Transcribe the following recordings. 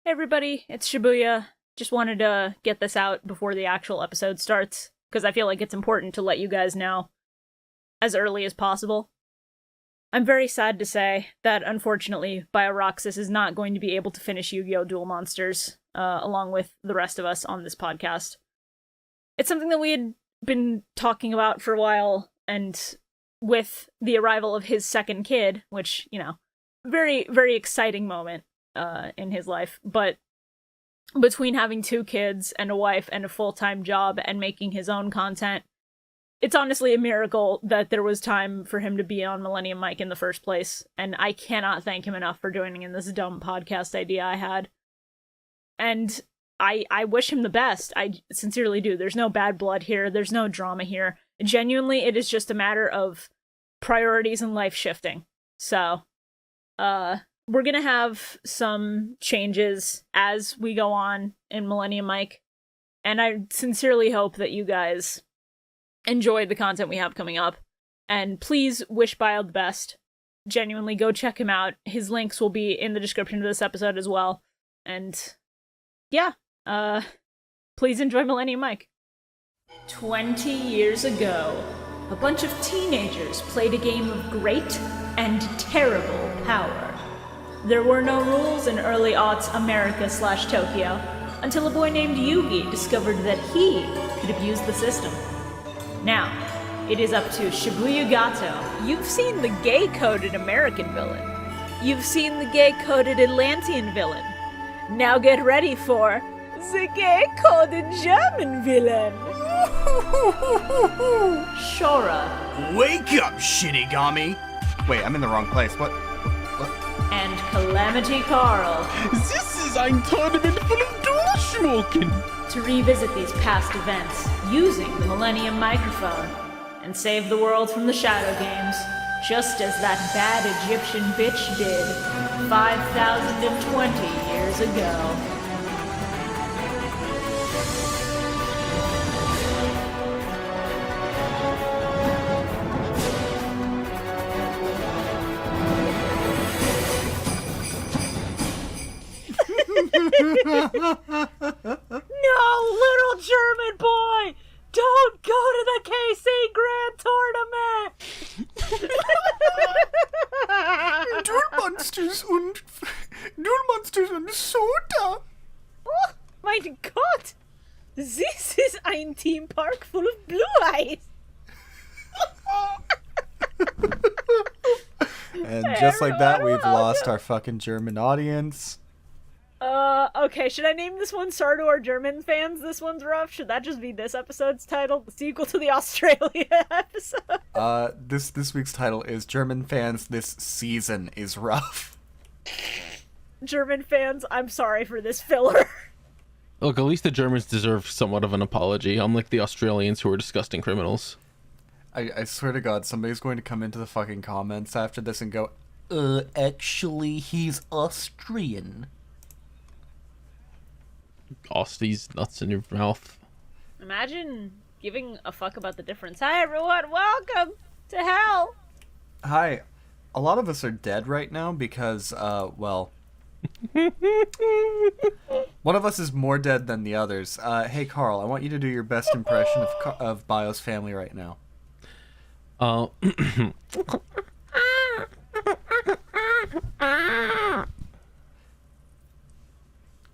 Hey everybody, it's Shibuya. Just wanted to get this out before the actual episode starts, because I feel like it's important to let you guys know as early as possible. I'm very sad to say that, unfortunately, BioRoxas is not going to be able to finish Yu-Gi-Oh! Duel Monsters, along with the rest of us on this podcast. It's something that we had been talking about for a while, and with the arrival of his second kid, which, you know, very, very exciting moment in his life, but between having 2 kids and a wife and a full-time job and making his own content, it's honestly a miracle that there was time for him to be on Millennium Mic in the first place, and I cannot thank him enough for joining in this dumb podcast idea I had. And I wish him the best. I sincerely do. There's no bad blood here. There's no drama here. Genuinely, it is just a matter of priorities and life shifting. So, we're gonna have some changes as we go on in Millennium Mic, and I sincerely hope that you guys enjoy the content we have coming up, and please wish Bio the best. Genuinely, go check him out. His links will be in the description of this episode as well, and yeah, please enjoy Millennium Mic. 20 years ago, a bunch of teenagers played a game of great and terrible power. There were no rules in early aughts America/Tokyo until a boy named Yugi discovered that he could abuse the system. Now, it is up to ShibuyaKaiba. You've seen the gay-coded American villain. You've seen the gay-coded Atlantean villain. Now get ready for the gay-coded German villain. Shora. Wake up, Shinigami! Wait, I'm in the wrong place. What? And Calamity Carl. This is ein tournament full of Durchschmucken! To revisit these past events using the Millennium Microphone and save the world from the Shadow Games, just as that bad Egyptian bitch did 5,020 years ago. No, little German boy! Don't go to the KC Grand Tournament! Duel Monsters und Soda! Oh, my God! This is ein theme park full of blue eyes! And just like that, we've lost our fucking German audience. Okay, should I name this one Sorry to Our German Fans, This One's Rough? Should that just be this episode's title? The sequel to the Australia episode? This week's title is German Fans, This Season is Rough. German fans, I'm sorry for this filler. Look, at least the Germans deserve somewhat of an apology, unlike the Australians who are disgusting criminals. I swear to God, somebody's going to come into the fucking comments after this and go, actually, he's Austrian. Aussies nuts in your mouth. Imagine giving a fuck about the difference. Hi everyone, welcome to hell! Hi. A lot of us are dead right now because, well... one of us is more dead than the others. Hey Carl, I want you to do your best impression of Bio's family right now.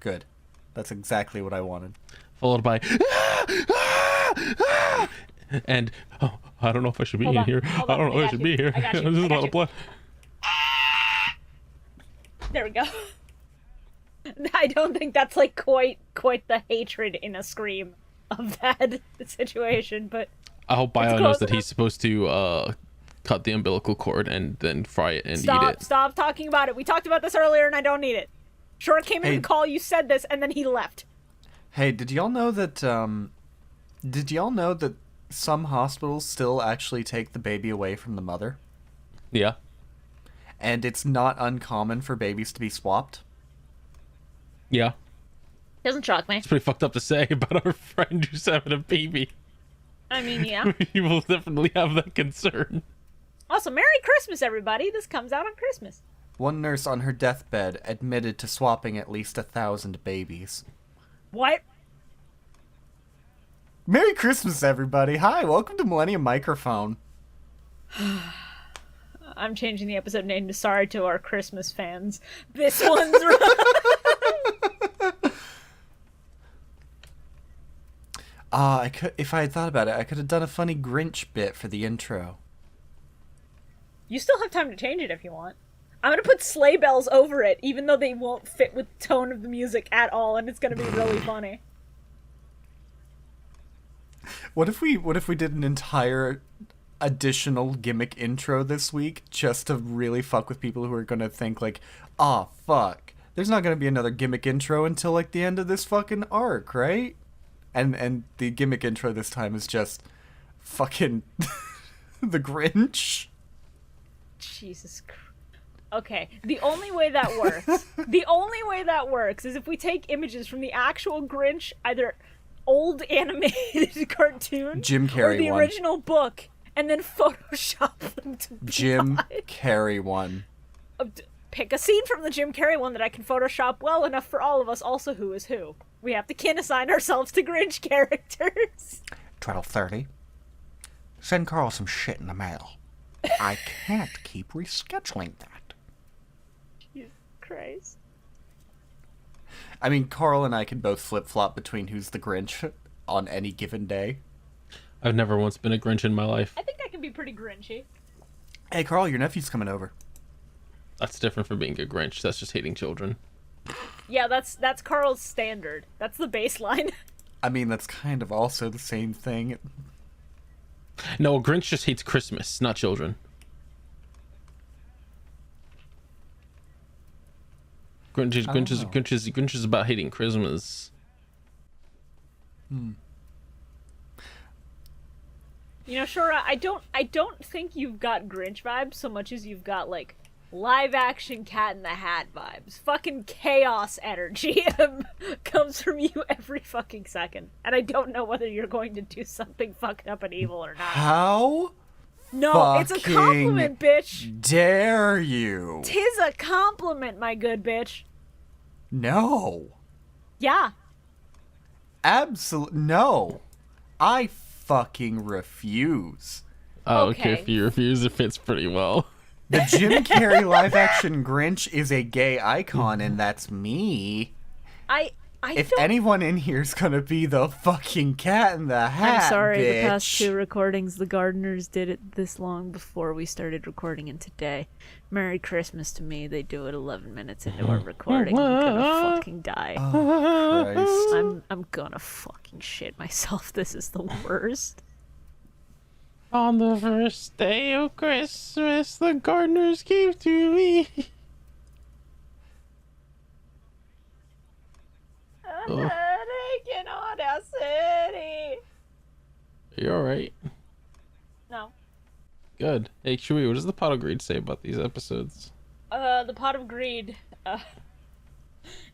Good. That's exactly what I wanted. Followed by and I don't know if I should be in here. I don't know if I should be here. There's a lot of blood. There we go. I don't think that's like quite the hatred in a scream of that situation, but I hope Bio knows that he's supposed to cut the umbilical cord and then fry it and eat it. Stop talking about it. We talked about this earlier and I don't need it. Shora came in the call, you said this, and then he left. Hey, did y'all know that some hospitals still actually take the baby away from the mother? Yeah. And it's not uncommon for babies to be swapped? Yeah. Doesn't shock me. It's pretty fucked up to say about our friend who's having a baby. I mean, yeah. We will definitely have that concern. Also, Merry Christmas, everybody. This comes out on Christmas. One nurse on her deathbed admitted to swapping at least 1,000 babies. What? Merry Christmas, everybody. Hi, welcome to Millennium Microphone. I'm changing the episode name to Sorry to our Christmas fans. This one's if I had thought about it, I could have done a funny Grinch bit for the intro. You still have time to change it if you want. I'm gonna put sleigh bells over it, even though they won't fit with the tone of the music at all, and it's gonna be really funny. What if we did an entire additional gimmick intro this week just to really fuck with people who are gonna think like, ah, fuck, there's not gonna be another gimmick intro until like the end of this fucking arc, right? And the gimmick intro this time is just fucking the Grinch. Jesus Christ. Okay, the only way that works is if we take images from the actual Grinch, either old animated cartoon Jim Carrey or the one. original book, and then Photoshop them to be Jim live. Carrey one. Pick a scene from the Jim Carrey one that I can Photoshop well enough for all of us. Also, who is who? We have to kin assign ourselves to Grinch characters. 12:30. Send Carl some shit in the mail. I can't keep rescheduling that. Jesus Christ. I mean, Carl and I can both flip-flop between who's the Grinch on any given day. I've never once been a Grinch in my life. I think I can be pretty Grinchy. Hey, Carl, your nephew's coming over. That's different from being a Grinch. That's just hating children. Yeah, that's Carl's standard. That's the baseline. I mean, that's kind of also the same thing. No, a Grinch just hates Christmas, not children. Grinch is about hating Christmas. You know, Shora, I don't think you've got Grinch vibes so much as you've got like live action Cat in the Hat vibes. Fucking chaos energy comes from you every fucking second. And I don't know whether you're going to do something fucked up and evil or not. How No, it's a compliment, bitch. dare you? 'Tis a compliment, my good bitch. No. Yeah. Absolutely no. I fucking refuse. Oh, Okay. okay. If you refuse, it fits pretty well. The Jim Carrey live-action Grinch is a gay icon, and that's me. I If don't... anyone in here's gonna be the fucking Cat in the Hat, I'm sorry, bitch. the past two recordings, the gardeners did it this long before we started recording, and today, Merry Christmas to me, they do it 11 minutes into our recording. I'm gonna fucking die. Oh, Christ. I'm gonna fucking shit myself. This is the worst. On the first day of Christmas, the gardeners gave to me. I'm taking on our city. You alright? No. Good. Hey, Chewie, what does the pot of greed say about these episodes? The pot of greed,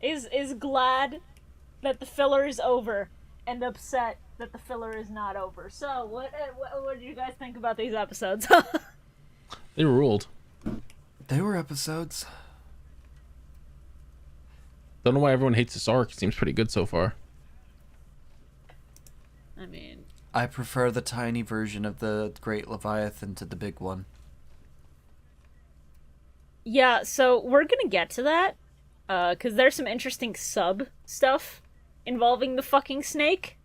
is glad that the filler is over and upset that the filler is not over. So, what do you guys think about these episodes? They ruled. They were episodes. Don't know why everyone hates this arc. It seems pretty good so far. I mean, I prefer the tiny version of the Great Leviathan to the big one. yeah, so we're gonna get to that, because there's some interesting sub stuff involving the fucking snake.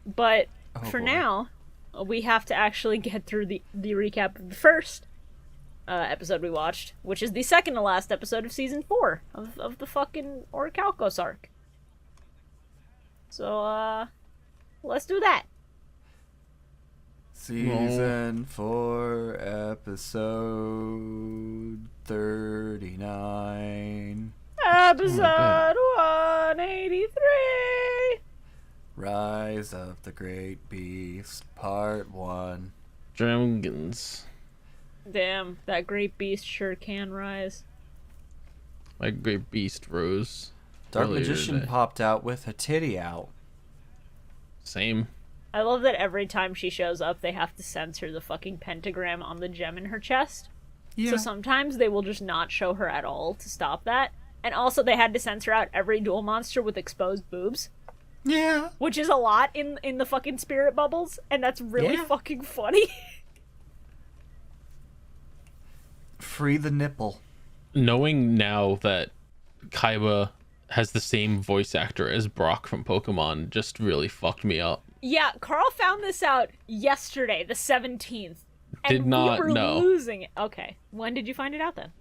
But for boy. now, we have to actually get through the recap of the first episode we watched, which is the second to last episode of season 4 of the fucking Orichalcos arc. So, let's do that. Season 4, episode 39. Episode 183! Rise of the Great Beast, Part 1. Dragons. Damn, that great beast sure can rise. My great beast rose. Dark earlier Magician today. popped out with a titty out. Same. I love that every time she shows up, they have to censor the fucking pentagram on the gem in her chest. Yeah. So sometimes they will just not show her at all to stop that. And also they had to censor out every duel monster with exposed boobs. Yeah. Which is a lot in the fucking spirit bubbles, and that's really fucking funny. Free the nipple. Knowing now that Kaiba has the same voice actor as Brock from Pokemon just really fucked me up. Yeah, Carl found this out yesterday, the 17th. Did not we were know. Losing it. Okay. When did you find it out then?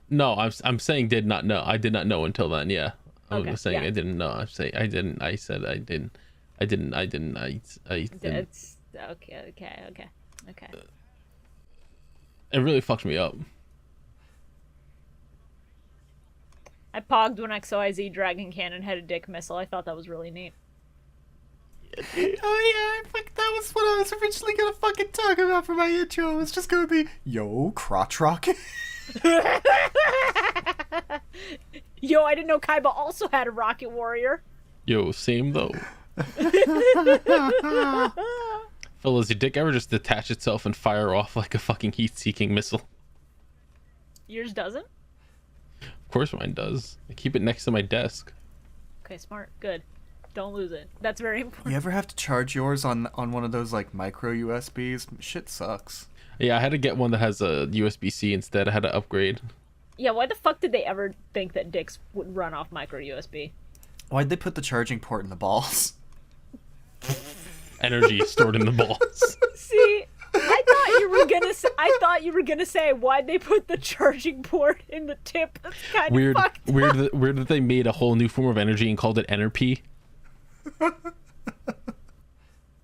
No, I'm saying did not know. I did not know until then. Yeah, I Okay, was saying yeah. I didn't know. I say I didn't. I said I didn't. I didn't. It's okay. It really fucked me up. I pogged when XOIZ Dragon Cannon had a dick missile. I thought that was really neat. Oh yeah, that was what I was originally gonna fucking talk about for my intro. It was just gonna be, yo, crotch rocket. Yo, I didn't know Kaiba also had a rocket warrior. Yo, same though. Phil, does your dick ever just detach itself and fire off like a fucking heat-seeking missile? Yours doesn't? Of course mine does. I keep it next to my desk. Okay, smart. Good. Don't lose it. That's very important. You ever have to charge yours on one of those like micro USBs? Shit sucks. Yeah, I had to get one that has a USB-C instead. I had to upgrade. Yeah, why the fuck did they ever think that dicks would run off micro USB? Why'd they put the charging port in the balls? Energy stored in the balls. See, I thought you were gonna say why'd they put the charging port in the tip. That's kind of fucked up. Weird that they made a whole new form of energy and called it Energy.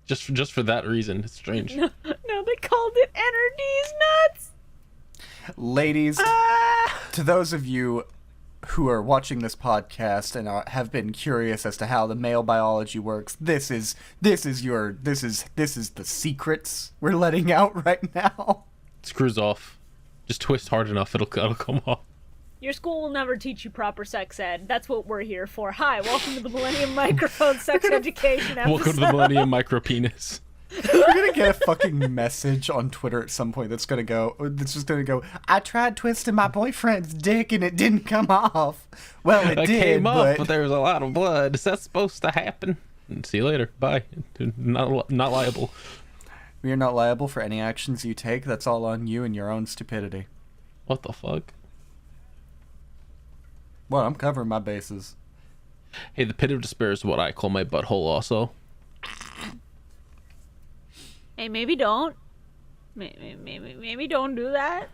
just for that reason. It's strange. No, they called it Energies nuts. Ladies, to those of you who are watching this podcast and have been curious as to how the male biology works, this is the secrets we're letting out right now. Screws off. Just twist hard enough, it'll come off. Your school will never teach you proper sex ed. That's what we're here for. Hi, welcome to the Millennium Microphone Sex Education episode. Welcome to the Millennium Micropenis. We're gonna get a fucking message on Twitter at some point that's just gonna go, I tried twisting my boyfriend's dick and it didn't come off. Well, it did, came but... off, but there was a lot of blood. Is that supposed to happen? See you later. Bye. Not liable. We are not liable for any actions you take. That's all on you and your own stupidity. What the fuck? Well, I'm covering my bases. Hey, the pit of despair is what I call my butthole also. Hey, maybe don't. Maybe don't do that.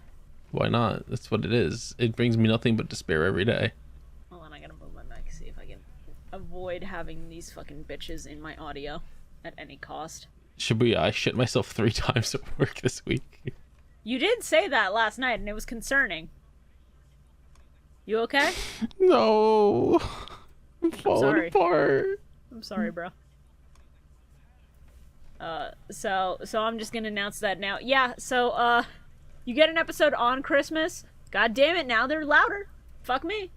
Why not? That's what it is. It brings me nothing but despair every day. Hold on, I gotta move my mic, see if I can avoid having these fucking bitches in my audio at any cost. Shibuya, I shit myself 3 times at work this week. You did say that last night, and it was concerning. You okay? No. I'm falling sorry. apart. I'm sorry, bro. So I'm just gonna announce that now. Yeah, so, you get an episode on Christmas. God damn it, now they're louder. Fuck me.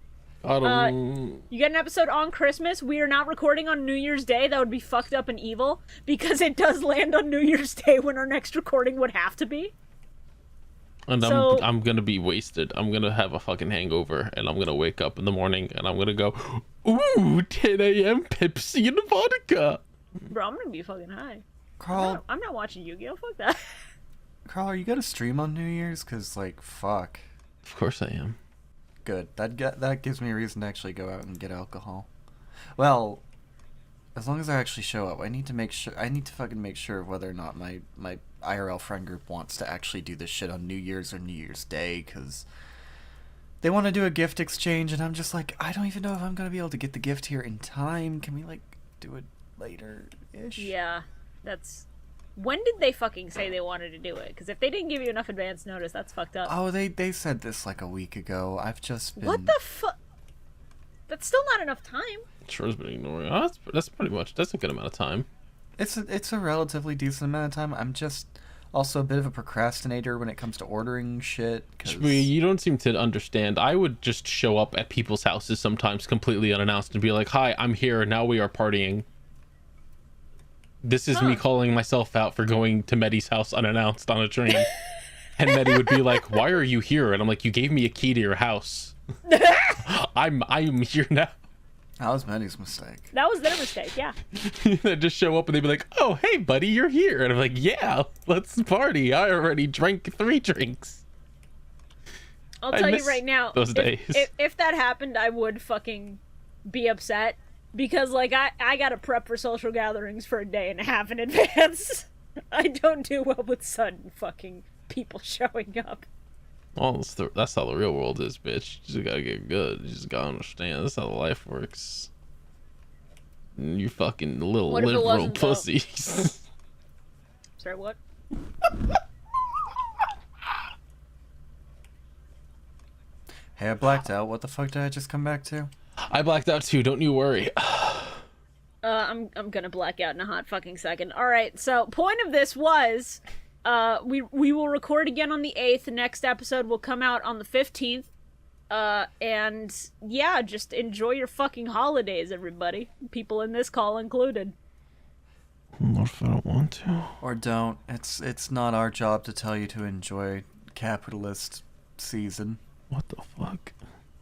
You get an episode on Christmas. We are not recording on New Year's Day. That would be fucked up and evil, because it does land on New Year's Day when our next recording would have to be. And So- I'm gonna be wasted. I'm gonna have a fucking hangover, and I'm gonna wake up in the morning, and I'm gonna go, ooh, 10 a.m. Pepsi and vodka. Bro, I'm gonna be fucking high. Carl, I'm not watching Yu-Gi-Oh! Fuck that. Carl, are you gonna stream on New Year's? Cause like, fuck. Of course I am. Good. That gives me a reason to actually go out and get alcohol. Well, as long as I actually show up, I need to fucking make sure of whether or not my IRL friend group wants to actually do this shit on New Year's or New Year's Day, because they want to do a gift exchange, and I'm just like, I don't even know if I'm gonna be able to get the gift here in time. Can we like do it later-ish? Yeah, that's... When did they fucking say they wanted to do it? Because if they didn't give you enough advance notice, that's fucked up. Oh, they said this like a week ago. I've just been... What the fuck? That's still not enough time. Sure's been ignoring. Oh, that's pretty much. That's a good amount of time. It's a relatively decent amount of time. I'm just also a bit of a procrastinator when it comes to ordering shit. Shibuya, you don't seem to understand. I would just show up at people's houses sometimes completely unannounced and be like, "Hi, I'm here. Now we are partying." This is me calling myself out for going to Medi's house unannounced on a train. And then he would be like, "Why are you here?" And I'm like, "You gave me a key to your house. I'm here now." That was Manny's mistake. That was their mistake, yeah. They'd just show up and they'd be like, "Oh, hey, buddy, you're here." And I'm like, "Yeah, let's party. I already drank 3 drinks." I'll I tell you miss right now, those days. If that happened, I would fucking be upset. Because, like, I gotta prep for social gatherings for a day and a half in advance. I don't do well with sudden fucking people showing up. Well, that's how the real world is, bitch. You just gotta get good. You just gotta understand. That's how life works. You fucking little What if it liberal wasn't, though? pussies. Sorry, what? Hey, I blacked out. What the fuck did I just come back to? I blacked out too. Don't you worry. I'm gonna black out in a hot fucking second. Alright, so point of this was we will record again on the 8th. The next episode will come out on the 15th. And yeah, just enjoy your fucking holidays, everybody. People in this call included. What if I don't want to? Or don't. It's not our job to tell you to enjoy capitalist season. What the fuck?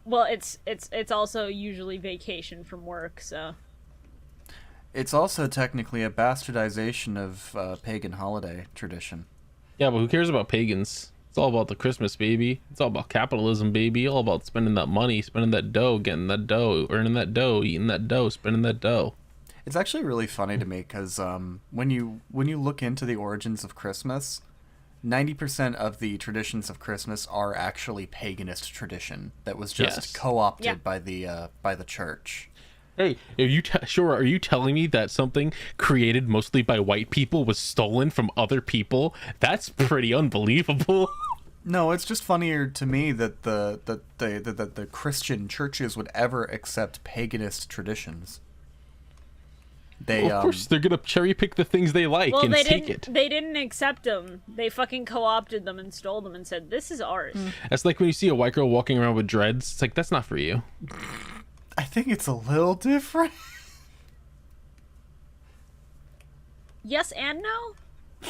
Well, it's also usually vacation from work, so It's also technically a bastardization of pagan holiday tradition. Yeah, but who cares about pagans? It's all about the Christmas, baby. It's all about capitalism, baby. All about spending that money, spending that dough, getting that dough, earning that dough, eating that dough, spending that dough. It's actually really funny to me because when you look into the origins of Christmas, 90% of the traditions of Christmas are actually paganist tradition that was just Yes. co-opted by the church. Hey, are you sure? Are you telling me that something created mostly by white people was stolen from other people? That's pretty unbelievable. No, it's just funnier to me that the Christian churches would ever accept paganist traditions. They Well, of course, they're gonna cherry pick the things they like well, and they take didn't. it. They didn't accept them. They fucking co-opted them and stole them and said, "This is ours." That's like when you see a white girl walking around with dreads. It's like, that's not for you. I think it's a little different. Yes and no.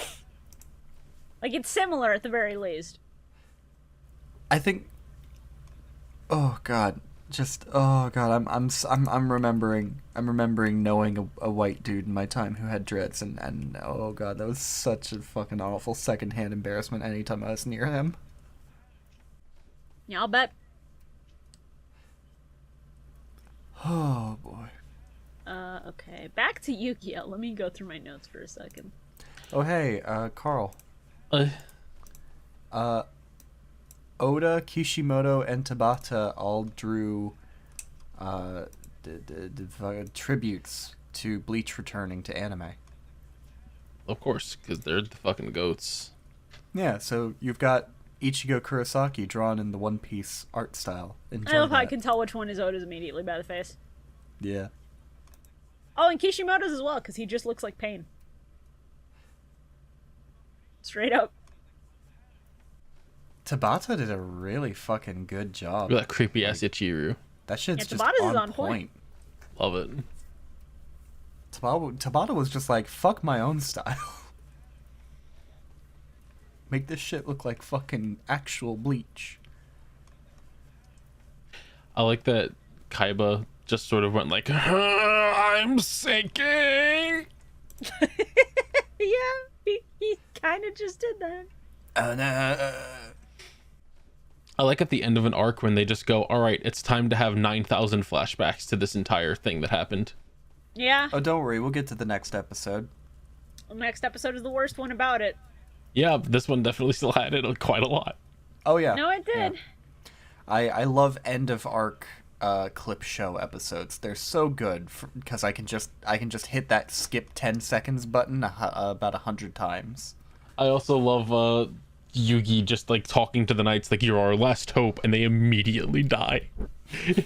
Like, it's similar at the very least. I think. Oh God, I'm remembering knowing a white dude in my time who had dreads, and oh God, that was such a fucking awful secondhand embarrassment anytime I was near him. Yeah, I'll bet. Oh boy. Okay. Back to Yu-Gi-Oh! Let me go through my notes for a second. Oh hey, Carl. Uh, Oda, Kishimoto, and Tabata all drew tributes to Bleach returning to anime. of course, because they're the fucking goats. Yeah, so you've got Ichigo Kurosaki drawn in the One Piece art style. Enjoy I love how I that. can tell which one is Oda's immediately by the face. Yeah. Oh, and Kishimoto's as well, because he just looks like pain. Straight up. Tabata did a really fucking good job. Look at that creepy ass Ichiru. That shit's Yeah, just Tabata's on on point. point. Love it. Tabata was just like, fuck my own style. Make this shit look like fucking actual Bleach. I like that Kaiba just sort of went like, I'm sinking. Yeah, he kind of just did that. I like at the end of an arc when they just go, all right, it's time to have 9,000 flashbacks to this entire thing that happened. Yeah. Oh, don't worry, we'll get to the next episode. The next episode is the worst one about it. Yeah, this one definitely still had it quite a lot. Oh yeah. No, it did. Yeah. I love end of arc clip show episodes. They're so good because I can just hit that skip 10 seconds button about 100 times. I also love Yugi just like talking to the knights like, you're our last hope, and they immediately die.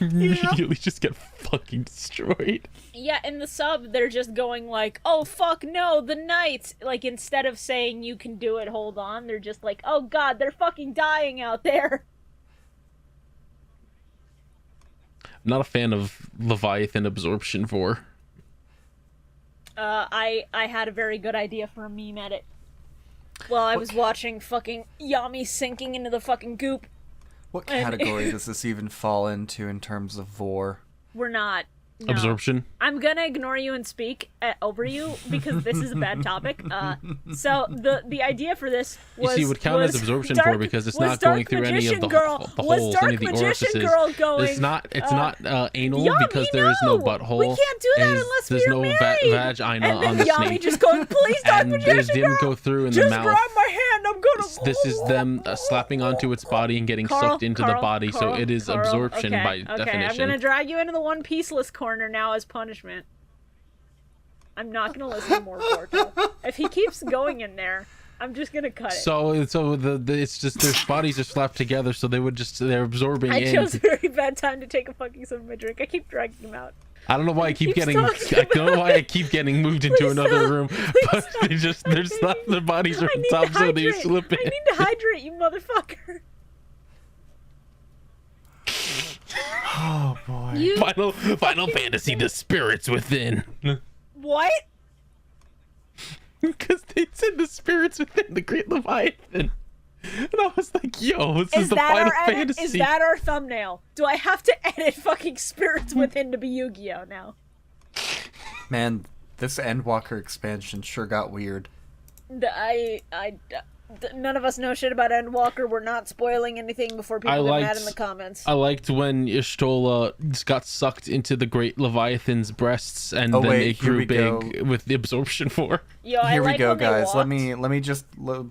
Immediately just get fucking destroyed. Yeah, in the sub, they're just going like, oh, fuck no, the knights. Like, instead of saying, you can do it, hold on, they're just like, oh god, they're fucking dying out there. Not a fan of Leviathan absorption 4. I had a very good idea for a meme edit. While I was watching fucking Yami sinking into the fucking goop. What category does this even fall into in terms of vor? We're not. No. Absorption. I'm gonna ignore you and speak over you because this is a bad topic. So the idea for this was you see, would count as absorption for because it's not going through any of the holes, any of the orifices. It's not anal Yami, because there is no butthole. We can't do that unless there's we're no married. vagina and on the Yami snake. just going, please, Dark And Magician it didn't Girl, go through in just the mouth. grab my hand. I'm gonna. This is them slapping onto its body and getting sucked into the body, so it is absorption by definition. Okay, I'm gonna drag you into the One Piece-less corner now as punishment. I'm not gonna listen to more Porto. If he keeps going in there, I'm just gonna cut it. So it's just their bodies are slapped together, so they're absorbing in. I chose a very bad time to take a fucking sip of my drink. I keep dragging him out. I don't know why I keep getting moved into Please another stop. room, Please but stop. they're slapped, their bodies are I on need top, to so they hydrate. slip in. I need to hydrate, you motherfucker. Oh boy. You Final Fantasy: The Spirits Within. what? Because they said the spirits within the Great Leviathan. And I was like, yo, this is the Final Fantasy. Is that our thumbnail? Do I have to edit fucking Spirits Within to be Yu-Gi-Oh now? Man, this Endwalker expansion sure got weird. None of us know shit about Endwalker. We're not spoiling anything before people get mad in the comments. I liked when Y'shtola just got sucked into the Great Leviathan's breasts, and then it grew big with the absorption for. Yo, Here we like go, when they guys. walked.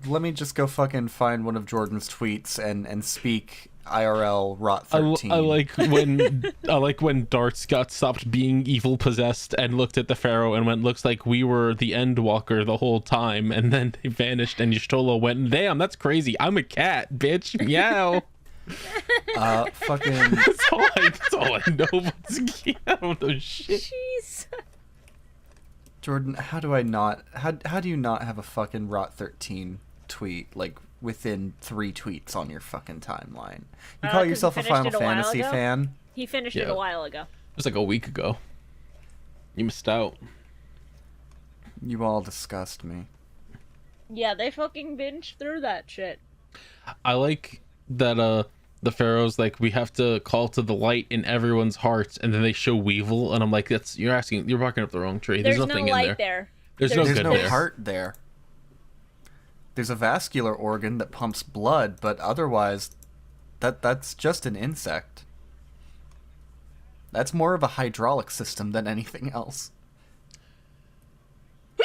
Let me just go fucking find one of Jordan's tweets and speak IRL Rot 13. I like when Dartz got stopped being evil possessed and looked at the Pharaoh and went, looks like we were the Endwalker the whole time, and then they vanished and Y'shtola went, damn, that's crazy. I'm a cat, bitch. Meow. Fucking. That's all I know. I don't know shit. Jeez. Jordan, how do you not have a fucking Rot 13 tweet like within 3 tweets on your fucking timeline? You call 'cause yourself he a finished Final it a while Fantasy ago? fan? He finished it a while ago. It was like a week ago. You missed out. You all disgust me. Yeah, they fucking binged through that shit. I like that the Pharaoh's like, we have to call to the light in everyone's hearts, and then they show Weevil, and I'm like, you're barking up the wrong tree. There's nothing no light in there. There's There's good no there. heart there. There's a vascular organ that pumps blood, but otherwise, that's just an insect. That's more of a hydraulic system than anything else.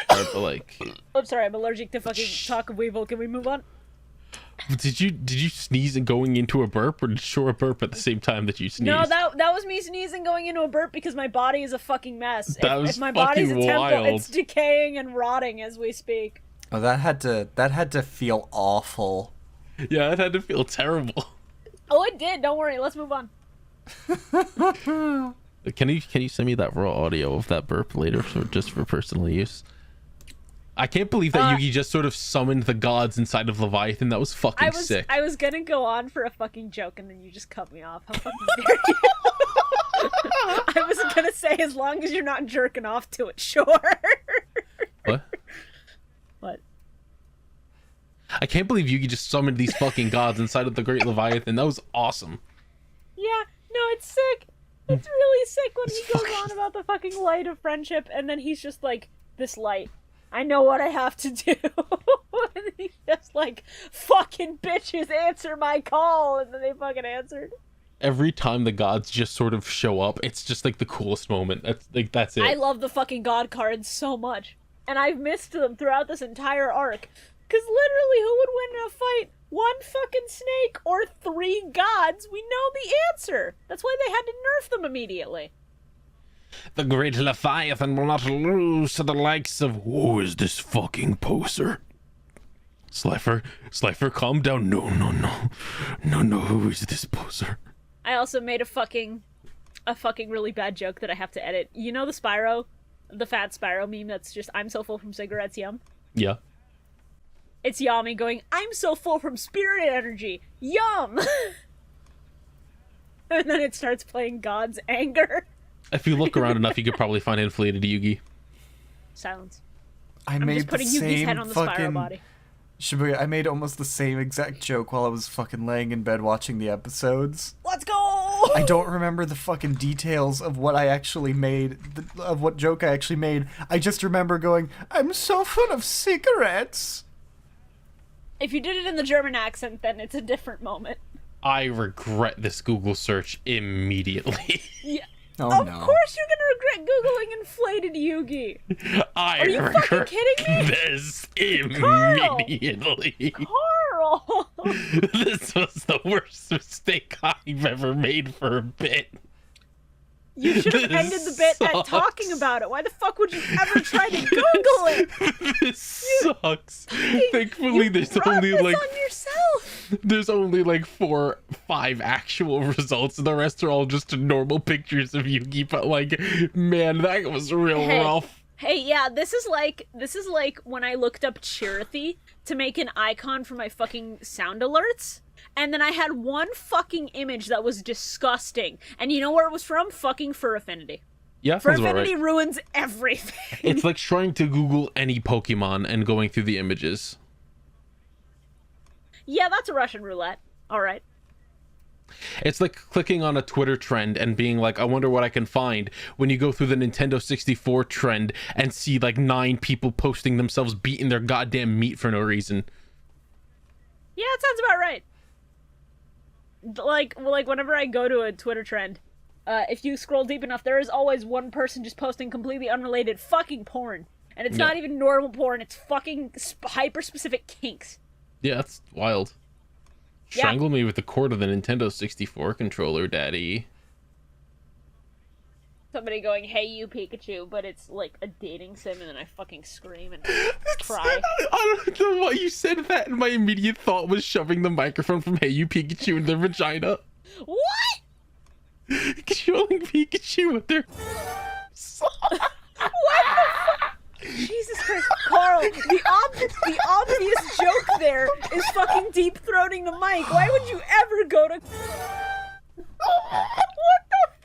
But like, I'm sorry, I'm allergic to fucking talk of Weevil. Can we move on? did you sneeze and going into a burp, or did you show a burp at the same time that you sneezed? No, that was me sneezing going into a burp because my body is a fucking mess. Was if my body's a fucking temple, wild. it's decaying and rotting as we speak. Oh, that had to feel awful. Yeah, it had to feel terrible. Oh, it did. Don't worry. Let's move on. Can you send me that raw audio of that burp later, just for personal use? I can't believe that Yugi just sort of summoned the gods inside of Leviathan. That was fucking sick. I was gonna go on for a fucking joke and then you just cut me off. How fucking dare you? I was gonna say, as long as you're not jerking off to it, sure. What? What? I can't believe Yugi just summoned these fucking gods inside of the Great Leviathan. That was awesome. Yeah, no, it's sick. It's really sick when he goes on about the fucking light of friendship, and then he's just like, this light, I know what I have to do. And he's just like, fucking bitches, answer my call. And then they fucking answered. Every time the gods just sort of show up, it's just like the coolest moment. That's it. I love the fucking god cards so much. And I've missed them throughout this entire arc. Because literally, who would win in a fight? One fucking snake or 3 gods? We know the answer. That's why they had to nerf them immediately. The Great Leviathan will not lose to the likes of, who is this fucking poser? Slifer, calm down. No, who is this poser? I also made a fucking really bad joke that I have to edit. You know the Spyro? The fat Spyro meme that's just, I'm so full from cigarettes, yum? Yeah. It's Yami going, I'm so full from spirit energy, yum! And then it starts playing God's anger. If you look around enough, you could probably find inflated Yugi. Silence. I'm just putting Yugi's head on the Spyro body. Shibuya, I made almost the same exact joke while I was fucking laying in bed watching the episodes. Let's go! I don't remember the fucking details of what I actually made, of what joke I actually made. I just remember going, I'm so full of cigarettes. If you did it in the German accent, then it's a different moment. I regret this Google search immediately. Yeah. Oh, Of no. course you're gonna regret Googling inflated Yugi. Are you fucking kidding me? This immediately. Carl! This was the worst mistake I've ever made for a bit. You should have This ended the bit at sucks. talking about it. Why the fuck would you ever try to Google it? This sucks. Thankfully, You there's brought only this like on yourself. there's only like 4-5 actual results. The rest are all just normal pictures of Yugi. But like, man, that was real Hey. rough. Hey, yeah, this is like when I looked up Chirithy to make an icon for my fucking sound alerts. And then I had one fucking image that was disgusting. And you know where it was from? Fucking Fur Affinity. Yeah, Fur sounds about Affinity right. ruins everything. It's like trying to Google any Pokemon and going through the images. Yeah, that's a Russian roulette. All right. It's like clicking on a Twitter trend and being like, I wonder what I can find, when you go through the Nintendo 64 trend and see like 9 people posting themselves beating their goddamn meat for no reason. Yeah, it sounds about right. Like whenever I go to a Twitter trend, if you scroll deep enough, there is always one person just posting completely unrelated fucking porn. And it's Yeah. not even normal porn, it's fucking hyper-specific kinks. Yeah, that's wild. Yeah. Strangle me with the cord of the Nintendo 64 controller, daddy. Somebody going, hey you Pikachu, but it's like a dating sim, and then I fucking scream and cry. I don't know why you said that, and my immediate thought was shoving the microphone from Hey You Pikachu in their vagina. What? Showing Pikachu with their... Jesus Christ. Carl, the obvious joke there is fucking deep-throating the mic. Why would you ever go to... What the fuck?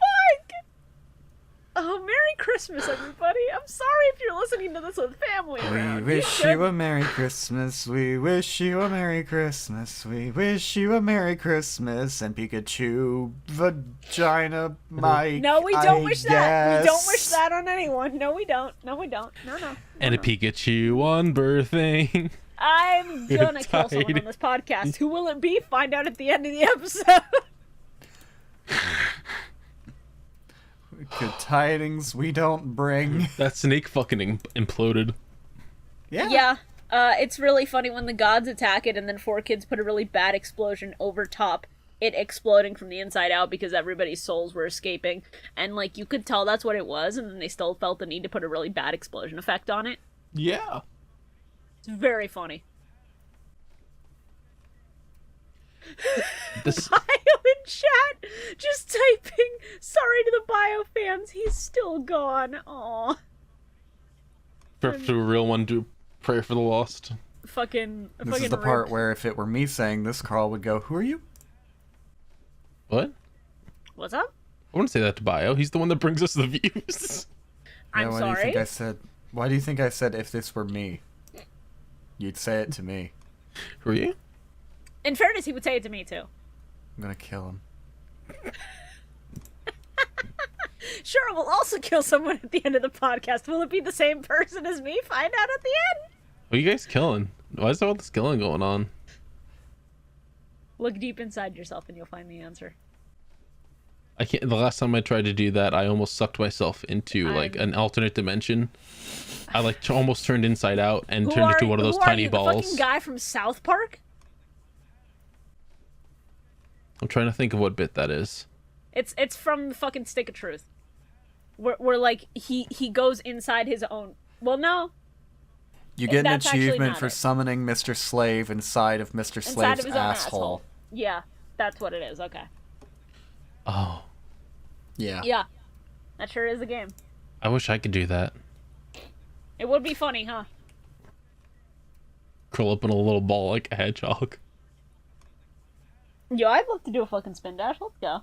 Oh, Merry Christmas, everybody. I'm sorry if you're listening to this with family around. We wish you a Merry Christmas, we wish you a Merry Christmas, we wish you a Merry Christmas, and Pikachu vagina Mike. No, we don't I wish that. We don't guess. wish that on anyone. No, we don't. No, we don't. No, no. And a Pikachu on birthing. I'm gonna kill someone on this podcast. Who will it be? Find out at the end of the episode. Good tidings we don't bring. That snake fucking imploded. Yeah. It's really funny when the gods attack it and then 4Kids put a really bad explosion over top it exploding from the inside out because everybody's souls were escaping. And, like, you could tell that's what it was, and then they still felt the need to put a really bad explosion effect on it. Yeah. It's very funny. This... Bio in chat just typing, sorry to the Bio fans, he's still gone. Aw. Prep to a real one to pray for the lost. This is the part where if it were me saying this, Carl would go, who are you? What? What's up? I wouldn't say that to Bio. He's the one that brings us the views. I'm Why sorry. Do you think I said, why do you think I said if this were me? You'd say it to me. Who are you? In fairness, he would say it to me too. I'm gonna kill him. Sure, we'll also kill someone at the end of the podcast. Will it be the same person as me? Find out at the end. What are you guys killing? Why is there all this killing going on? Look deep inside yourself and you'll find the answer. I can't. The last time I tried to do that, I almost sucked myself into like an alternate dimension. I like almost turned inside out and turned into one of those tiny The balls. fucking guy from South Park? I'm trying to think of what bit that is. It's from the fucking Stick of Truth. Where like he goes inside his own. Well, no. You get an That's actually achievement not for it. summoning Mr. Slave inside of Mr. Inside Slave's of his own asshole. Yeah, that's what it is. Okay. Oh, Yeah. Yeah, that sure is a game. I wish I could do that. It would be funny, huh? Curl up in a little ball like a hedgehog. Yo, I'd love to do a fucking spin dash. Let's go.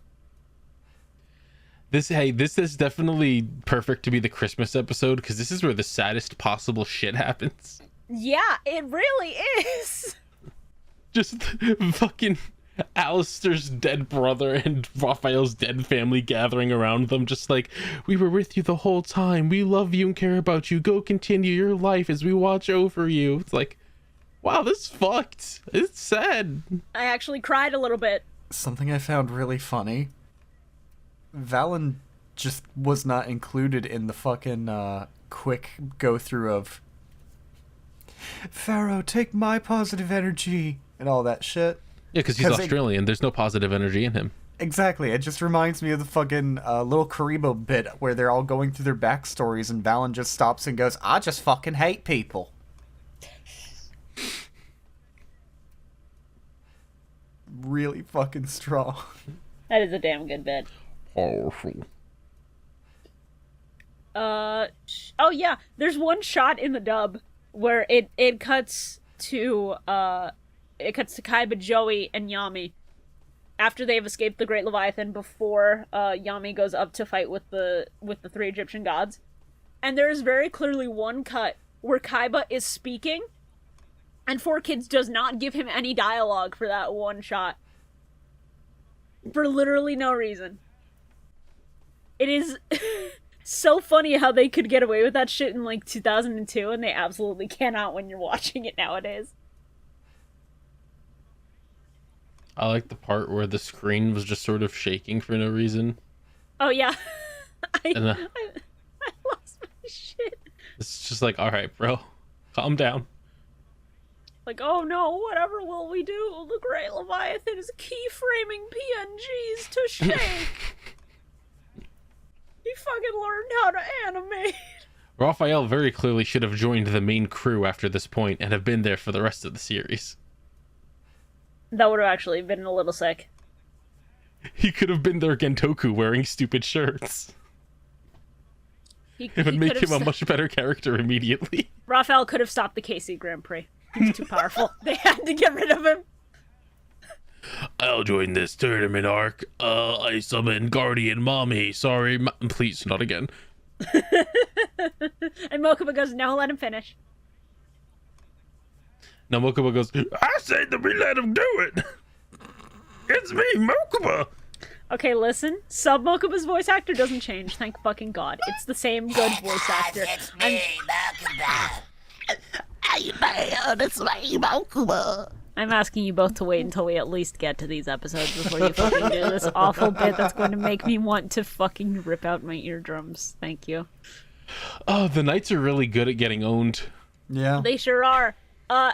This is definitely perfect to be the Christmas episode because this is where the saddest possible shit happens. Yeah, it really is. Just fucking Alistair's dead brother and Raphael's dead family gathering around them, just like, we were with you the whole time. We love you and care about you. Go continue your life as we watch over you. It's like, wow, this fucked. It's sad. I actually cried a little bit. Something I found really funny. Valon just was not included in the fucking quick go-through of Pharaoh, take my positive energy and all that shit. Yeah, because he's Australian. There's no positive energy in him. Exactly. It just reminds me of the fucking little Karibo bit where they're all going through their backstories and Valon just stops and goes, I just fucking hate people. Really fucking strong. That is a damn good bit. Powerful. Oh yeah, there's one shot in the dub where it cuts to Kaiba, Joey, and Yami after they've escaped the Great Leviathan before Yami goes up to fight with the three Egyptian gods. And there is very clearly one cut where Kaiba is speaking and 4Kids does not give him any dialogue for that one shot. For literally no reason. It is so funny how they could get away with that shit in like 2002 and they absolutely cannot when you're watching it nowadays. I like the part where the screen was just sort of shaking for no reason. Oh yeah. I lost my shit. It's just like, alright, bro. Calm down. Like, oh no, whatever will we do? The Great Leviathan is keyframing PNGs to shake. He fucking learned how to animate. Raphael very clearly should have joined the main crew after this point and have been there for the rest of the series. That would have actually been a little sick. He could have been their Gentoku wearing stupid shirts. It would make him a much better character immediately. Raphael could have stopped the KC Grand Prix. He was too powerful. They had to get rid of him. I'll join this tournament arc. I summon Guardian Mommy. Sorry, please, not again. And Mokuba goes, no, let him finish. Now Mokuba goes, I said that we let him do it. It's me, Mokuba. Okay, listen. Sub Mokuba's voice actor doesn't change. Thank fucking God. It's the same good voice actor. It's me, Mokuba. Hey man, it's me, Mokuba. I'm asking you both to wait until we at least get to these episodes before you fucking do this awful bit that's going to make me want to fucking rip out my eardrums. Thank you. Oh, the Knights are really good at getting owned. Yeah. They sure are.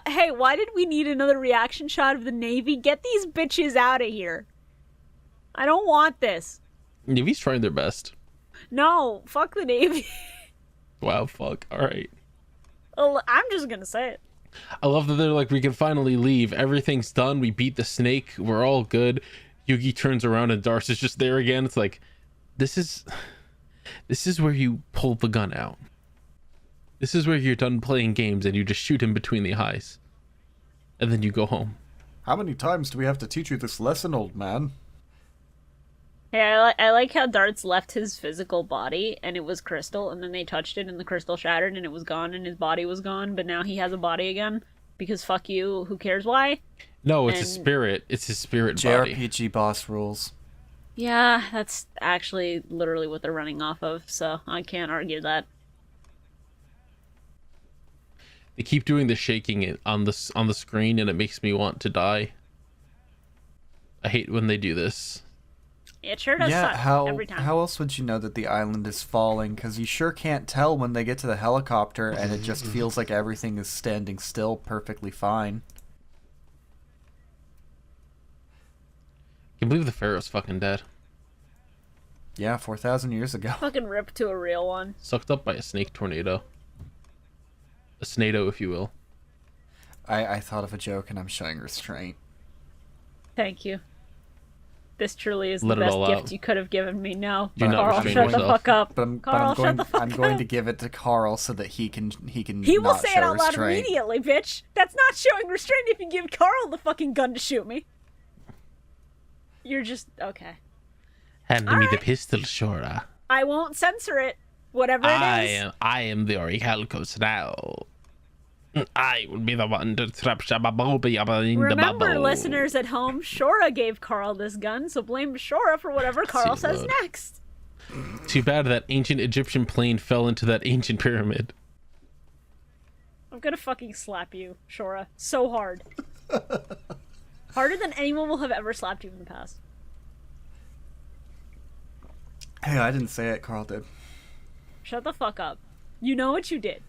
Hey, why did we need another reaction shot of the Navy? Get these bitches out of here. I don't want this. Navy's trying their best. No, fuck the Navy. Wow, fuck. Alright. Well, I'm just gonna say it. I love that they're like, we can finally leave. Everything's done. We beat the snake. We're all good. Yugi turns around and Dartz is just there again. It's like, this is where you pull the gun out. This is where you're done playing games and you just shoot him between the eyes. And then you go home. How many times do we have to teach you this lesson, old man? Hey, I like how Dartz left his physical body and it was crystal, and then they touched it and the crystal shattered and it was gone and his body was gone, but now he has a body again because fuck you, who cares why? No, it's a spirit. It's his spirit body. JRPG boss rules. Yeah, that's actually literally what they're running off of, so I can't argue that. They keep doing the shaking on the screen and it makes me want to die. I hate when they do this. It sure does suck every time. How else would you know that the island is falling? Because you sure can't tell when they get to the helicopter and it just feels like everything is standing still perfectly fine. I can believe the Pharaoh's fucking dead. Yeah, 4,000 years ago. Fucking rip to a real one. Sucked up by a snake tornado. A snado, if you will. I thought of a joke and I'm showing restraint. Thank you. This truly is Let the it best all gift out. you could have given me. No, Do not Carl, restrain shut the yourself. fuck up. But Carl, shut the fuck I'm up. going to give it to Carl so that he can He will not say show it out loud restraint. immediately, bitch. That's not showing restraint if you give Carl the fucking gun to shoot me. You're just okay. Hand me the pistol, Shora. I won't censor it. Whatever it is. I am the Orichalcos now. I will be the one to trap Shababobi in the Remember, bubble. listeners at home, Shora gave Carl this gun, so blame Shora for whatever Carl says load. next. Too bad that ancient Egyptian plane fell into that ancient pyramid. I'm gonna fucking slap you, Shora. So hard. Harder than anyone will have ever slapped you in the past. Hey, I didn't say it. Carl did. Shut the fuck up. You know what you did.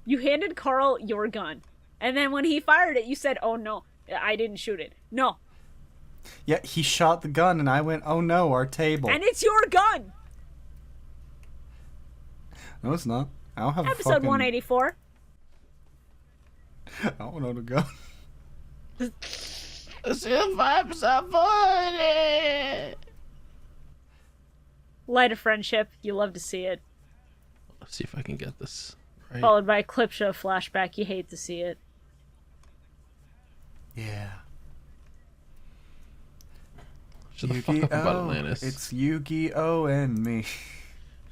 You handed Carl your gun. And then when he fired it, you said, oh no, I didn't shoot it. No. Yeah, he shot the gun, and I went, oh no, our table. And it's your gun! No, it's not. I don't have Episode a fucking... 184. I don't know the gun. Light of friendship. You love to see it. Let's see if I can get this right. Followed by a clip show flashback. You hate to see it. Yeah. Shut the fuck up about Atlantis. It's Yu-Gi-Oh! And me.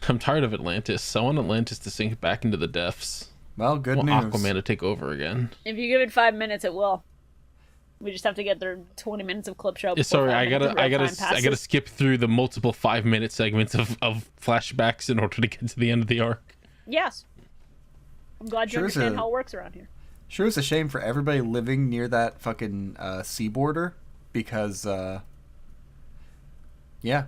I'm tired of Atlantis. I want Atlantis to sink back into the depths. Well, good I want news. Aquaman to take over again. If you give it 5 minutes, it will. We just have to get their 20 minutes of clip show. Yeah, before sorry, 5 I minutes of real time gotta passes. skip through the multiple 5-minute segments of flashbacks in order to get to the end of the arc. Yes. I'm glad you Sure is understand a- how it works around here. Sure, it's a shame for everybody living near that fucking sea border, because, yeah.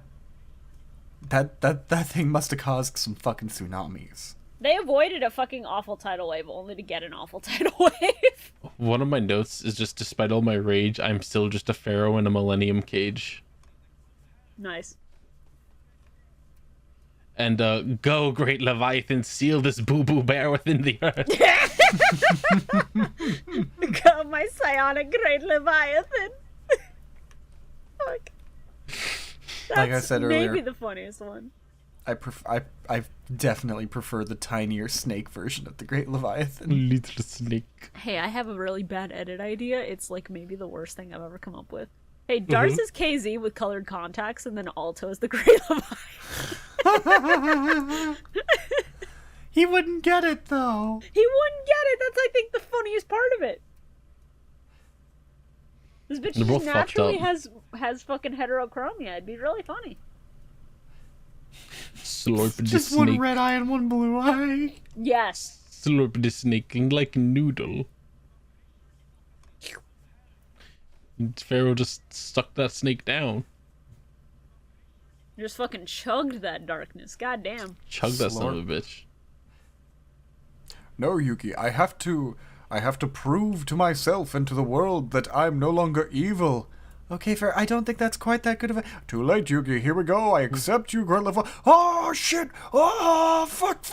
That thing must have caused some fucking tsunamis. They avoided a fucking awful tidal wave only to get an awful tidal wave. One of my notes is just, despite all my rage, I'm still just a pharaoh in a millennium cage. Nice. And, go, great Leviathan, seal this boo-boo bear within the earth. Go, my psionic great Leviathan. Fuck. Like I said earlier, maybe the funniest one. I definitely prefer the tinier snake version of the Great Leviathan. Little snake. Hey, I have a really bad edit idea. It's like maybe the worst thing I've ever come up with. Hey, Dartz is KZ with colored contacts, and then Alto is the Great Leviathan. He wouldn't get it, though. He wouldn't get it. That's, I think, the funniest part of it. This bitch They're just both fucked naturally up. has fucking heterochromia. It'd be really funny. Slurp the Just snake. one red eye and one blue eye. Yes. Slurp the snake like a noodle. Pharaoh just stuck that snake down. Just fucking chugged that darkness. God damn. Chug that son of a bitch. No, Yugi, I have to prove to myself and to the world that I'm no longer evil. Okay, fair. I don't think that's quite that good of a... Too late, Yugi. Here we go. I accept you, Great Level. Oh, shit. Oh, fuck,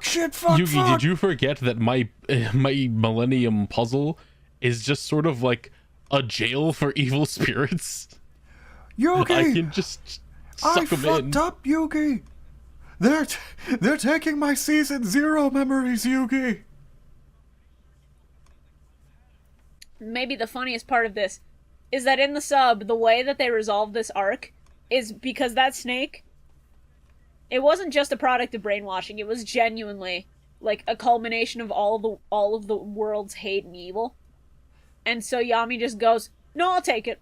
shit, fuck, Yugi, fuck. did you forget that my Millennium puzzle is just sort of like a jail for evil spirits? Yugi, I can just I suck them in. fucked up, Yugi. They're taking my Season 0 memories, Yugi. Maybe the funniest part of this is that in the sub, the way that they resolve this arc is because that snake, it wasn't just a product of brainwashing. It was genuinely like a culmination of all of the world's hate and evil. And so Yami just goes, "No, I'll take it.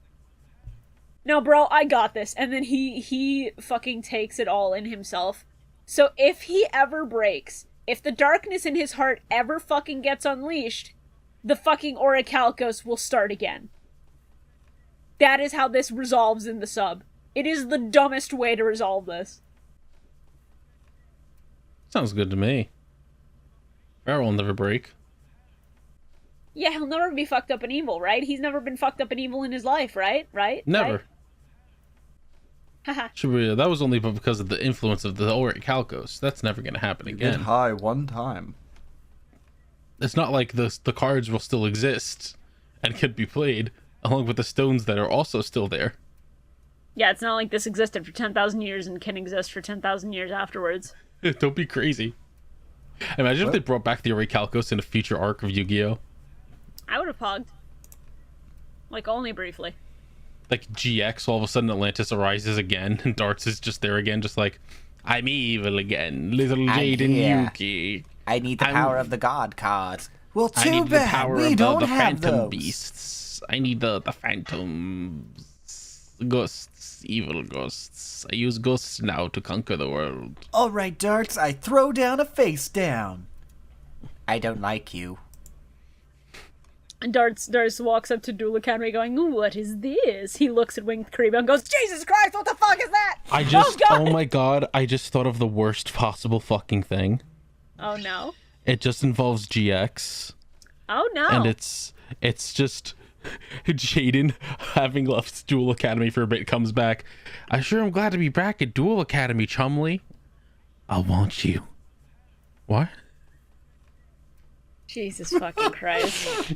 No, bro, I got this." And then he fucking takes it all in himself. So if he ever breaks, if the darkness in his heart ever fucking gets unleashed, the fucking Orichalcos will start again. That is how this resolves in the sub. It is the dumbest way to resolve this. Sounds good to me. Pharaoh will never break. Yeah, he'll never be fucked up and evil, right? He's never been fucked up and evil in his life, right? Right? Never. Haha. Shibuya, that was only because of the influence of the Orichalcos. That's never going to happen Get again. high one time. It's not like the cards will still exist and can be played, along with the stones that are also still there. Yeah, it's not like this existed for 10,000 years and can exist for 10,000 years afterwards. Don't be crazy. Imagine if they brought back the Orichalcos in a future arc of Yu-Gi-Oh! I would have pogged. Like, only briefly. Like GX, all of a sudden Atlantis arises again, and Dartz is just there again, just like, I'm evil again, little I'm Jaden here. Yuki. I need the I'm- power of the god card. Well, I too need the bad. power We of don't the have phantom those. beasts. I need the phantom ghosts, evil ghosts. I use ghosts now to conquer the world. All right, Dartz, I throw down a face down. I don't like you. And Dartz walks up to Duel Academy going, "Ooh, what is this?" He looks at Winged Kariba and goes, "Jesus Christ, what the fuck is that?" Oh my god, I just thought of the worst possible fucking thing. Oh no. It just involves GX. Oh no. And it's just Jaden, having left Duel Academy for a bit, comes back. I sure am glad to be back at Duel Academy, Chumley. I want you. What? Jesus fucking Christ.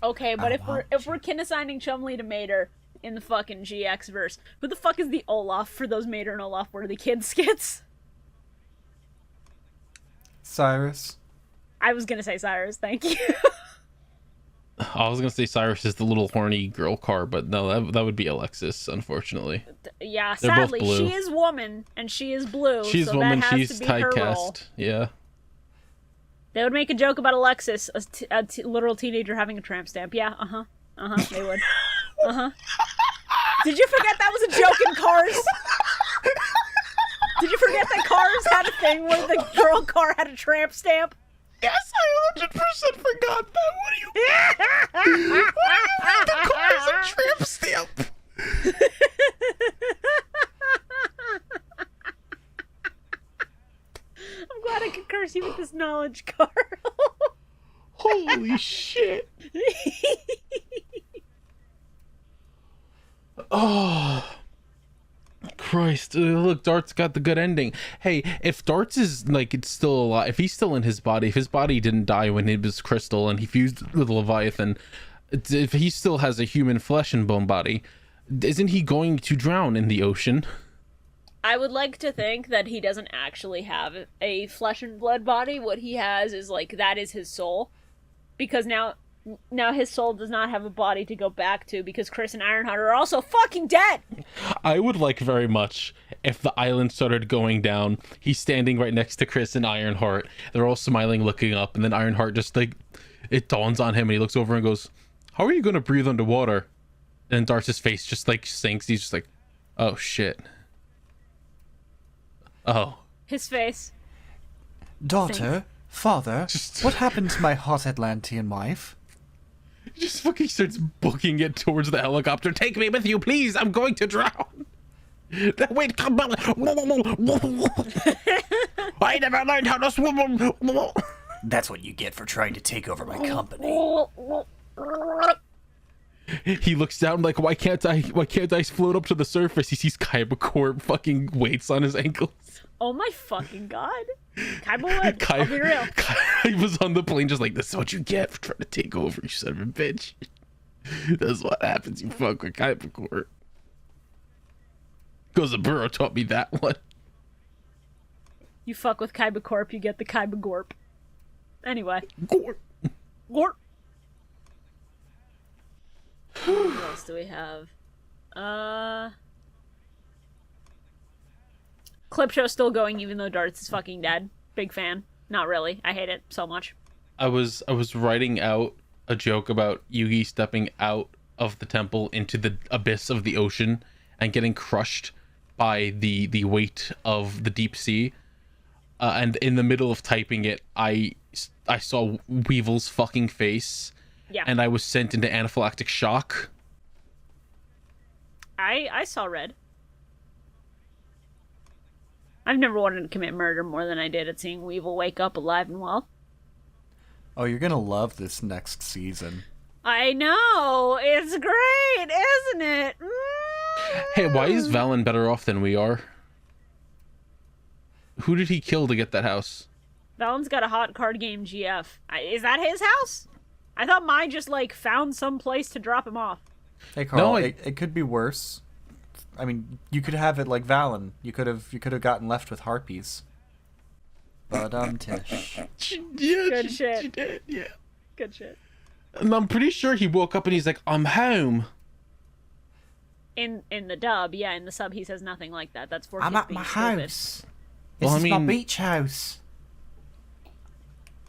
Okay, but if we're kin assigning Chumley to Mater in the fucking GX verse, who the fuck is the Olaf for those Mater and Olaf were the kids skits? Cyrus. I was gonna say Cyrus, thank you. I was gonna say Cyrus is the little horny girl car, but no, that would be Alexis, unfortunately. Yeah, They're both sadly, blue. she is woman and she is blue. She's so woman, that has she's to be her role. typecast. Yeah. They would make a joke about Alexis, a literal teenager having a tramp stamp. Yeah, they would. Did you forget that was a joke in Cars? Did you forget that Cars had a thing where the girl car had a tramp stamp? Yes, I 100% forgot that. What do you mean the car is a tramp stamp? I'm glad I could curse you with this knowledge, Carl. Holy shit. Oh. Christ. Look, Dart's got the good ending. Hey, if Dart's is, like, it's still alive, if he's still in his body, if his body didn't die when he was crystal and he fused with Leviathan, if he still has a human flesh and bone body, isn't he going to drown in the ocean? I would like to think that he doesn't actually have a flesh and blood body. What he has is, like, that is his soul. Because now his soul does not have a body to go back to because Chris and Ironheart are also fucking dead! I would like very much if the island started going down. He's standing right next to Chris and Ironheart. They're all smiling, looking up, and then Ironheart just, like, it dawns on him and he looks over and goes, "How are you going to breathe underwater?" And Dart's face just, like, sinks. He's just like, "Oh, shit." Oh. His face. Daughter, father, what happened to my hot Atlantean wife? He just fucking starts booking it towards the helicopter. "Take me with you, please. I'm going to drown." Wait, come on. I never learned how to swim. That's what you get for trying to take over my company. He looks down like, why can't I float up to the surface? He sees Kaiba Corp fucking weights on his ankles. Oh my fucking god. Kaiba would. I'll be real. Kaiba's on the plane just like, "This is what you get for trying to take over, you son of a bitch." That's what happens, you fuck with Kaiba Corp. Goes, the Burrow taught me that one. You fuck with Kaiba Corp, you get the Kaiba Gorp. Anyway. Gorp. Gorp. What else do we have? Clip show still going even though Dartz is fucking dead. Big fan. Not really. I hate it so much. I was writing out a joke about Yugi stepping out of the temple into the abyss of the ocean and getting crushed by the weight of the deep sea. And in the middle of typing it, I saw Weevil's fucking face. Yeah. And I was sent into anaphylactic shock. I saw red. I've never wanted to commit murder more than I did at seeing Weevil wake up alive and well. Oh, you're gonna love this next season. I know! It's great, isn't it? Hey, why is Valon better off than we are? Who did he kill to get that house? Valon's got a hot card game GF. Is that his house? I thought mine just, like, found some place to drop him off. Hey, Carl, No, it could be worse. I mean, you could have it like Valon. You could have gotten left with harpies. But Tish. Yeah, Good shit. She did, yeah. Good shit. And I'm pretty sure he woke up and he's like, "I'm home." In the dub, yeah, in the sub he says nothing like that. That's for I'm kids at being my stupid. house. Well, This I is my mean- beach house.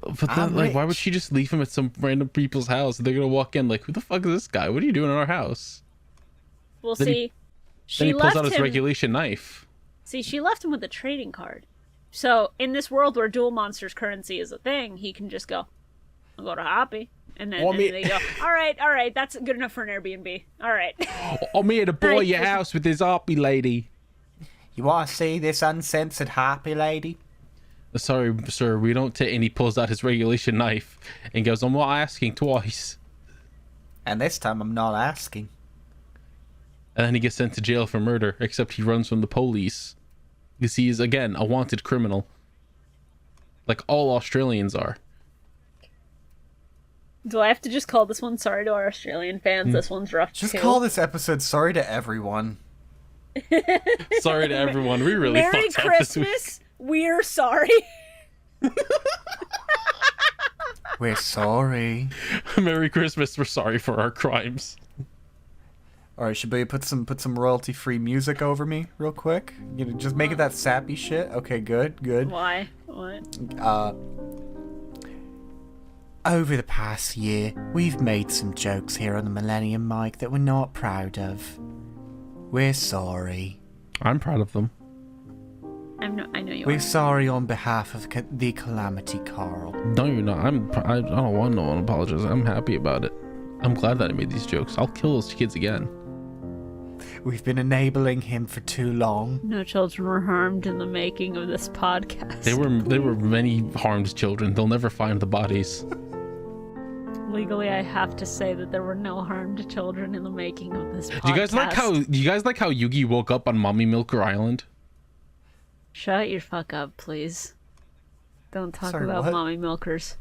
But then, like, why would rich. she just leave him at some random people's house? They're gonna walk in like, who the fuck is this guy? What are you doing in our house? Well, Then see, Then he pulls out his him. regulation knife. See, she left him with a trading card. So in this world where Duel Monsters currency is a thing, he can just go, I'll go to Hoppy. And then, they go, all right, that's good enough for an Airbnb. All right. I'm here to buy Right. your house with this harpy lady. You want to see this uncensored happy lady? Sorry, sir, we don't take. And he pulls out his regulation knife and goes, I'm not asking twice. And this time I'm not asking. And then he gets sent to jail for murder, except he runs from the police. Because he is, again, a wanted criminal. Like all Australians are. Do I have to just call this one sorry to our Australian fans? This one's rough Just too. call this episode sorry to everyone. Sorry to everyone. We really Merry fucked up this week. Christmas. We're sorry. We're sorry. Merry Christmas. We're sorry for our crimes. Alright, Shibuya, put some royalty-free music over me real quick. You know, just make it that sappy shit. Okay, good. Why? What? Over the past year, we've made some jokes here on the Millennium Mic that we're not proud of. We're sorry. I'm proud of them. I know you We're are. sorry on behalf of the Calamity Carl. No, you're not. I don't want no one to apologize. I'm happy about it. I'm glad that I made these jokes. I'll kill those kids again. We've been enabling him for too long. No children were harmed in the making of this podcast. There were many harmed children. They'll never find the bodies. Legally, I have to say that there were no harmed children in the making of this podcast. Do you guys like how Yugi woke up on Mommy Milker Island? Shut your fuck up, please. Don't talk Sorry, about what? mommy milkers.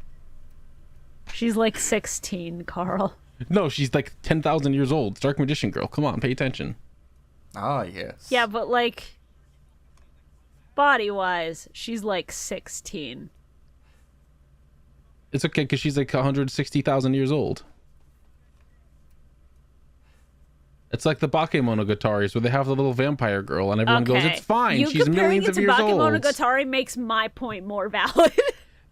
She's like 16, Carl. No, she's like 10,000 years old. It's Dark Magician Girl. Come on, pay attention. Ah, yes. Yeah, but like, body-wise, she's like 16. It's okay because she's like 160,000 years old. It's like the Bakemonogatari's where they have the little vampire girl and everyone goes, it's fine. You She's comparing millions it of to years old. Bakemonogatari makes my point more valid.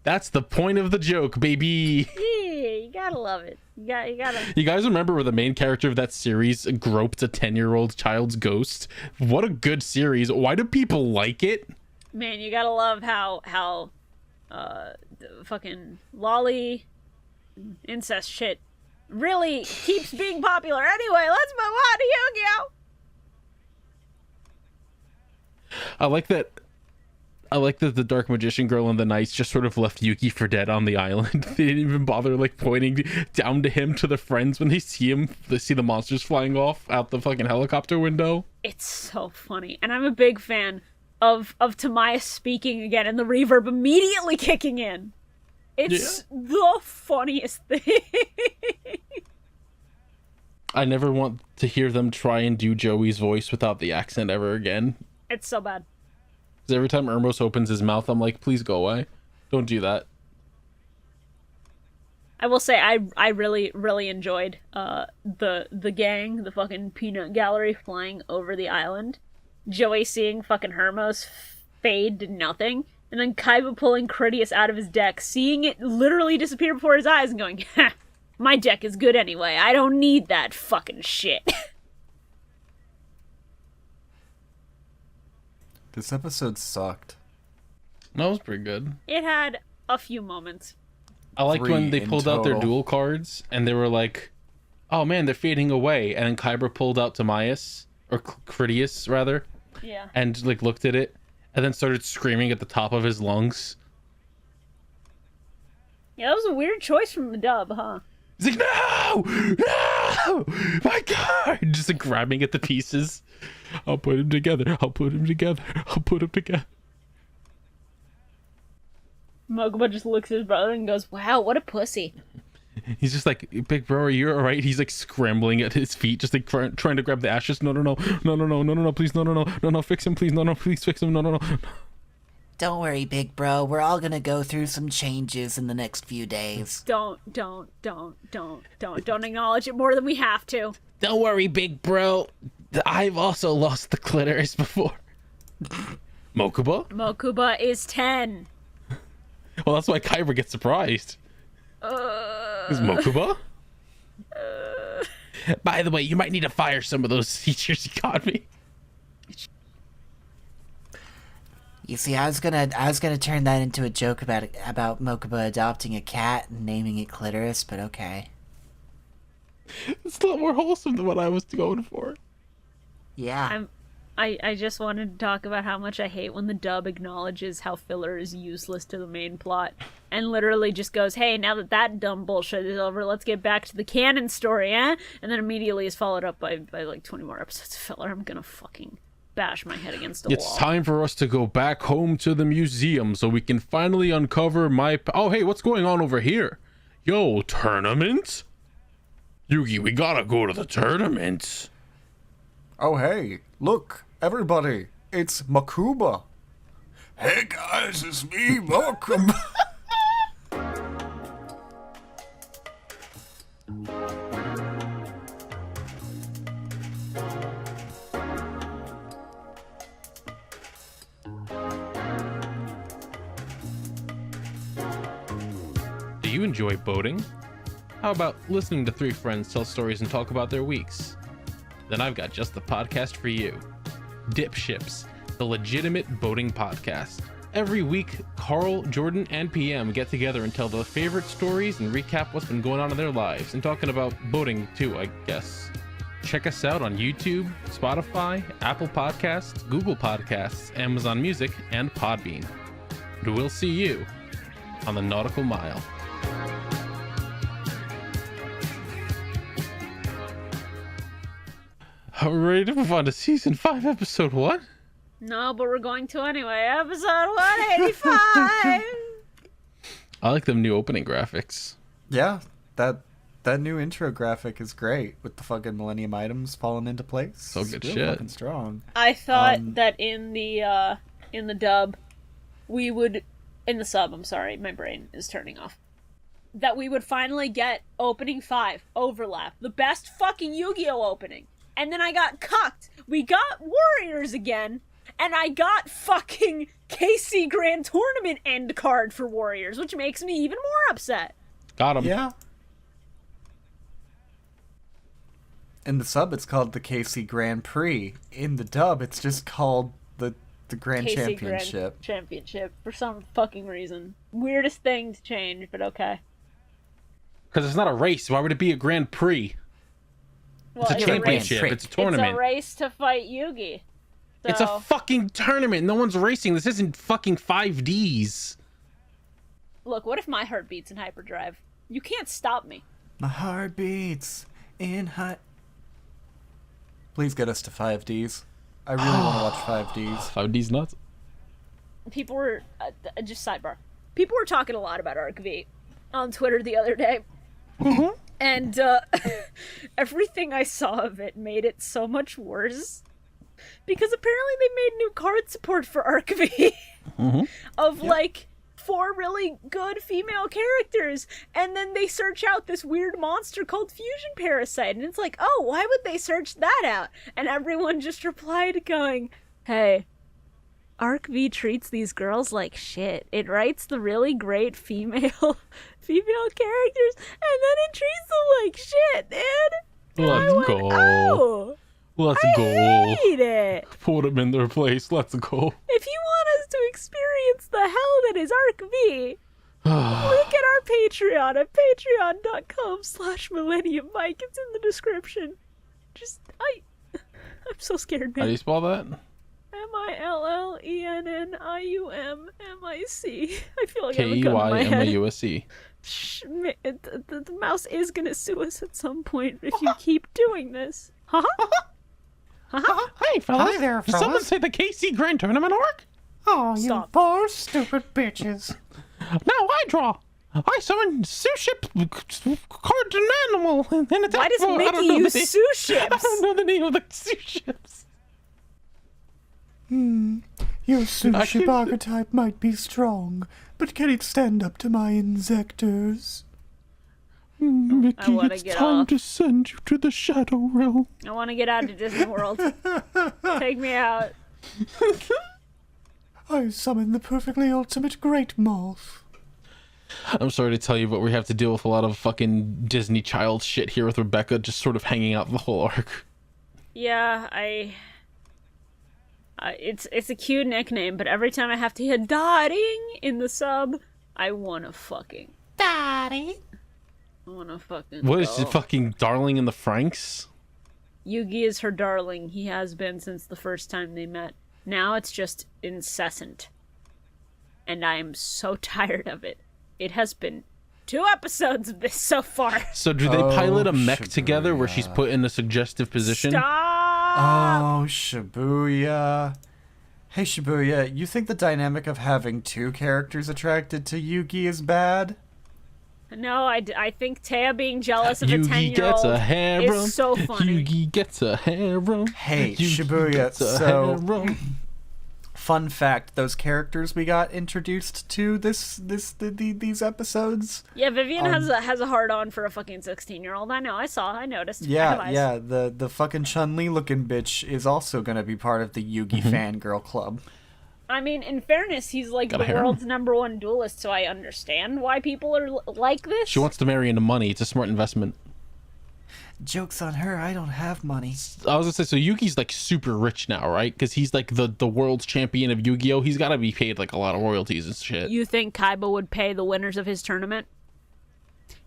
That's the point of the joke, baby. Yeah, you gotta love it. You gotta. You guys remember where the main character of that series groped a 10-year-old child's ghost? What a good series. Why do people like it? Man, you gotta love how the fucking lolly incest shit really keeps being popular. Anyway, let's move on to Yu-Gi-Oh! I like that the Dark Magician Girl and the Knights just sort of left Yuki for dead on the island. They didn't even bother like pointing down to him to the friends when they see him. They see the monsters flying off out the fucking helicopter window. It's so funny. And I'm a big fan of Tamiya speaking again and the reverb immediately kicking in. It's the funniest thing. I never want to hear them try and do Joey's voice without the accent ever again. It's so bad. Because every time Ermos opens his mouth, I'm like, please go away. Don't do that. I will say I really enjoyed the gang, the fucking peanut gallery flying over the island. Joey seeing fucking Hermos fade to nothing, and then Kaiba pulling Critias out of his deck, seeing it literally disappear before his eyes and going, ha, my deck is good anyway. I don't need that fucking shit. This episode sucked. That was pretty good. It had a few moments. I like when they in pulled out their total. duel cards and they were like, oh man, they're fading away. And then Kyber pulled out Timaeus, or Critias rather, Yeah. and like looked at it and then started screaming at the top of his lungs. Yeah, that was a weird choice from the dub, huh? He's like, no! No! My God! Just like grabbing at the pieces. I'll put him together. I'll put him together. I'll put him together. Mokuba just looks at his brother and goes, wow, what a pussy. He's just like, big bro, are you alright? He's like scrambling at his feet, just like trying to grab the ashes. No, please, no, fix him, please, no, please fix him, no. Don't worry, big bro. We're all gonna go through some changes in the next few days. Don't acknowledge it more than we have to. Don't worry, big bro. I've also lost the clitoris before. Mokuba? Mokuba is 10. Well, that's why Kaiba gets surprised. Is Mokuba? By the way, you might need to fire some of those teachers you got me. You see, I was gonna turn that into a joke about Mokuba adopting a cat and naming it Clitoris, but okay. It's a lot more wholesome than what I was going for. Yeah. I just wanted to talk about how much I hate when the dub acknowledges how filler is useless to the main plot and literally just goes, hey, now that dumb bullshit is over, let's get back to the canon story, eh? And then immediately is followed up by like 20 more episodes of filler. I'm gonna fucking bash my head against the wall. It's time for us to go back home to the museum so we can finally uncover my... Oh, hey, what's going on over here? Yo, tournament? Yugi, we gotta go to the tournament. Oh, hey, look, everybody, it's Mokuba. Hey, guys, it's me, Mokuba. Do you enjoy boating? How about listening to three friends tell stories and talk about their weeks? Then I've got just the podcast for you. Dip Ships, the legitimate boating podcast. Every week, Carl, Jordan, and PM get together and tell their favorite stories and recap what's been going on in their lives, and talking about boating too, I guess. Check us out on YouTube, Spotify, Apple Podcasts, Google Podcasts, Amazon Music, and Podbean. And we'll see you on the Nautical Mile. Are we ready to move on to season 5, episode 1? No, but we're going to anyway. Episode 185! I like them new opening graphics. Yeah, that new intro graphic is great with the fucking Millennium items falling into place. So good It's shit. Fucking strong. I thought that in the dub, we would... In the sub, I'm sorry, my brain is turning off. That we would finally get opening 5, Overlap. The best fucking Yu-Gi-Oh! Opening. And then I got cucked. We got Warriors again, and I got fucking KC Grand Tournament end card for Warriors, which makes me even more upset. Got him. Yeah. In the sub, it's called the KC Grand Prix. In the dub, it's just called the Grand KC Championship. Grand Championship, for some fucking reason. Weirdest thing to change, but okay. Because it's not a race. Why would it be a Grand Prix? Well, It's a championship. It's a tournament. It's a race to fight Yugi. So... It's a fucking tournament. No one's racing. This isn't fucking 5Ds. Look, what if my heart beats in hyperdrive? You can't stop me. My heart beats in high... Please get us to 5Ds. I really want to watch 5Ds. 5Ds nuts. People were... just sidebar. People were talking a lot about Arc V on Twitter the other day. Mm-hmm. And everything I saw of it made it so much worse. Because apparently they made new card support for Arc V of like 4 really good female characters. And then they search out this weird monster called Fusion Parasite. And it's like, oh, why would they search that out? And everyone just replied going, hey, Arc V treats these girls like shit. It writes the really great female characters, and then it treats them like shit, dude. Let's go. Oh, Let's go. hate it. Put them in their place. Let's go. If you want us to experience the hell that is Arc V, look at our Patreon at patreon.com/Millennium Mike. It's in the description. I'm so scared, How do man. you spell that? MILLENNIUMMIC. I feel like I have a gun in my head. KEYMAUSE. The mouse is gonna sue us at some point if you keep doing this. Hey, fellas. Hi there, Did someone fellas. say the KC Grand Tournament orc? Oh, you Stop. poor stupid bitches. Now I draw. I summon Suship card animal. And it's Why does I don't Mickey know use the sous I ships? don't know the name of the Suships. Your sushi archetype might be strong, but can it stand up to my insectors? Mickey, wanna it's get time off. to send you to the Shadow Realm. I want to get out to Disney World. Take me out. I summon the perfectly ultimate great moth. I'm sorry to tell you, but we have to deal with a lot of fucking Disney child shit here with Rebecca just sort of hanging out the whole arc. Yeah, it's a cute nickname, but every time I have to hear "darling" in the sub, I wanna fucking Daddy. I wanna fucking What is go. it, fucking darling in the Franks? Yugi is her darling. He has been since the first time they met. Now it's just incessant. And I am so tired of it. It has been 2 episodes of this so far. So do they pilot a mech Shibuya. together where she's put in a suggestive position? Stop! Oh, Shibuya. Hey, Shibuya, you think the dynamic of having 2 characters attracted to Yugi is bad? No, I think Taya being jealous of a Yugi gets a 10-year-old harem. is so funny. Yugi gets a harem. Hey, Yugi Shibuya, gets a so harem. fun fact, those characters we got introduced to these episodes. Yeah, Vivian has a hard-on for a fucking 16-year-old. I know, I noticed. I have eyes. Yeah, the fucking Chun-Li looking bitch is also gonna be part of the Yugi fangirl club. I mean, in fairness, he's like Got a the harem. world's #1 duelist, so I understand why people are like this. She wants to marry into money. It's a smart investment. Joke's on her, I don't have money. I was gonna say, so Yugi's like super rich now, right? Because he's like the world's champion of Yu-Gi-Oh! He's got to be paid like a lot of royalties and shit. You think Kaiba would pay the winners of his tournament?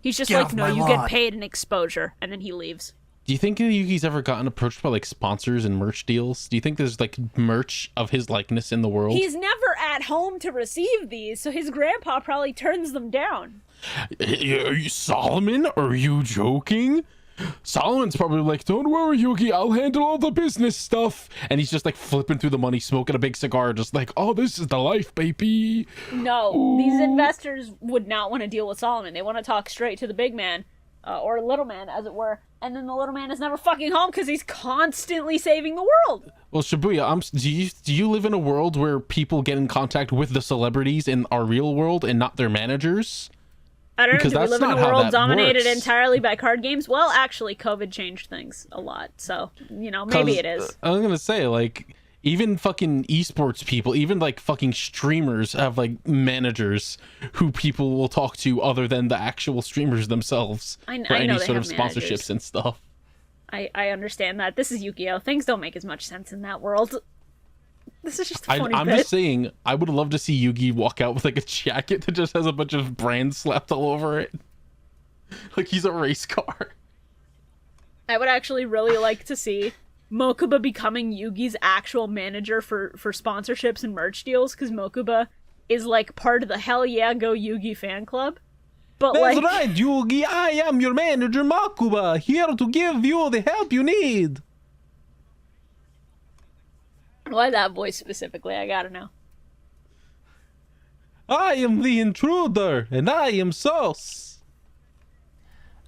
He's just Get like, off no, my you lawn." get paid in exposure, and then he leaves. Do you think Yugi's ever gotten approached by like sponsors and merch deals? Do you think there's like merch of his likeness in the world? He's never at home to receive these, so his grandpa probably turns them down. Are you Solomon? Are you joking? Solomon's probably like, don't worry, Yugi, I'll handle all the business stuff. And he's just like flipping through the money, smoking a big cigar, just like, oh, this is the life, baby. No, these investors would not want to deal with Solomon. They want to talk straight to the big man, or little man, as it were. And then the little man is never fucking home because he's constantly saving the world. Well, Shibuya, do you live in a world where people get in contact with the celebrities in our real world and not their managers? I don't know, Because do we that's live in a not how world that dominated works. entirely by card games? Well, actually, COVID changed things a lot, so, maybe it is. I'm gonna say, like, even fucking esports people, even like fucking streamers have like managers who people will talk to other than the actual streamers themselves I for know any they sort of have sponsorships managers. and stuff. I understand that. This is Yu-Gi-Oh! Things don't make as much sense in that world. This is just a funny I'm bit. just saying, I would love to see Yugi walk out with like a jacket that just has a bunch of brands slapped all over it. Like he's a race car. I would actually really like to see Mokuba becoming Yugi's actual manager for sponsorships and merch deals, because Mokuba is like part of the Hell Yeah Go Yugi fan club. But That's like, right, Yugi. I am your manager, Mokuba, here to give you the help you need. why that voice specifically? I gotta know. I am the intruder, and I am sauce.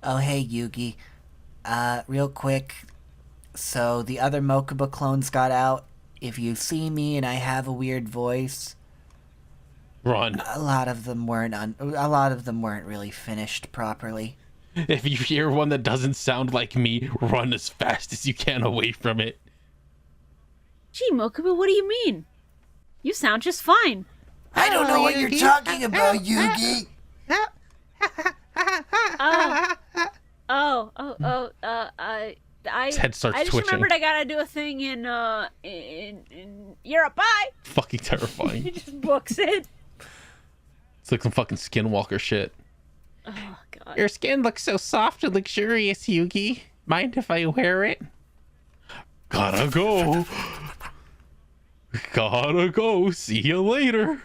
Oh, hey, Yugi. Real quick. So, the other Mokuba clones got out. If you see me and I have a weird voice, Run. a lot of them weren't really finished properly. If you hear one that doesn't sound like me, run as fast as you can away from it. Gee, Mokuba, what do you mean? You sound just fine. I don't know what you're talking about, Yugi! His head starts I just twitching. remembered I gotta do a thing in Europe. Bye. Fucking He terrifying. just books it. It's like some fucking skinwalker shit. Oh god. Your skin looks so soft and luxurious, Yugi. Mind if I wear it? Gotta go. Gotta go. See you later.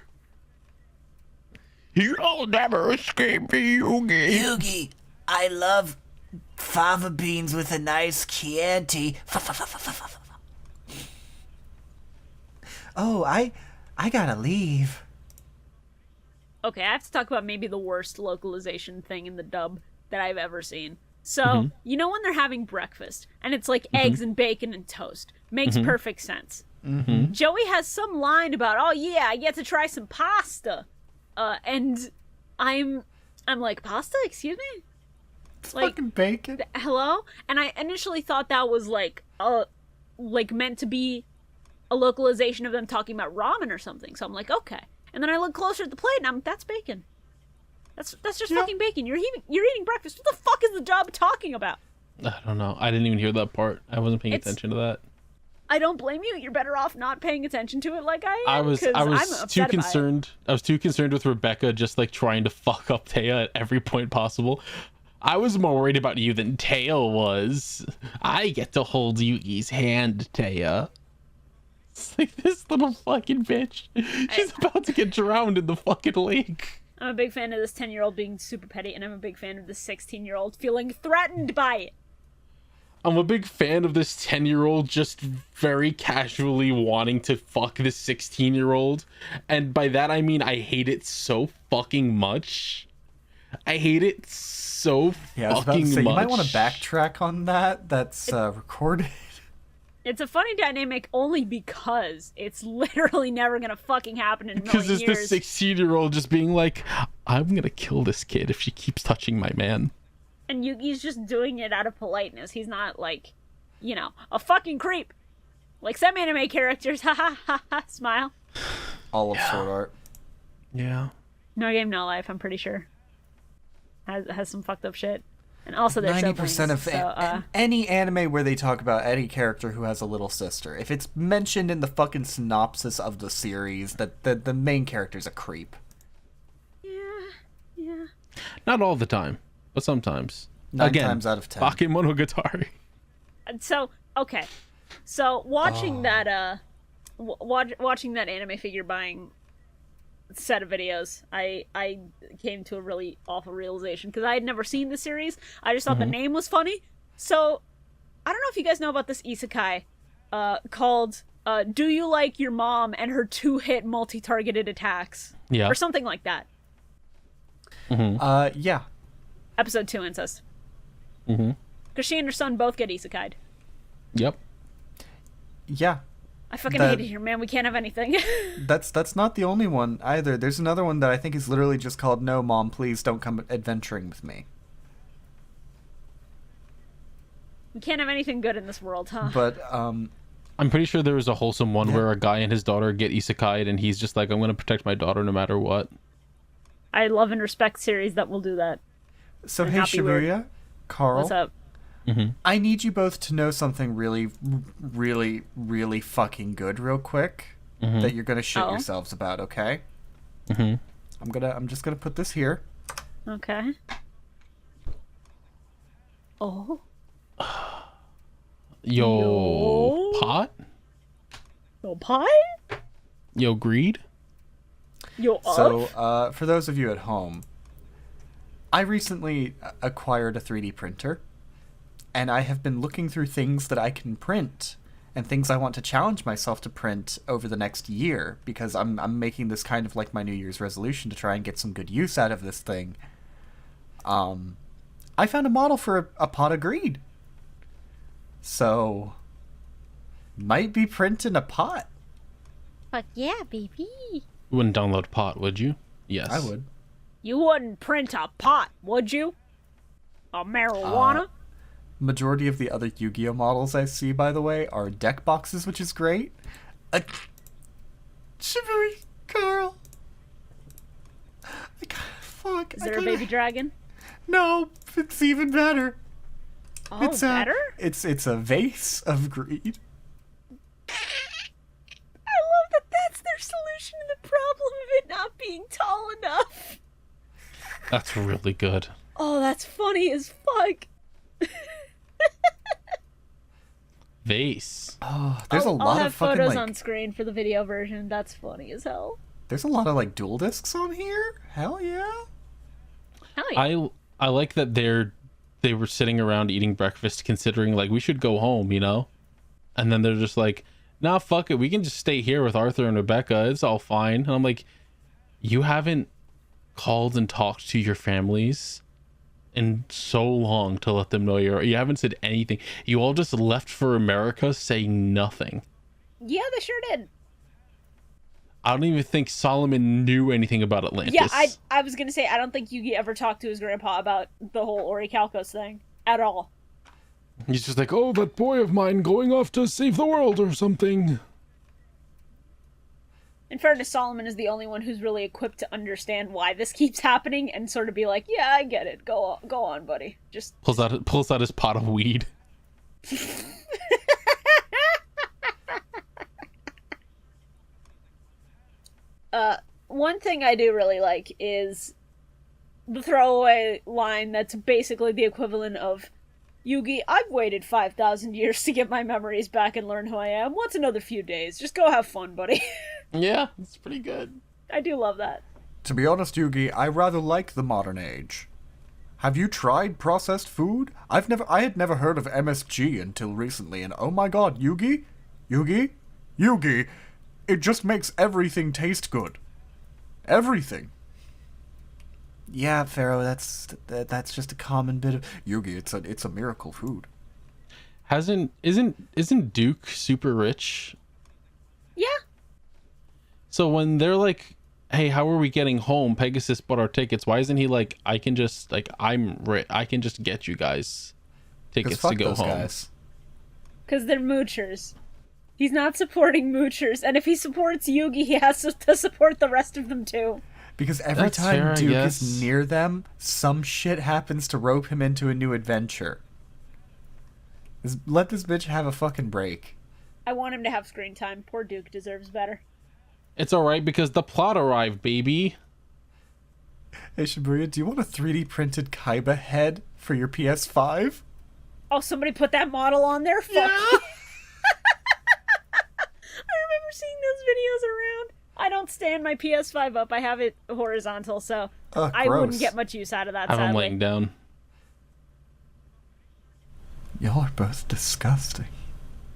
You'll never escape me, Yugi. Yugi, I love fava beans with a nice Chianti. Oh, I gotta leave. Okay, I have to talk about maybe the worst localization thing in the dub that I've ever seen. So, you know when they're having breakfast, and it's like eggs and bacon and toast. Makes perfect sense. Joey has some line about, oh yeah, I get to try some pasta. And I'm like, pasta? Excuse me? Fucking bacon. Hello? And I initially thought that was like meant to be a localization of them talking about ramen or something. So I'm like, okay. And then I look closer at the plate and that's bacon. That's just fucking bacon. You're eating breakfast. What the fuck is the job talking about? I don't know. I didn't even hear that part. I wasn't paying attention to that. I don't blame you. You're better off not paying attention to it like I am. I was I'm too concerned. I was too concerned with Rebecca just like trying to fuck up Taya at every point possible. I was more worried about you than Taya was. I get to hold Yugi's hand, Taya. It's like this little fucking bitch. She's about to get drowned in the fucking lake. I'm a big fan of this 10-year-old being super petty, and I'm a big fan of this 16-year-old feeling threatened by it. I'm a big fan of this 10-year-old just very casually wanting to fuck this 16-year-old. And by that I mean I hate it so fucking much. I hate it so Yeah, I was about fucking to say, much. you might want to backtrack on that. That's recorded. It's a funny dynamic only because it's literally never gonna fucking happen in a Because million it's years. the 16-year-old just being like, I'm gonna kill this kid if she keeps touching my man. And Yugi's just doing it out of politeness. He's not like, a fucking creep. Like some anime characters, ha ha ha ha, smile. All of Sword Art. Yeah. No Game No Life, I'm pretty sure. Has some fucked up shit. And also there's 90% of any anime where they talk about any character who has a little sister, if it's mentioned in the fucking synopsis of the series that the main character's a creep. Yeah. Not all the time, but sometimes. 9 Again, times out of 10. Bakemonogatari. And so, okay. So watching that watching that anime figure buying set of videos, I came to a really awful realization because I had never seen the series. I just thought the name was funny. So I don't know if you guys know about this isekai called Do You Like Your Mom and Her 2-Hit Multi-Targeted Attacks? Yeah. Or something like that. Yeah. Episode 2 incest. Because she and her son both get isekai'd. Yep. Yeah. I fucking hate it here, man. We can't have anything. That's not the only one either. There's another one that I think is literally just called No Mom, Please Don't Come Adventuring With Me. We can't have anything good in this world, huh? But I'm pretty sure there was a wholesome one where a guy and his daughter get isekai'd and he's just like, I'm going to protect my daughter no matter what. I love and respect series that will do that. so And hey not be weird. Shibuya, Carl, What's up? I need you both to know something really, really, really fucking good real quick that you're gonna shit yourselves about, okay? I'm just gonna put this here. Okay. Oh. Yo, pot? Yo, pie? Yo, greed? Yo, So, for those of you at home, I recently acquired a 3D printer, and I have been looking through things that I can print and things I want to challenge myself to print over the next year, because I'm making this kind of like my New Year's resolution to try and get some good use out of this thing. I found a model for a pot of greed. So, might be printing a pot. Fuck yeah, baby. You wouldn't download pot, would you? Yes. I would. You wouldn't print a pot, would you? A marijuana? Majority of the other Yu-Gi-Oh models I see, by the way, are deck boxes, which is great. Shibuya, Carl. Fuck. Is there a baby dragon? No, it's even better. Oh, It's better? It's a vase of greed. I love that that's their solution to the problem of it not being tall enough. That's really good. Oh, that's funny as fuck. Vase. Oh, there's a I'll lot have of fucking photos like. on screen for the video version. That's funny as hell. There's a lot of like dual discs on here. Hell yeah. Hell yeah. I like that they were sitting around eating breakfast considering like we should go home, you know? And then they're just like, nah, fuck it. We can just stay here with Arthur and Rebecca. It's all fine. And I'm like, you haven't called and talked to your families in so long to let them know you haven't said anything. You all just left for America saying nothing. Yeah, they sure did. I don't even think Solomon knew anything about Atlantis. Yeah, I was gonna say, I don't think Yugi ever talked to his grandpa about the whole Orichalcos thing. At all. He's just like, oh, that boy of mine going off to save the world or something. In fairness, Solomon is the only one who's really equipped to understand why this keeps happening and sort of be like, yeah, I get it. Go on, buddy. Just Pulls out his pot of weed. One thing I do really like is the throwaway line that's basically the equivalent of, Yugi, I've waited 5,000 years to get my memories back and learn who I am. What's another few days? Just go have fun, buddy. Yeah, it's pretty good. I do love that. To be honest, Yugi, I rather like the modern age. Have you tried processed food? I had never heard of MSG until recently, and oh my god, Yugi? It just makes everything taste good. Everything. Yeah, Pharaoh, that's just a common bit of... Yugi, it's a miracle food. Isn't Duke super rich? Yeah. So when they're like, hey, how are we getting home? Pegasus bought our tickets. Why isn't he like, I can just get you guys tickets to go home? Guys. Because they're moochers. He's not supporting moochers, and if he supports Yugi, he has to support the rest of them too. Because every That's time fair, I Duke guess. is near them, some shit happens to rope him into a new adventure. Let this bitch have a fucking break. I want him to have screen time. Poor Duke deserves better. It's alright because the plot arrived, baby. Hey Shibuya, do you want a 3D printed Kaiba head for your PS5? Oh, somebody put that model on there? Fuck. Yeah. I remember seeing those videos around. I don't stand my PS5 up. I have it horizontal, so I wouldn't get much use out of that, I'm sadly. laying down. Y'all are both disgusting.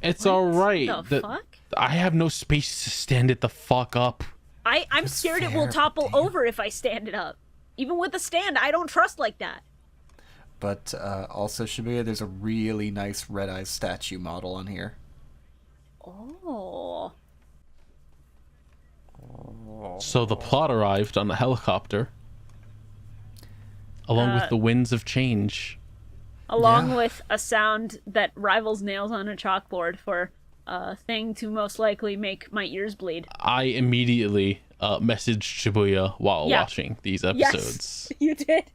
It's alright. The fuck? I have no space to stand it the fuck up. I'm scared it will topple over if I stand it up. Even with a stand, I don't trust like that. But also, Shibuya, there's a really nice Red Eyes statue model on here. Oh. So the plot arrived on a helicopter, along with the winds of change. Along with a sound that rivals nails on a chalkboard for a thing to most likely make my ears bleed. I immediately messaged Shibuya while watching these episodes. Yes, you did.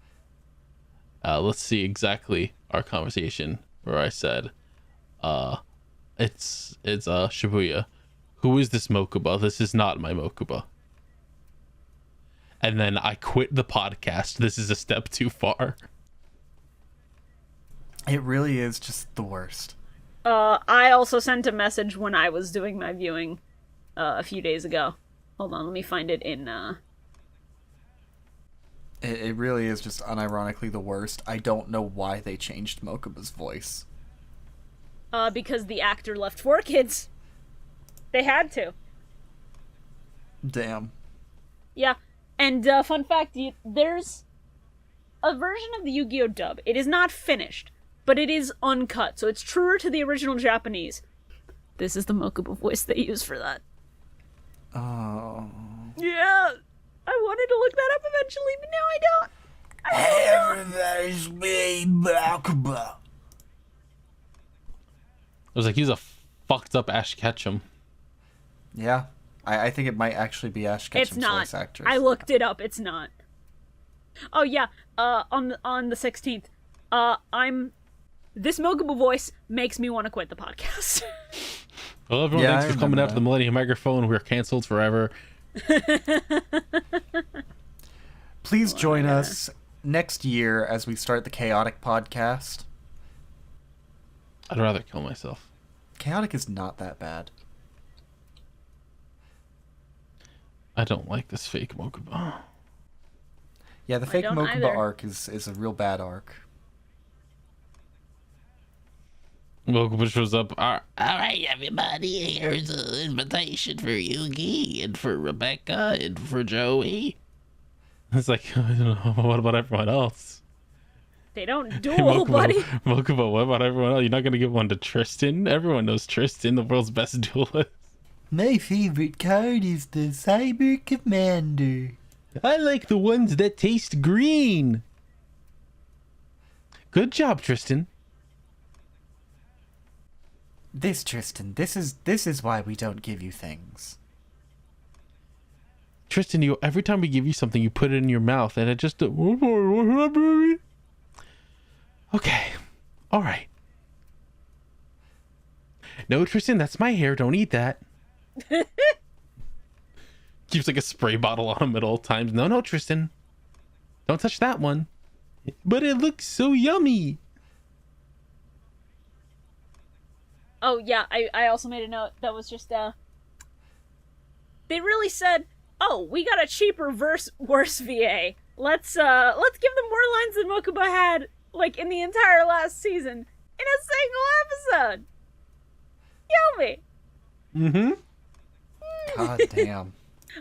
Let's see exactly our conversation where I said, it's Shibuya. Who is this Mokuba? This is not my Mokuba. And then I quit the podcast. This is a step too far. It really is just the worst. I also sent a message when I was doing my viewing a few days ago. Hold on, let me find it in... It really is just unironically the worst. I don't know why they changed Mokuba's voice. Because the actor left 4Kids. They had to. Damn. Yeah, and fun fact, there's a version of the Yu-Gi-Oh! Dub. It is not finished, but it is uncut, so it's truer to the original Japanese. This is the Mokuba voice they use for that. Oh. Yeah, I wanted to look that up eventually, but now I don't. Everybody's being Mokuba. I was like, he's a fucked up Ash Ketchum. Yeah. I think it might actually be Ash Ketchum's It's not. voice actress. I looked it up. It's not. Oh yeah. On the 16th, this Mokuba voice makes me want to quit the podcast. Well, everyone thanks for coming out to the Millennium Microphone. We're canceled forever. Please join us next year as we start the Chaotic podcast. I'd rather kill myself. Chaotic is not that bad. I don't like this fake Mokuba. Yeah, the fake don't Mokuba either. arc is a real bad arc. Mokuba shows up. Alright, everybody, here's an invitation for Yugi and for Rebecca and for Joey. It's like, I don't know, what about everyone else? They don't Hey, duel, buddy. Mokuba, what about everyone else? You're not going to give one to Tristan? Everyone knows Tristan, the world's best duelist. My favorite card is the Cyber Commander. I like the ones that taste green. Good job, Tristan. Tristan, this is why we don't give you things. Tristan, you every time we give you something, you put it in your mouth, and it just. Okay. All right. No, Tristan, that's my hair. Don't eat that. Keeps like a spray bottle on him at all times. No, Tristan. Don't touch that one. But it looks so yummy. Oh yeah, I also made a note that was just they really said, oh, we got a cheaper worse VA. Let's give them more lines than Mokuba had like in the entire last season in a single episode. Yummy. God damn.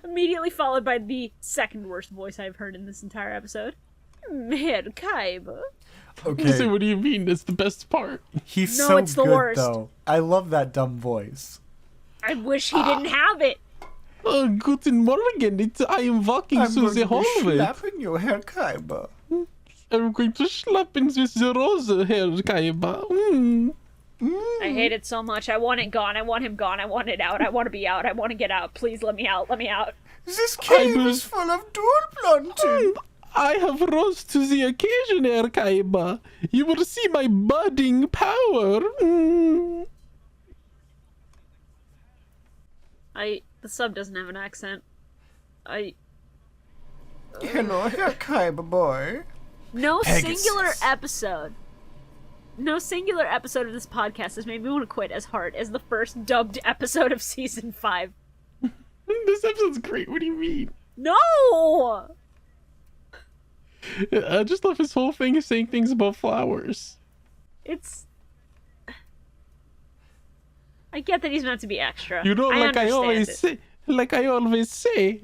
Immediately followed by the second worst voice I've heard in this entire episode. Kaiba. Okay. What do you mean? That's the best part. He's No, so it's the good, worst. though. I love that dumb voice. I wish he didn't have it. Oh, guten Morgen. I am walking through the hallway. slapping your hair, Kaiba. I'm going to slap in this Rosa hair, Kaiba. I hate it so much. I want it gone. I want him gone. I want it out. I want to be out. I want to get out. Please let me out. Let me out. This cave will- is full of dual planting. I have rose to the occasion, Herr Kaiba. You will see my budding power. The sub doesn't have an accent. Hello, Herr Kaiba boy. No Pegasus. singular episode of this podcast has made me want to quit as hard as the first dubbed episode of season 5. This episode's great. What do you mean? No! I just love his whole thing of saying things about flowers. I get that he's meant to be extra. You know, like I understand always say,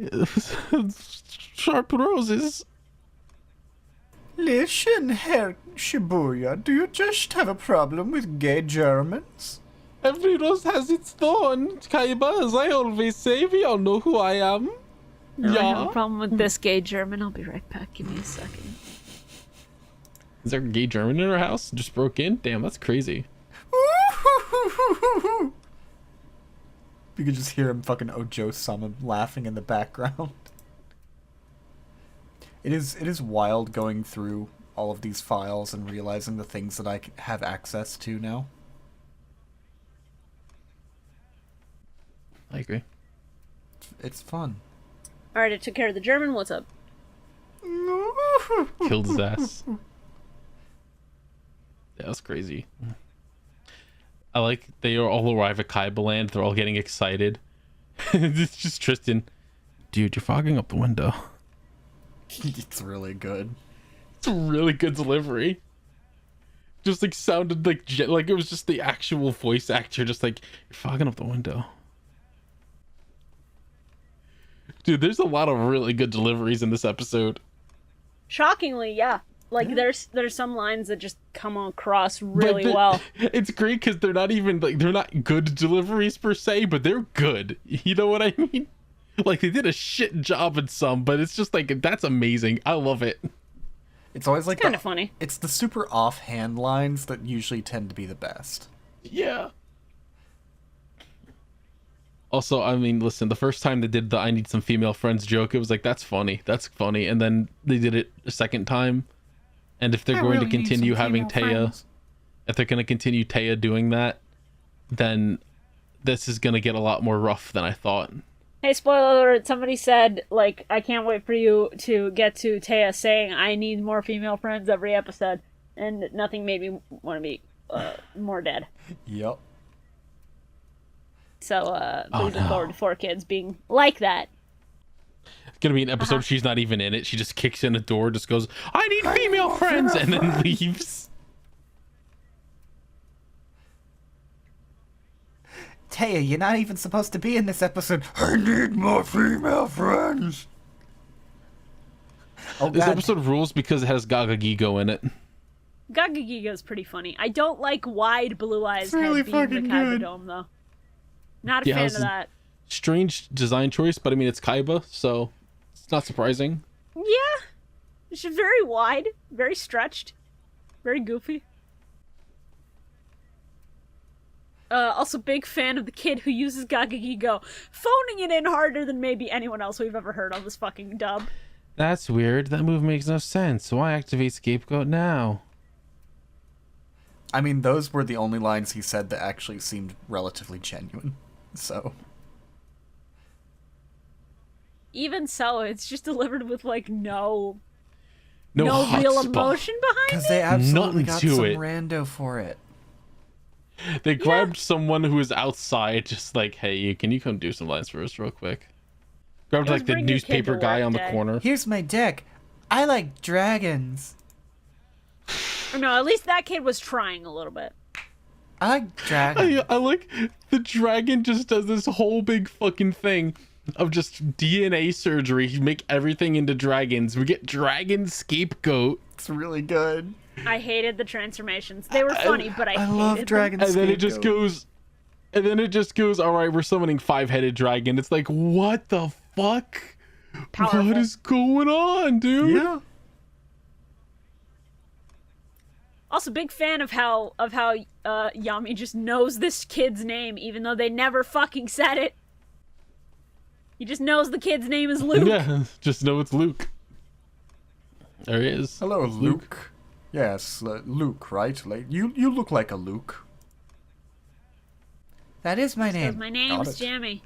sharp roses. Listen, Herr Shibuya, do you just have a problem with gay Germans? Every rose has its thorn, Kaiba. As I always say, we all know who I am. No, I have Yeah. a problem with this gay German. I'll be right back. Give me a second. Is there a gay German in our house? Just broke in? Damn, that's crazy. You could just hear him fucking Ojo-sama laughing in the background. It is wild going through all of these files and realizing the things that I have access to now. I agree. It's fun. Alright, I took care of the German. What's up? Killed his ass. Yeah, that's crazy. I like they all arrive at Kaiba Land. They're all getting excited. It's just Tristan. Dude, you're fogging up the window. It's really good. It's a really good delivery. Just like sounded like it was just the actual voice actor. Just like, you're fogging up the window. Dude, there's a lot of really good deliveries in this episode. Shockingly, yeah. Like, there's some lines that just come across really But well. It's great because they're not even like they're not good deliveries per se, but they're good. You know what I mean? Like they did a shit job in some, but it's just like that's amazing. I love it. It's always like Kind of funny. It's the super offhand lines that usually tend to be the best. Yeah. Also, I mean, listen, the first time they did the I need some female friends joke, it was like, that's funny. And then they did it a second time. And if they're going to continue having Taya, if they're going to continue Taya doing that, then this is going to get a lot more rough than I thought. Hey, spoiler alert, somebody said, like, I can't wait for you to get to Taya saying, I need more female friends every episode. And nothing made me want to be more dead. Yep. So, please look forward to 4Kids being like that. It's going to be an episode she's not even in it. She just kicks in a door, just goes, I need female friends, and then leaves. Taya, you're not even supposed to be in this episode. I need more female friends. Oh, This God. episode rules because it has Gaga Gigo in it. Gaga Giga's pretty funny. I don't like wide blue eyes It's really head being the fucking Kaiba good. Dome, though. Not a Yeah, fan it's- of that. Strange design choice, but I mean, it's Kaiba, so it's not surprising. Yeah. It's just very wide, very stretched, very goofy. Also, big fan of the kid who uses Gagagigo, phoning it in harder than maybe anyone else we've ever heard on this fucking dub. That's weird. That move makes no sense. Why activate Scapegoat now? I mean, those were the only lines he said that actually seemed relatively genuine. So. Even so, it's just delivered with, like, no No real chutzpah. emotion behind Because it. they absolutely Nothing got to some it. rando for it. They grabbed someone who was outside, just like, hey, can you come do some lines for us real quick? Grabbed It was like the bring your kid newspaper to guy work on the day. corner. Here's my deck. I like dragons. No, at least that kid was trying a little bit. I like dragons. I like the dragon just does this whole big fucking thing of just DNA surgery. You make everything into dragons. We get dragon scapegoat. It's really good. I hated the transformations. They were funny, but I hated love them. Dragon And then it just Scapegoat. goes, all right, we're summoning 5-headed dragon. It's like, what the fuck? Powerful. What is going on, dude? Yeah. Also, big fan of how Yami just knows this kid's name, even though they never fucking said it. He just knows the kid's name is Luke. Yeah, just know it's Luke. There he is. Hello, It's Luke. Yes, Luke, right? Like you look like a Luke. That is my Because name. my name's it. Jamie.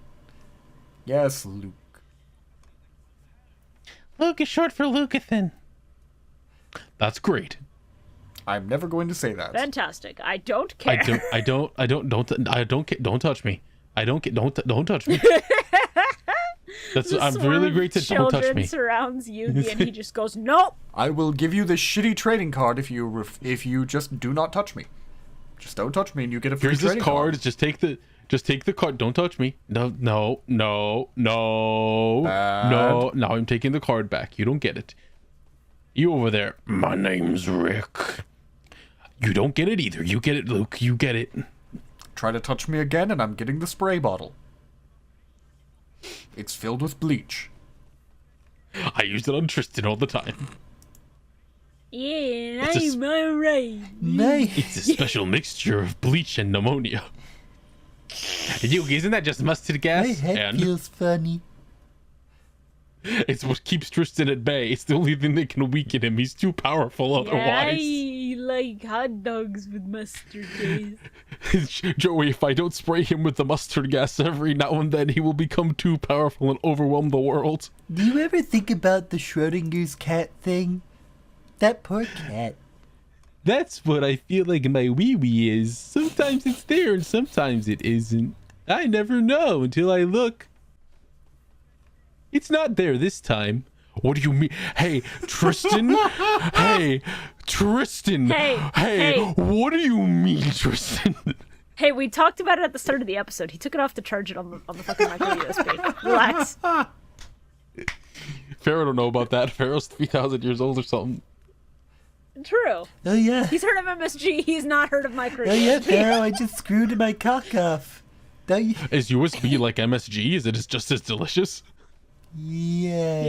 Yes, Luke. Luke is short for Lucathan. That's great. I'm never going to say that. Fantastic. I don't care. Don't touch me. Don't touch me. That's The I'm swarm really of great to don't touch children me. surrounds Yugi, and he just goes, nope. I will give you this shitty trading card if you just do not touch me. Just don't touch me, and you get a free Here's this trading card. Just take the card. Don't touch me. No. Bad. Now I'm taking the card back. You don't get it. You over there. My name's Rick. You don't get it either. You get it, Luke. You get it. Try to touch me again, and I'm getting the spray bottle. It's filled with bleach. I use it on Tristan all the time. Yeah, It's a s- I'm alright. Nice. It's a special mixture of bleach and pneumonia. Yugi, isn't that just mustard gas? My head And feels funny. it's what keeps Tristan at bay. It's the only thing that can weaken him. He's too powerful otherwise. I like hot dogs with mustard gas. Joey, if I don't spray him with the mustard gas every now and then, he will become too powerful and overwhelm the world. Do you ever think about the Schrodinger's cat thing? That poor cat. That's what I feel like my wee-wee is. Sometimes it's there and sometimes it isn't. I never know until I look. It's not there this time. What do you mean? Hey, Tristan? Hey, Tristan! Hey. What do you mean, Tristan? Hey, we talked about it at the start of the episode. He took it off to charge it on the fucking micro USB. Relax. Pharaoh don't know about that. Pharaoh's 3,000 years old or something. True. Oh yeah. He's heard of MSG. He's not heard of micro Oh yeah, USB. Pharaoh, I just screwed my cock off. Don't you? Is USB like MSG? Is it just as delicious? Yes.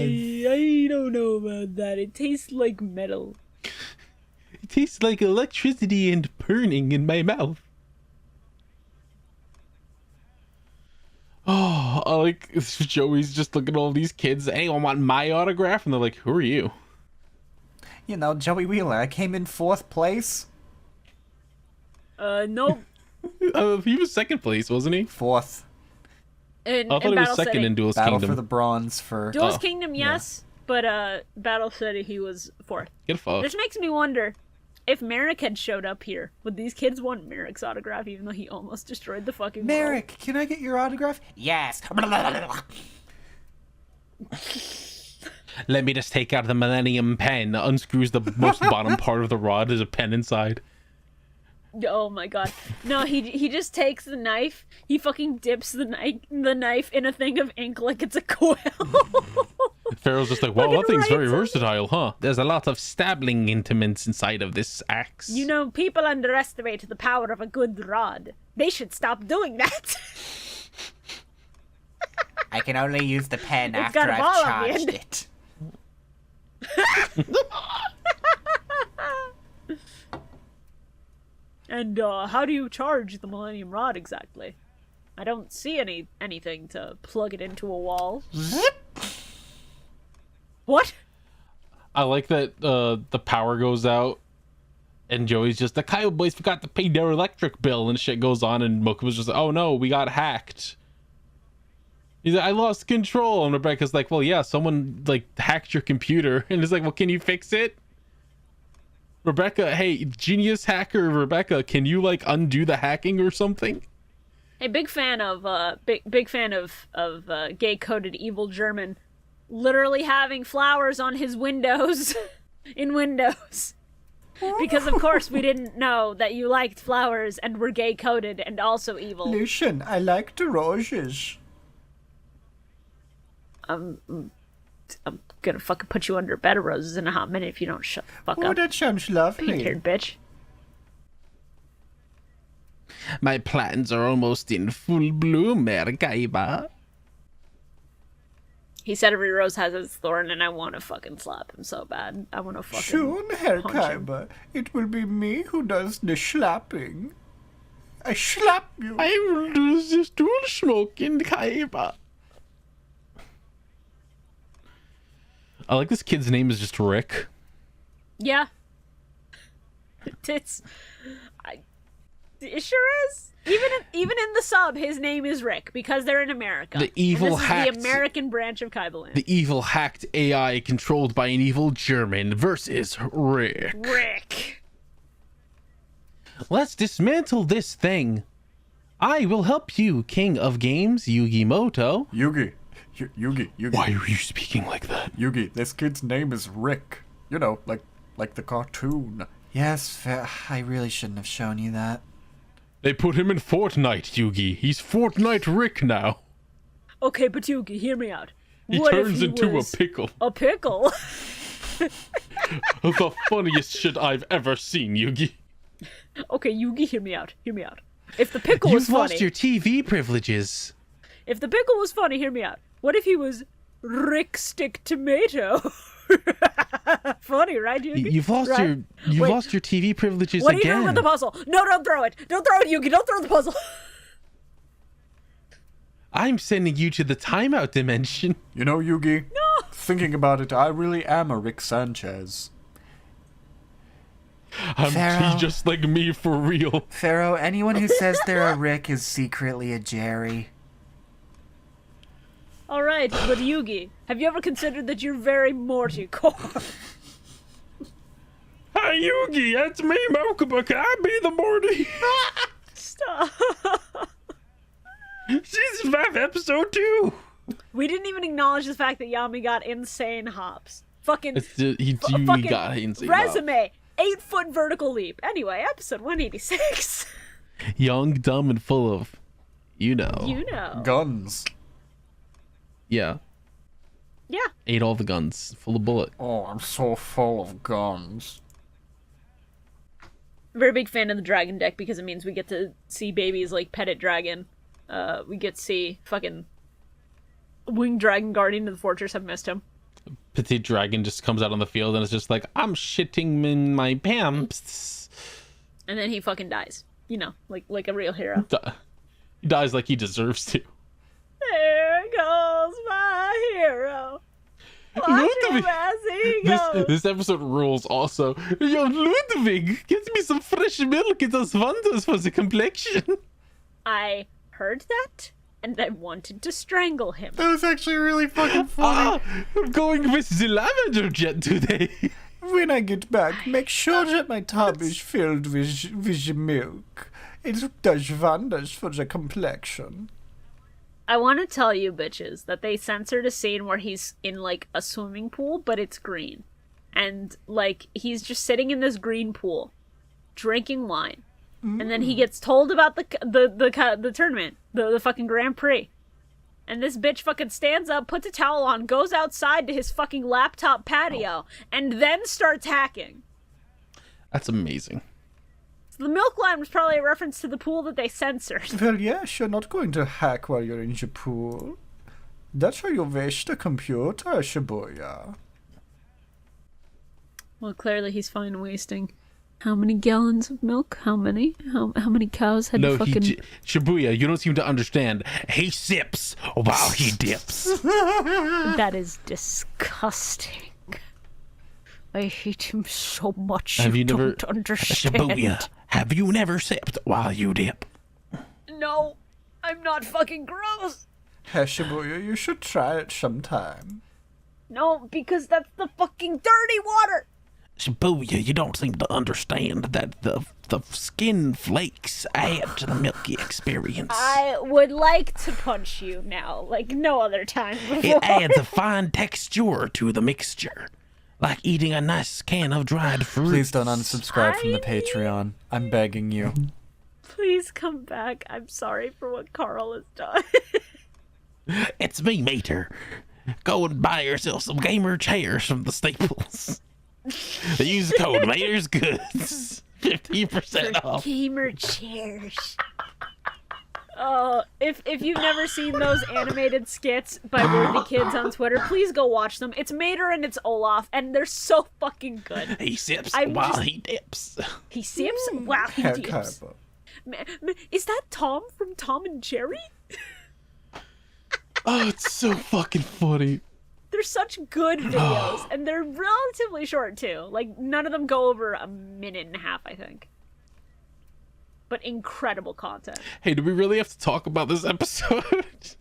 I don't know about that. It tastes like metal. It tastes like electricity and burning in my mouth. Oh, I like Joey's just looking at all these kids. Anyone want my autograph? And they're like, who are you? You know, Joey Wheeler, I came in 4th place. Nope. He was second place, wasn't he? 4th. In, I thought in he was Battle second City. in Duel's Battle Kingdom. for the bronze for... Duel's Oh, Kingdom, yes, but Battle City he was 4th. Get fucked. This makes me wonder if Merrick had showed up here. Would these kids want Merrick's autograph, even though he almost destroyed the fucking world? Merrick, can I get your autograph? Yes. Let me just take out the Millennium pen. Unscrews the most bottom part of the rod. There's a pen inside. Oh my god. No, he just takes the knife, he fucking dips the knife in a thing of ink like it's a quill. Pharaoh's just like, wow, Fucking that thing's very writes on it. versatile, huh? There's a lot of stabbling instruments inside of this axe. You know, people underestimate the power of a good rod. They should stop doing that. I can only use the pen It's after got a I've ball on the charged end. it. And how do you charge the Millennium Rod exactly? I don't see anything to plug it into a wall. Zip! What? I like that the power goes out and Joey's just, the Kaiba boys forgot to pay their electric bill, and shit goes on, and Mokuba's just like, oh no, we got hacked. He's like, I lost control, and Rebecca's like, well, yeah, someone like hacked your computer, and it's like, well, can you fix it? Rebecca, hey, genius hacker Rebecca, can you like undo the hacking or something? Hey, big fan of gay coded evil German, literally having flowers on his windows in Windows. Because of course we didn't know that you liked flowers and were gay coded and also evil. Listen, I like the roses. I'm gonna fucking put you under a bed of roses in a hot minute if you don't shut the fuck Oh, up, that sounds lovely. pink-haired bitch. My plans are almost in full bloom, Kaiba. He said every rose has its thorn, and I want to fucking slap him so bad. I want to fucking Soon, Herr punch him. Kaiba, it will be me who does the slapping. I slap you. I will do this dual smoking, Kaiba. I like this kid's name is just Rick. Yeah. It sure is. Even in the sub, his name is Rick because they're in America. The evil and this hacked- is the American branch of Kaibaland. The evil hacked AI controlled by an evil German versus Rick. Rick. Let's dismantle this thing. I will help you, King of Games, Yugi Moto. Yugi. Yugi. Why are you speaking like that? Yugi, this kid's name is Rick. You know, like the cartoon. Yes, I really shouldn't have shown you that. They put him in Fortnite, Yugi. He's Fortnite Rick now. Okay, but Yugi, hear me out. He What if turns he into was a pickle. A pickle? The funniest shit I've ever seen, Yugi. Okay, Yugi, hear me out. Hear me out. If the pickle was You've funny, lost your TV privileges. if the pickle was funny, hear me out. What if he was Rick Stick Tomato? Funny, right, Yugi? You've lost Right? Wait, lost your TV privileges What are you again. doing with the puzzle? No, don't throw it. Don't throw it, Yugi. Don't throw the puzzle. I'm sending you to the timeout dimension. You know, Yugi? No. Thinking about it, I really am a Rick Sanchez. Pharaoh. He's just like me for real. Pharaoh, anyone who says they're a Rick is secretly a Jerry. All right, but Yugi, have you ever considered that you're very Morty-core? Hi, Yugi, that's me, Mokuba. Can I be the Morty? Stop. Season 5, episode 2. We didn't even acknowledge the fact that Yami got insane hops. Fucking He fucking got insane. resume. 8-foot vertical leap. Anyway, episode 186. Young, dumb, and full of, you know. You know. Guns. Yeah. Yeah. Ate all the guns, full of bullet. Oh, I'm so full of guns. Very big fan of the dragon deck because it means we get to see babies like Petit Dragon. We get to see fucking Winged Dragon Guardian of the Fortress. I've missed him. Petite Dragon just comes out on the field and it's just like, I'm shitting in my pants. And then he fucking dies. You know, like a real hero. He dies like he deserves to. There goes my hero. Watch him as he goes. This episode rules also. Yo, Ludwig, get me some fresh milk. It does wonders for the complexion. I heard that, and I wanted to strangle him. That was actually really fucking funny. I'm going with the lavender jet today. When I get back, make sure that my tub is filled with milk. It does wonders for the complexion. I want to tell you, bitches, that they censored a scene where he's in, like, a swimming pool, but it's green. And, like, he's just sitting in this green pool, drinking wine. And then he gets told about the tournament, the fucking Grand Prix. And this bitch fucking stands up, puts a towel on, goes outside to his fucking laptop patio, and then starts hacking. That's amazing. So the milk line was probably a reference to the pool that they censored. Well, yes, you're not going to hack while you're in the pool. That's how you waste a computer, Shibuya. Well, clearly he's fine wasting. How many gallons of milk? How many? How many cows had to fucking... Shibuya, you don't seem to understand. He sips while he dips. That is disgusting. I hate him so much. Have you never... don't understand. Shibuya, have you never sipped while you dip? No, I'm not fucking gross. Hey, Shibuya, you should try it sometime. No, because that's the fucking dirty water. Shibuya, you don't seem to understand that the skin flakes add to the milky experience. I would like to punch you now, like no other time before. It adds a fine texture to the mixture, like eating a nice can of dried fruit. Please don't unsubscribe from the Patreon. I'm begging you. Please come back. I'm sorry for what Carl has done. It's me, Mater. Go and buy yourself some gamer chairs from the Staples. Use the code Mater's Goods. 50% off. Gamer chairs. Oh, if you've never seen those animated skits by Worthy Kids on Twitter, please go watch them. It's Mater and it's Olaf, and they're so fucking good. He sips while he dips. He sips while he dips. Kaiba. Is that Tom from Tom and Jerry? Oh, it's so fucking funny. They're such good videos, and they're relatively short too. Like, none of them go over a minute and a half, I think. But incredible content. Hey, do we really have to talk about this episode?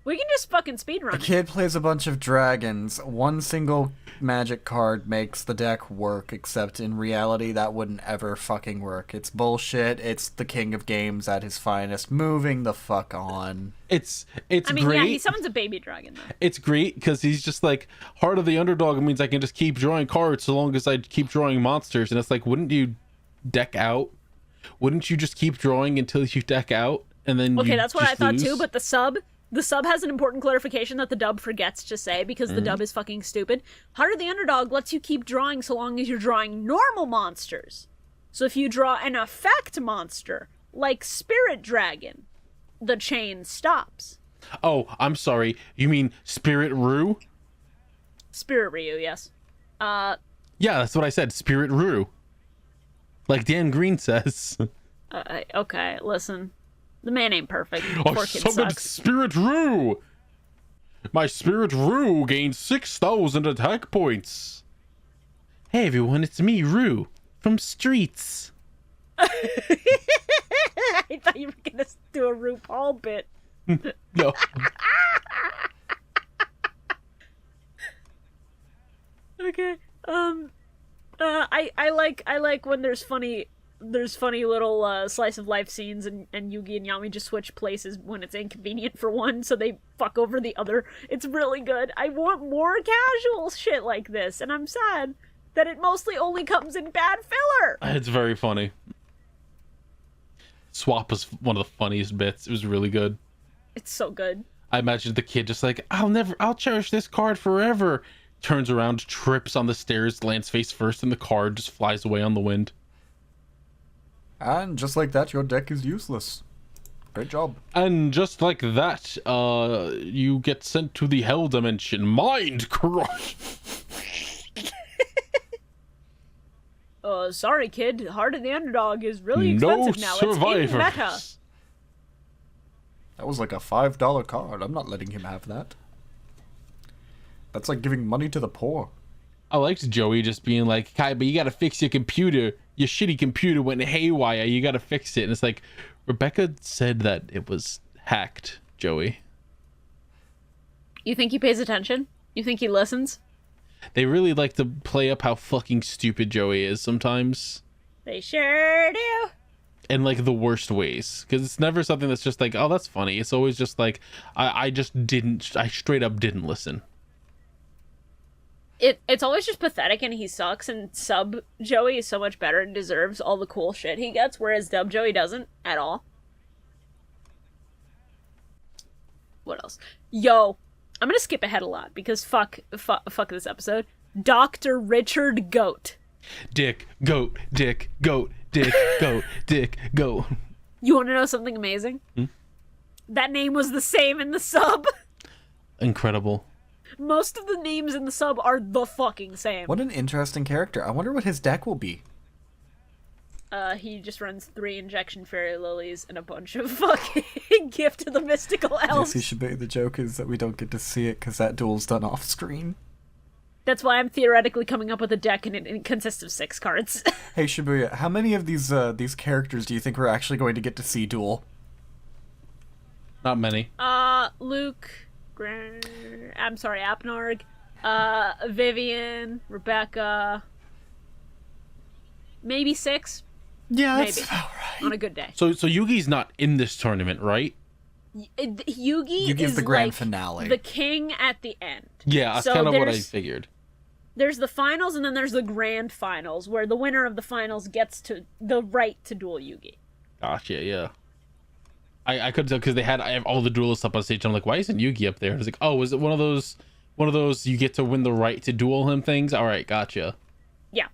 We can just fucking speedrun The it. kid plays a bunch of dragons. One single magic card makes the deck work, except in reality that wouldn't ever fucking work. It's bullshit. It's the king of games at his finest. Moving the fuck on. It's I mean, great. yeah, he summons a baby dragon, though. It's great because he's just like, heart of the underdog means I can just keep drawing cards so long as I keep drawing monsters. And it's like, wouldn't you deck out? Wouldn't you just keep drawing until you deck out? And then Okay, you that's what just I thought lose? too, but the sub has an important clarification that the dub forgets to say because the dub is fucking stupid. Heart of the Underdog lets you keep drawing so long as you're drawing normal monsters. So if you draw an effect monster, like Spirit Dragon, the chain stops. Oh, I'm sorry. You mean Spirit Rue? Spirit Ryu, yes. Yeah, that's what I said. Spirit Rue. Like Dan Green says. Okay, listen. The man ain't perfect. I Poor kid summoned sucks. Spirit Rue. My Spirit Rue gains 6,000 attack points. Hey everyone, it's me, Rue, from Streets. I thought you were gonna do a RuPaul bit. No. Okay. I like when there's funny little slice of life scenes and Yugi and Yami just switch places when it's inconvenient for one, so they fuck over the other. It's really good. I want more casual shit like this, and I'm sad that it mostly only comes in bad filler. It's very funny. Swap was one of the funniest bits. It was really good. It's so good. I imagine the kid just like, I'll cherish this card forever. Turns around, trips on the stairs, lands face first, and the card just flies away on the wind. And just like that, your deck is useless. Great job. And just like that, you get sent to the Hell Dimension. Mind crush. Sorry kid, Heart of the Underdog is really expensive now. It's in meta. Survivors. That was like a $5 card. I'm not letting him have that. That's like giving money to the poor. I liked Joey just being like, Kaiba, you gotta fix your computer. Your shitty computer went haywire. You gotta fix it. And it's like, Rebecca said that it was hacked, Joey. You think he pays attention? You think he listens? They really like to play up how fucking stupid Joey is sometimes. They sure do. In like the worst ways. Because it's never something that's just like, oh, that's funny. It's always just like, I straight up didn't listen. It's always just pathetic and he sucks, and sub Joey is so much better and deserves all the cool shit he gets, whereas dub Joey doesn't at all. What else? Yo, I'm gonna skip ahead a lot because fuck this episode. Dr. Richard Goat. Dick, goat, dick, goat, dick, goat, dick, goat. You want to know something amazing? That name was the same in the sub. Incredible. Most of the names in the sub are the fucking same. What an interesting character. I wonder what his deck will be. He just runs 3 injection fairy lilies and a bunch of fucking gift to the mystical elves. Yes, Shibuya, the joke is that we don't get to see it because that duel's done off screen. That's why I'm theoretically coming up with a deck and it consists of 6 cards. Hey Shibuya, how many of these characters do you think we're actually going to get to see duel? Not many. Luke, I'm sorry, Apnarg, Vivian, Rebecca, maybe 6. Yeah, that's Maybe. about right. On a good day. So Yugi's not in this tournament, right? Yugi is the grand like finale. the king at the end. Yeah, that's So kind of what I there's- figured. There's the finals, and then there's the grand finals, where the winner of the finals gets to the right to duel Yugi. Gotcha, yeah. I could tell because I have all the duelists up on stage. I'm like, why isn't Yugi up there? I was like, oh, is it one of those you get to win the right to duel him things? All right, gotcha. Yeah.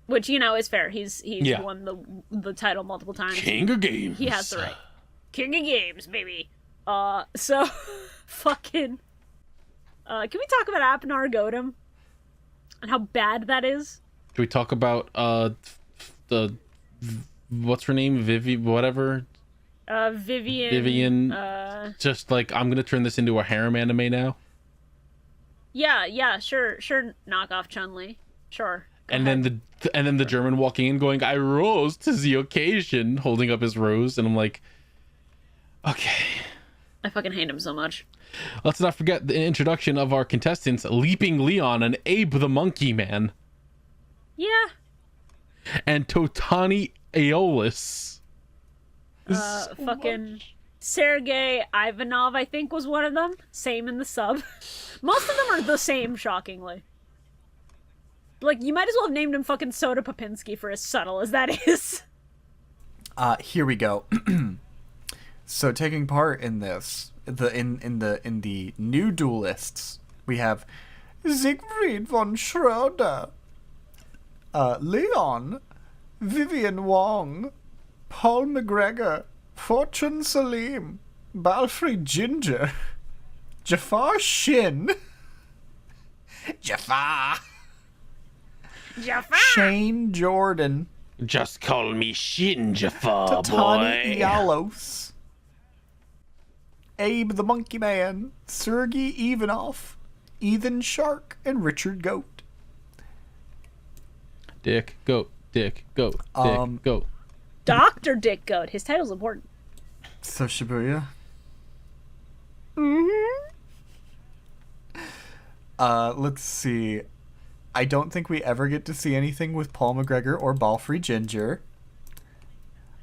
Which is fair. He's Yeah. won the title multiple times. King of Games. He has the right. King of Games, baby. So fucking. Can we talk about Apnar Godam and how bad that is? Can we talk about the what's her name? Whatever. Vivian. Just like, I'm gonna turn this into a harem anime now. Yeah, sure. Knock off Chun-Li. Sure. Go And ahead. then the German walking in going, I rose to the occasion, holding up his rose, and I'm like, okay. I fucking hate him so much. Let's not forget the introduction of our contestants, Leaping Leon and Abe the Monkey Man, Yeah. and Totani Aeolus. Fucking Sergei Ivanov, I think, was one of them. Same in the sub. Most of them are the same, shockingly. Like, you might as well have named him fucking Soda Popinski for as subtle as that is. Here we go. So taking part in this, in the new duelists, we have Zigfried von Schroeder, Leon, Vivian Wong, Paul McGregor, Fortune Salim, Balfrey Ginger, Jafar Shin, Jafar, Jafar! Shane Jordan, Just call me Shin Jafar, Tani boy. Yalos, Abe the Monkey Man, Sergey Ivanov, Ethan Shark, and Richard Goat. Dick, goat, dick, goat, dick, goat. Dr. Dick Goat. His title's important. so Shibuya. Let's see. I don't think we ever get to see anything with Paul McGregor or Balfrey Ginger.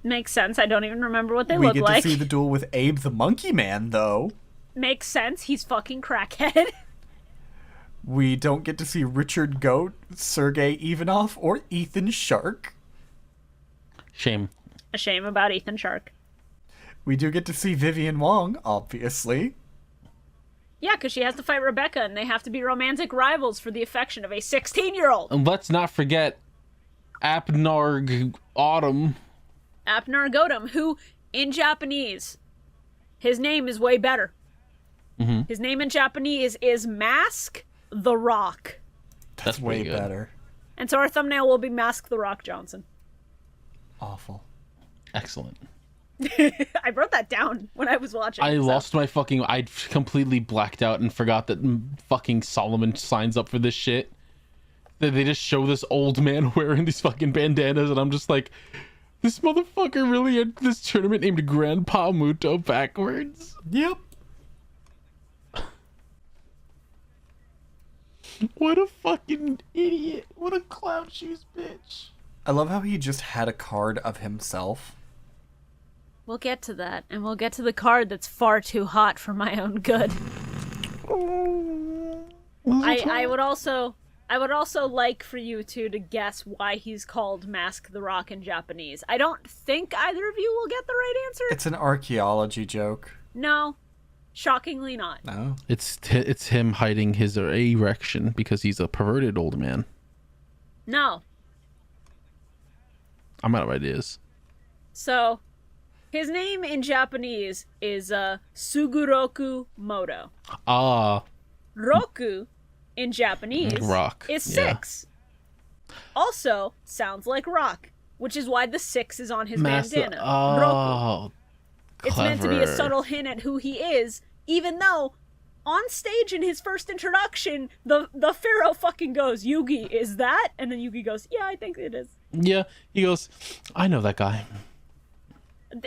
Makes sense. I don't even remember what they We look get like. to see the duel with Abe the Monkey Man, though. Makes sense. He's fucking crackhead. We don't get to see Richard Goat, Sergey Ivanov, or Ethan Shark. Shame. A shame about Ethan Shark. We do get to see Vivian Wong, obviously. Yeah, because she has to fight Rebecca, and they have to be romantic rivals for the affection of a 16-year-old. And let's not forget Apnarg Autumn. Apnar Godam, who, in Japanese, his name is way better. Mm-hmm. His name in Japanese is Mask the Rock. That's Way pretty good. better. And so our thumbnail will be Mask the Rock Johnson. Awful. Excellent. I wrote that down when I was watching. I so. lost my fucking... I completely blacked out and forgot that fucking Solomon signs up for this shit. That they just show this old man wearing these fucking bandanas, and I'm just like, this motherfucker really had this tournament named Grandpa Muto backwards? Yep. What a fucking idiot. What a clown shoes bitch. I love how he just had a card of himself. We'll get to that, and we'll get to the card that's far too hot for my own good. I would also like for you two to guess why he's called Mask the Rock in Japanese. I don't think either of you will get the right answer. It's an archaeology joke. No, shockingly not. No. It's him hiding his erection because he's a perverted old man. No. I'm out of ideas. So, his name in Japanese is Suguroku Moto. Ah, Roku in Japanese rock. is Yeah. 6. Also sounds like rock. which is why the 6 is on his Master. bandana. Oh, It's meant to be a clever. subtle hint at who he is, even though on stage in his first introduction, the pharaoh fucking goes, "Yugi, is that?" And then Yugi goes, "Yeah, I think it is." Yeah, he goes, I know that guy.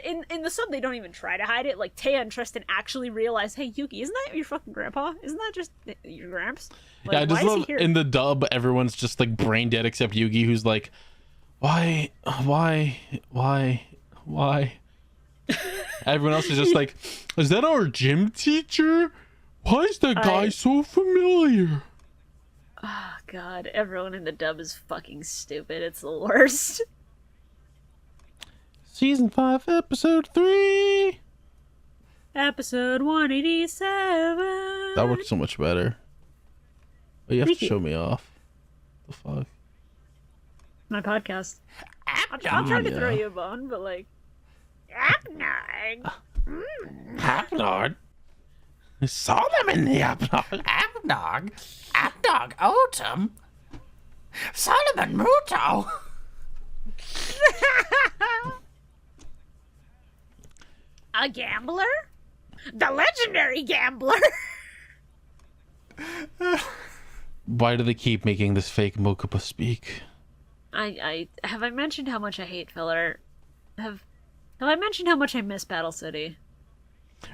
In the sub, they don't even try to hide it. Like, Taya and Tristan actually realize, "Hey, Yugi, isn't that your fucking grandpa? Isn't that just your gramps?" Like, Yeah, I just why is he love here? in the dub, everyone's just like brain dead except Yugi, who's like, why? Everyone else is just like, is that our gym teacher? Why is that guy so familiar? Oh, God, everyone in the dub is fucking stupid. It's the worst. Season 5, episode 3. Episode 187. That works so much better. But you have Thank to you. show me off. The fuck? My podcast. I'm trying to throw Yeah. you a bone, but like, Apnog. Hapnard? Solomon the Hapnard. Abnog, Autumn, Solomon Muto. A gambler? The legendary gambler. Why do they keep making this fake Mokuba speak? I have I mentioned how much I hate filler? Have I mentioned how much I miss Battle City?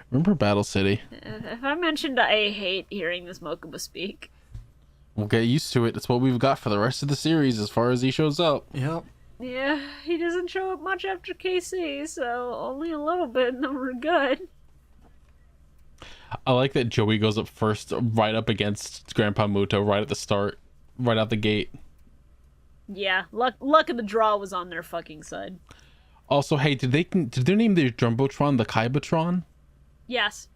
Remember Battle City? Have I mentioned I hate hearing this Mokuba speak? We'll get used to it. It's what we've got for the rest of the series as far as he shows up. Yep. Yeah, he doesn't show up much after KC, so only a little bit and then we're good. I like that Joey goes up first, right up against Grandpa Muto, right at the start, right out the gate. Yeah, luck of the draw was on their fucking side. Also, hey, did they name their Jumbotron the Kaibatron? Yes.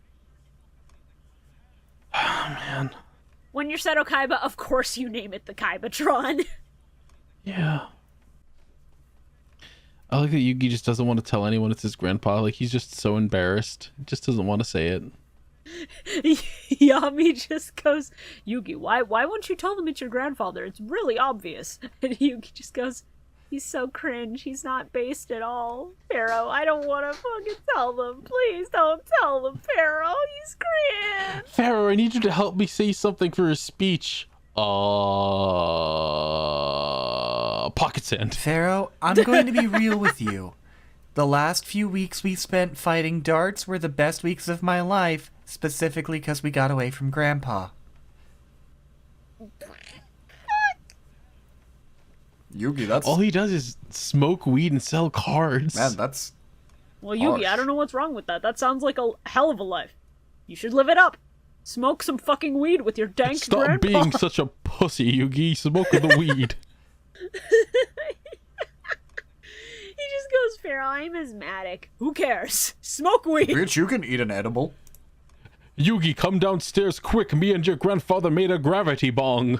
Oh, man. When you're Seto Kaiba, of course you name it the Kaibatron. Yeah. I like that Yugi just doesn't want to tell anyone it's his grandpa. Like, he's just so embarrassed. He just doesn't want to say it. Yami just goes, "Yugi, why won't you tell them it's your grandfather? It's really obvious." And Yugi just goes, "He's so cringe. He's not based at all. Pharaoh, I don't want to fucking tell them. Please don't tell them, Pharaoh. He's cringe." Pharaoh, I need you to help me say something for his speech. Pocket sand. Pharaoh, I'm going to be real with you. The last few weeks we spent fighting Dartz were the best weeks of my life, specifically because we got away from Grandpa. Yugi, that's... All he does is smoke weed and sell cards. Man, that's... Well, Yugi, I don't know what's wrong with that. That sounds like a hell of a life. You should live it up. Smoke some fucking weed with your dank Stop grandpa. being such a pussy, Yugi. Smoke the weed. He just goes, "Pharaoh, I'm asthmatic. Who cares? Smoke weed." Bitch, you can eat an edible. Yugi, come downstairs quick. Me and your grandfather made a gravity bong.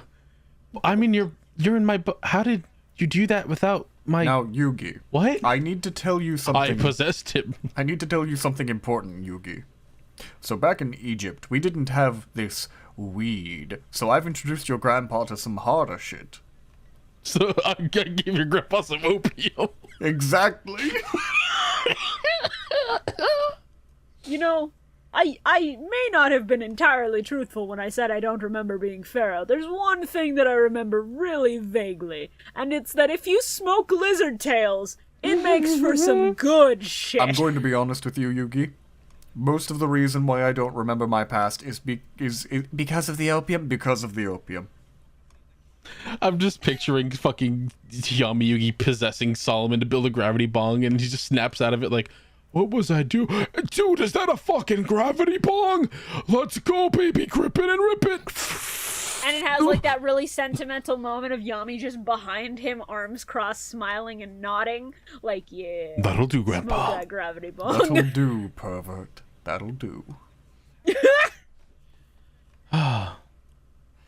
I mean, you're in my... How did you do that without my... Now, Yugi. What? I need to tell you I something. possessed him. I need to tell you something important, Yugi. So back in Egypt, we didn't have this weed. So I've introduced your grandpa to some harder shit. So I gotta give your grandpa some opium. Exactly. You know, I may not have been entirely truthful when I said I don't remember being Pharaoh. There's one thing that I remember really vaguely, and it's that if you smoke lizard tails, it makes for some good shit. I'm going to be honest with you, Yugi. Most of the reason why I don't remember my past is because of the opium. Because of the opium. I'm just picturing fucking Yami Yugi possessing Solomon to build a gravity bong, and he just snaps out of it like, "What was I do? Dude, is that a fucking gravity bong? Let's go, baby, grip it and rip it." And it has like that really sentimental moment of Yami just behind him, arms crossed, smiling and nodding. Like, yeah. That'll do, Smoke Grandpa. that gravity That'll bong. do, pervert. That'll do.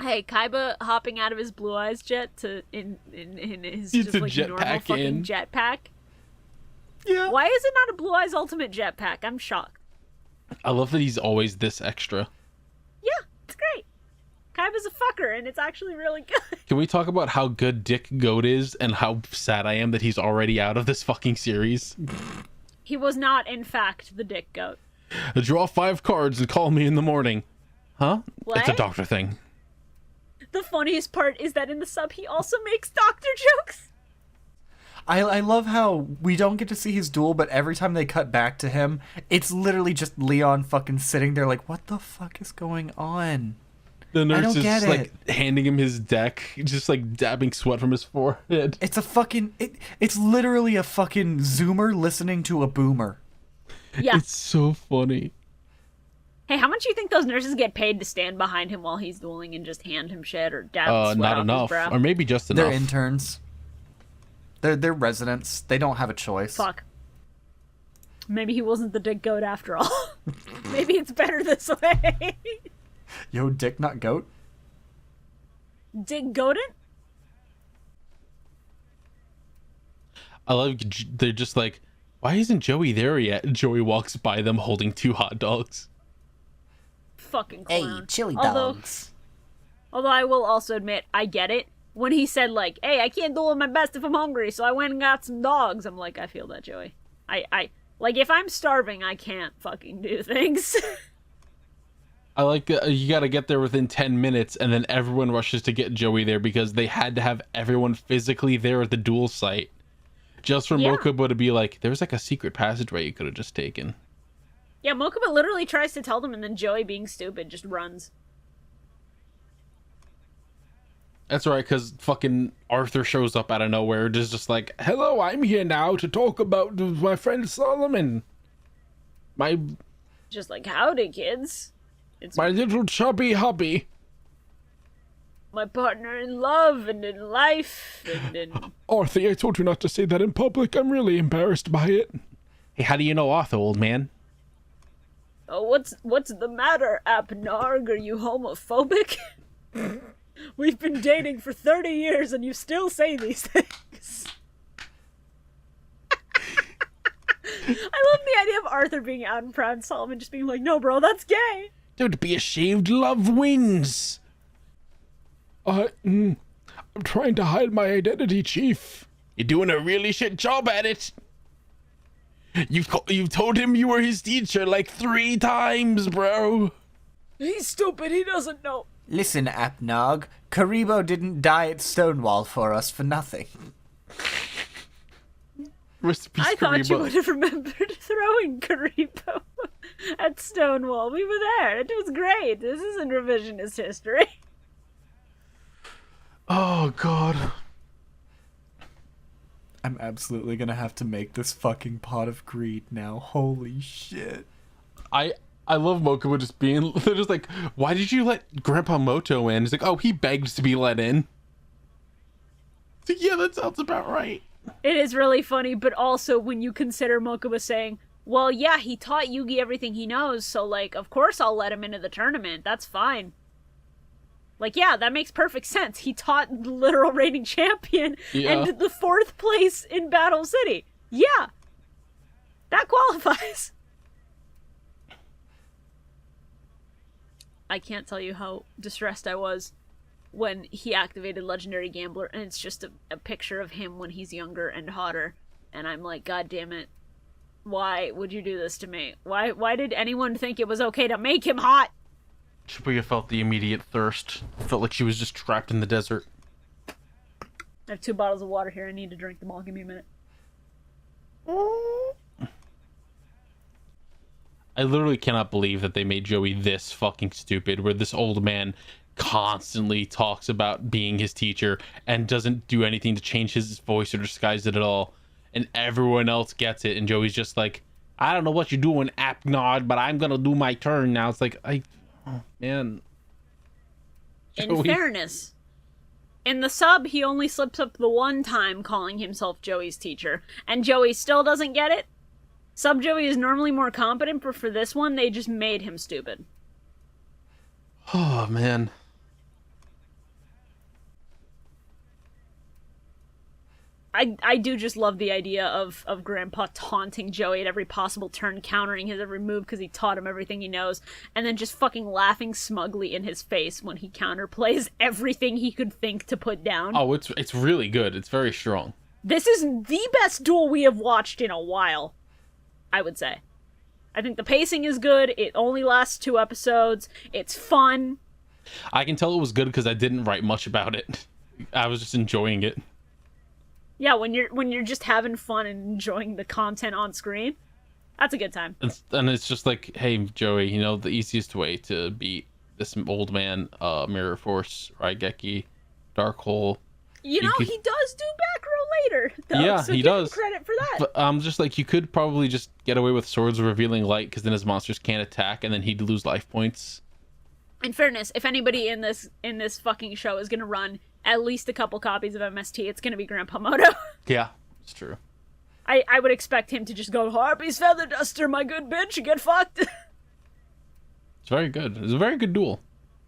Hey, Kaiba hopping out of his Blue Eyes jet to in his It's just a like normal jetpack fucking in. jetpack. Yeah. Why is it not a Blue Eyes Ultimate jetpack? I'm shocked. I love that he's always this extra. Yeah, it's great. Kaiba's a fucker, and it's actually really good. Can we talk about how good Dick Goat is and how sad I am that he's already out of this fucking series? He was not, in fact, the Dick Goat. Draw 5 cards and call me in the morning. Huh? What? It's a doctor thing. The funniest part is that in the sub, he also makes doctor jokes. I love how we don't get to see his duel, but every time they cut back to him, it's literally just Leon fucking sitting there like, what the fuck is going on? The nurse don't is get just, like, handing him his deck, just, like, dabbing sweat from his forehead. It's a fucking... It's literally a fucking Zoomer listening to a Boomer. Yeah. It's so funny. Hey, how much do you think those nurses get paid to stand behind him while he's dueling and just hand him shit or dab sweat Not off enough. his brow? Or maybe just enough. They're interns. They're residents. They don't have a choice. Fuck. Maybe he wasn't the Dick Goat after all. Maybe it's better this way. Yo, Dick, not goat. Dick Goated? I love they're just like, why isn't Joey there yet? Joey walks by them holding 2 hot dogs. Fucking Hey, clown. chili Although- dogs. Although I will also admit, I get it. When he said, like, hey, I can't do my best if I'm hungry, so I went and got some dogs. I'm like, I feel that, Joey. Like, if I'm starving, I can't fucking do things. I like you gotta get there within 10 minutes, and then everyone rushes to get Joey there because they had to have everyone physically there at the duel site. Just for Yeah. Mokuba to be like, there's like a secret passageway you could have just taken. Yeah, Mokuba literally tries to tell them, and then Joey, being stupid, just runs. That's right, because fucking Arthur shows up out of nowhere, just like, hello, I'm here now to talk about my friend Solomon. My Just like, howdy, kids. It's my little chubby hubby. my partner in love and in life and in... Arthur, I told you not to say that in public. I'm really embarrassed by it. Hey, how do you know Arthur, old man? Oh, what's the matter, Apnarg? Are you homophobic? We've been dating for 30 years and you still say these things. I love the idea of Arthur being out and proud and Solomon just being like, no, bro, that's gay. Don't be ashamed, love wins. I'm trying to hide my identity, Chief. You're doing a really shit job at it. You've told him you were his teacher like 3 times, bro. He's stupid, he doesn't know. Listen, Apnog, Karibo didn't die at Stonewall for us for nothing. Rest in peace, I thought you Karibo. would have remembered throwing Karibo at Stonewall. We were there. It was great. This isn't revisionist history. Oh, God. I'm absolutely gonna have to make this fucking pot of greed now. Holy shit. I love Mokuba just being, they're just like, why did you let Grandpa Moto in? He's like, oh, he begged to be let in. It's like, yeah, that sounds about right. It is really funny, but also when you consider Mokuba saying, well, yeah, he taught Yugi everything he knows, so, like, of course I'll let him into the tournament. That's fine. Like, yeah, that makes perfect sense. He taught the literal reigning champion Yeah. and the 4th place in Battle City. Yeah. That qualifies. I can't tell you how distressed I was when he activated Legendary Gambler, and it's just a picture of him when he's younger and hotter. And I'm like, God damn it. Why would you do this to me? Why did anyone think it was okay to make him hot? Shibuya felt the immediate thirst. Felt like she was just trapped in the desert. I have 2 bottles of water here. I need to drink them all. Give me a minute. I literally cannot believe that they made Joey this fucking stupid, where this old man constantly talks about being his teacher and doesn't do anything to change his voice or disguise it at all. And everyone else gets it, and Joey's just like, I don't know what you're doing, Apnod, but I'm gonna do my turn now. It's like, oh, man. In Joey. fairness, in the sub, he only slips up the one time calling himself Joey's teacher, and Joey still doesn't get it. Sub Joey is normally more competent, but for this one, they just made him stupid. Oh, man. I do just love the idea of Grandpa taunting Joey at every possible turn, countering his every move because he taught him everything he knows, and then just fucking laughing smugly in his face when he counterplays everything he could think to put down. Oh, it's really good. It's very strong. This is the best duel we have watched in a while, I would say. I think the pacing is good. It only lasts 2 episodes. It's fun. I can tell it was good because I didn't write much about it. I was just enjoying it. Yeah, when you're just having fun and enjoying the content on screen, that's a good time. And it's just like, hey, Joey, you know, the easiest way to beat this old man, Mirror Force, Raigeki, Dark Hole. You know, he does do back row later, though. Yeah, so he give does. Him credit for that. But just like, you could probably just get away with swords revealing light because then his monsters can't attack and then he'd lose life points. In fairness, if anybody in this fucking show is gonna run at least a couple copies of MST, it's gonna be Grandpa Moto. Yeah, it's true. I would expect him to just go, Harpy's Feather Duster, my good bitch, get fucked. It's very good. It's a very good duel.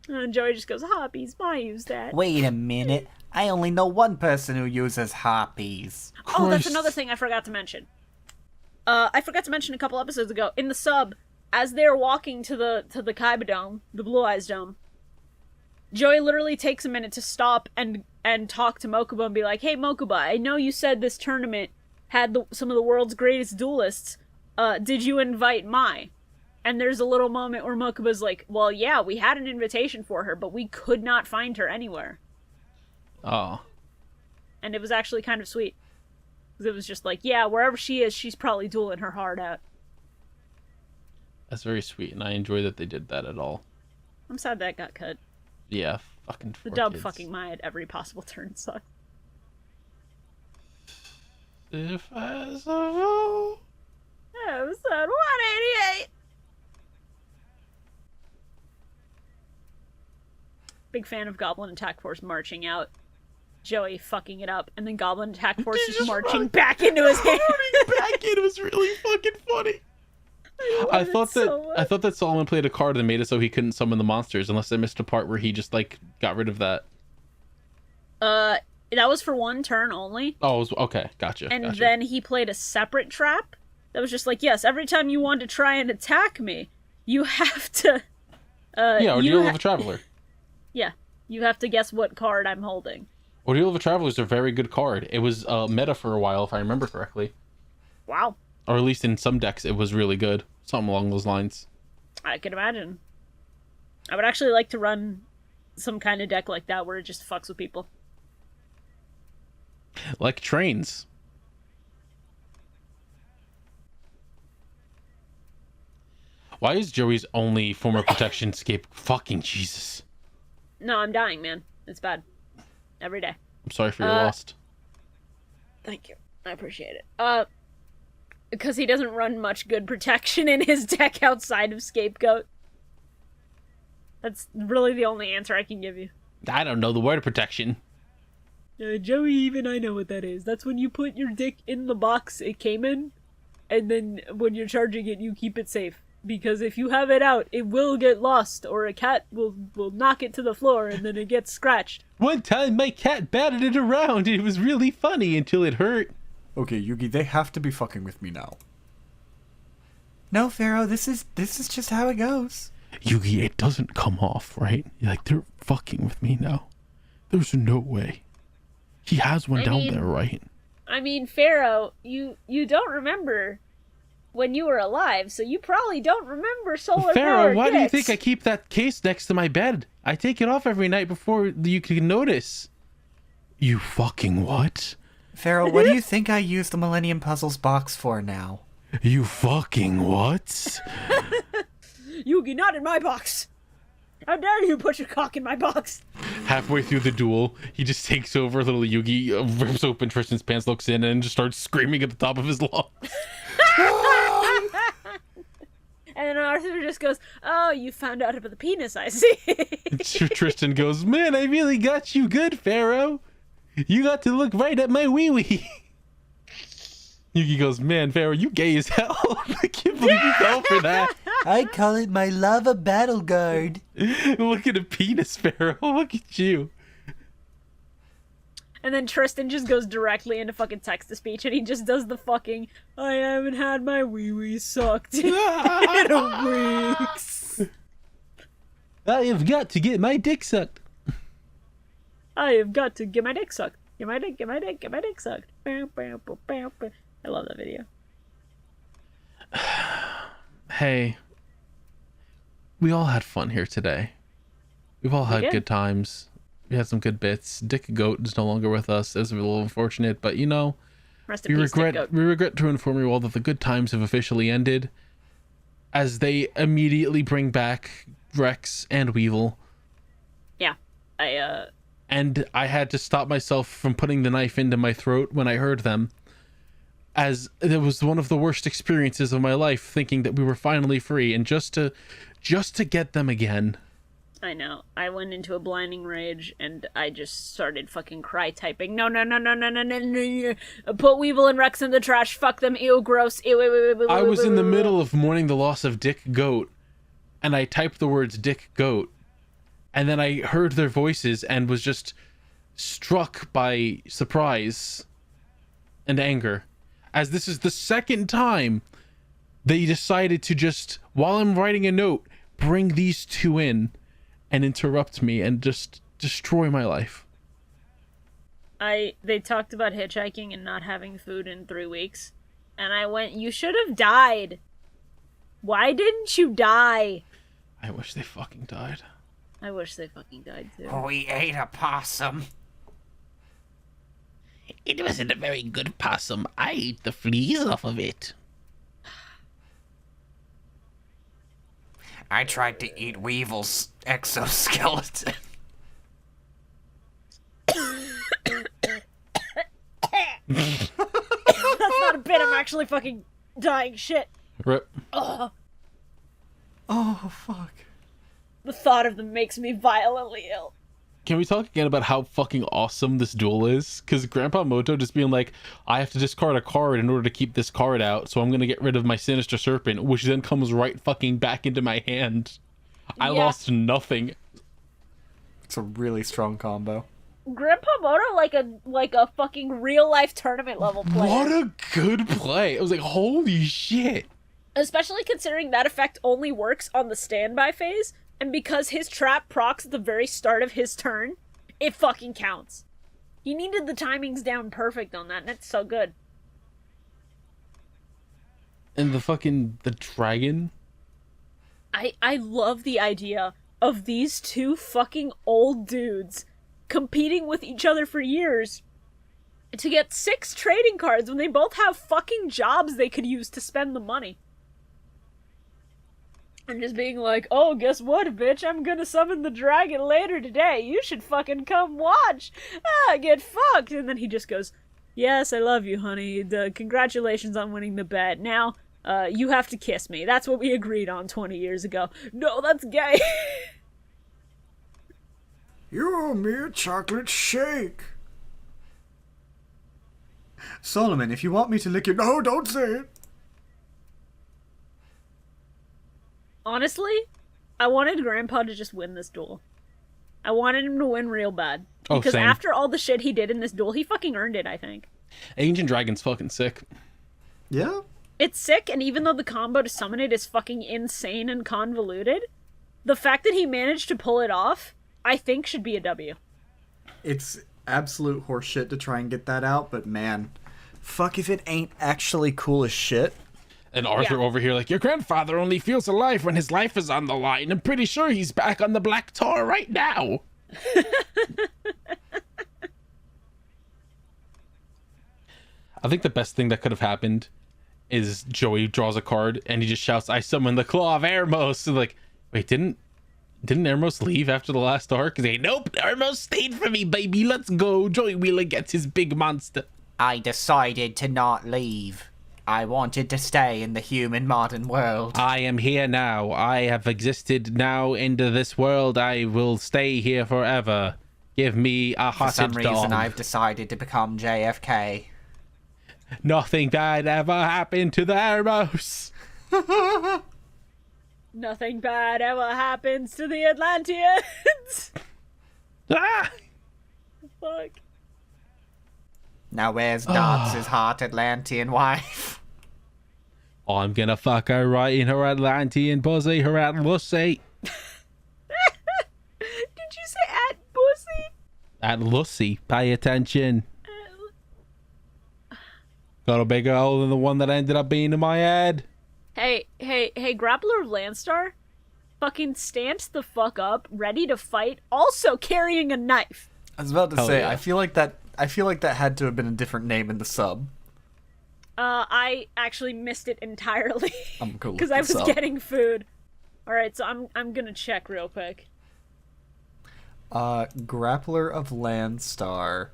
And Joey just goes, Harpies, why use that? Wait a minute. I only know one person who uses harpies. Oh, that's Christ. another thing I forgot to mention. I forgot to mention a couple episodes ago, in the sub, as they're walking to the Kaiba Dome, the Blue Eyes Dome, Joey literally takes a minute to stop and talk to Mokuba and be like, hey, Mokuba, I know you said this tournament had some of the world's greatest duelists. Did you invite Mai? And there's a little moment where Mokuba's like, well, yeah, we had an invitation for her, but we could not find her anywhere. Oh. And it was actually kind of sweet. Because it was just like, yeah, wherever she is, she's probably dueling her heart out. That's very sweet, and I enjoy that they did that at all. I'm sad that got cut. Yeah, fucking The poor dub kids. fucking Mai at every possible turn sucked. If I survive. Episode 188! Big fan of Goblin Attack Force marching out. Joey fucking it up, and then Goblin Attack Force just marching back into his hand. Back in, it was really fucking funny. I thought that Solomon played a card that made it so he couldn't summon the monsters, unless I missed a part where he just like got rid of that. That was for 1 turn only. Oh, okay, gotcha. And gotcha. then he played a separate trap that was just like, yes, every time you want to try and attack me, you have to. Ordeal of a Traveler. Yeah, you have to guess what card I'm holding. Ordeal of a Traveler is a very good card. It was meta for a while, if I remember correctly. Wow. Or at least in some decks, it was really good. Something along those lines. I can imagine. I would actually like to run some kind of deck like that where it just fucks with people. Like trains. Why is Joey's only form of protection escape? Fucking Jesus. No, I'm dying, man. It's bad. Every day. I'm sorry for your loss. Thank you. I appreciate it. Because he doesn't run much good protection in his deck outside of Scapegoat. That's really the only answer I can give you. I don't know the word of protection. Joey, even I know what that is. That's when you put your dick in the box it came in, and then when you're charging it, you keep it safe. Because if you have it out, it will get lost, or a cat will knock it to the floor, and then it gets scratched. One time my cat batted it around. It was really funny until it hurt. Okay, Yugi, they have to be fucking with me now. No, Pharaoh, this is just how it goes. Yugi, it doesn't come off, right? Like, they're fucking with me now. There's no way. He has one down there, right? I mean, Pharaoh, you don't remember when you were alive, so you probably don't remember solar Pharaoh, power why do you dicks. think I keep that case next to my bed? I take it off every night before you can notice. You fucking what? Pharaoh, what do you think I use the Millennium Puzzles box for now? You fucking what? Yugi, not in my box! How dare you put your cock in my box? Halfway through the duel, he just takes over little Yugi, rips open Tristan's pants, looks in, and just starts screaming at the top of his lungs. And then Arthur just goes, oh, you found out about the penis, I see. Tristan goes, man, I really got you good, Pharaoh. You got to look right at my wee-wee. Yugi goes, man, Pharaoh, you gay as hell. I can't believe you fell for that. I call it my lava battle guard. Look at a penis, Pharaoh. Look at you. And then Tristan just goes directly into fucking text-to-speech, and he just does the fucking, I haven't had my wee-wee sucked in weeks. I have got to get my dick sucked. I have got to get my dick sucked. Get my dick sucked. I love that video. Hey, we all had fun here today. We've all had good times. We had some good bits. Dick Goat is no longer with us. It's a little unfortunate, but you know, Rest in peace, Dick Goat. we regret to inform you all that the good times have officially ended, as they immediately bring back Rex and Weevil. Yeah, And I had to stop myself from putting the knife into my throat when I heard them, as it was one of the worst experiences of my life, thinking that we were finally free, and just to get them again. I know. I went into a blinding rage, and I just started fucking cry typing. No. Put Weevil and Rex in the trash. Fuck them. Ew, gross. Ew. I was in the middle of mourning the loss of Dick Goat, and I typed the words Dick Goat, and then I heard their voices and was just struck by surprise and anger, as this is the second time they decided to just, while I'm writing a note, bring these two in and interrupt me and just destroy my life. They talked about hitchhiking and not having food in 3 weeks, and I went, you should have died. Why didn't you die? I wish they fucking died. I wish they fucking died too. We ate a possum. It wasn't a very good possum. I ate the fleas off of it. I tried to eat Weevil's exoskeleton. That's not a bit, I'm actually fucking dying. Shit. Rip. Oh, fuck. The thought of them makes me violently ill. Can we talk again about how fucking awesome this duel is? Because Grandpa Moto just being like, I have to discard a card in order to keep this card out, so I'm going to get rid of my Sinister Serpent, which then comes right fucking back into my hand. I lost nothing. It's a really strong combo. Grandpa Moto like a fucking real life tournament level player. What a good play. I was like, holy shit. Especially considering that effect only works on the standby phase, and because his trap procs at the very start of his turn, it fucking counts. He needed the timings down perfect on that, and it's so good. And the dragon? I love the idea of these two fucking old dudes competing with each other for years to get 6 trading cards when they both have fucking jobs they could use to spend the money. And just being like, oh, guess what, bitch? I'm gonna summon the dragon later today. You should fucking come watch. Get fucked. And then he just goes, yes, I love you, honey. Congratulations on winning the bet. Now, you have to kiss me. That's what we agreed on 20 years ago. No, that's gay. You owe me a chocolate shake. Solomon, if you want me to lick your... No, don't say it. Honestly, I wanted Grandpa to just win this duel. I wanted him to win real bad. Because same. after all the shit he did in this duel, he fucking earned it, I think. Ancient Dragon's fucking sick. Yeah? It's sick, and even though the combo to summon it is fucking insane and convoluted, the fact that he managed to pull it off, I think should be a W. It's absolute horseshit to try and get that out, but man, fuck if it ain't actually cool as shit. And Arthur over here like, your grandfather only feels alive when his life is on the line. I'm pretty sure he's back on the Black Tar right now. I think the best thing that could have happened is Joey draws a card and he just shouts, I summon the Claw of Ermos. And like, wait, didn't Ermos leave after the last arc? He's like, nope, Ermos stayed for me, baby. Let's go. Joey Wheeler gets his big monster. I decided to not leave. I wanted to stay in the human modern world. I am here now. I have existed now into this world. I will stay here forever. Give me a For hostage some reason, dog. I've decided to become JFK. Nothing bad ever happened to the Ermos. Nothing bad ever happens to the Atlanteans. Ah! Fuck. Now where's Dartz' hot Atlantean wife? I'm gonna fuck her right in her Atlantean pussy, her Atlussy. Did you say at pussy? Atlussy, pay attention. Got a bigger hole than the one that ended up being in my head. Hey, Grappler of Landstar, fucking stance the fuck up, ready to fight, also carrying a knife. I was about to Hell say, yeah. I feel like that had to have been a different name in the sub. I actually missed it entirely I'm cool because with I the was sub. getting food. All right, so I'm gonna check real quick. Grappler of Landstar.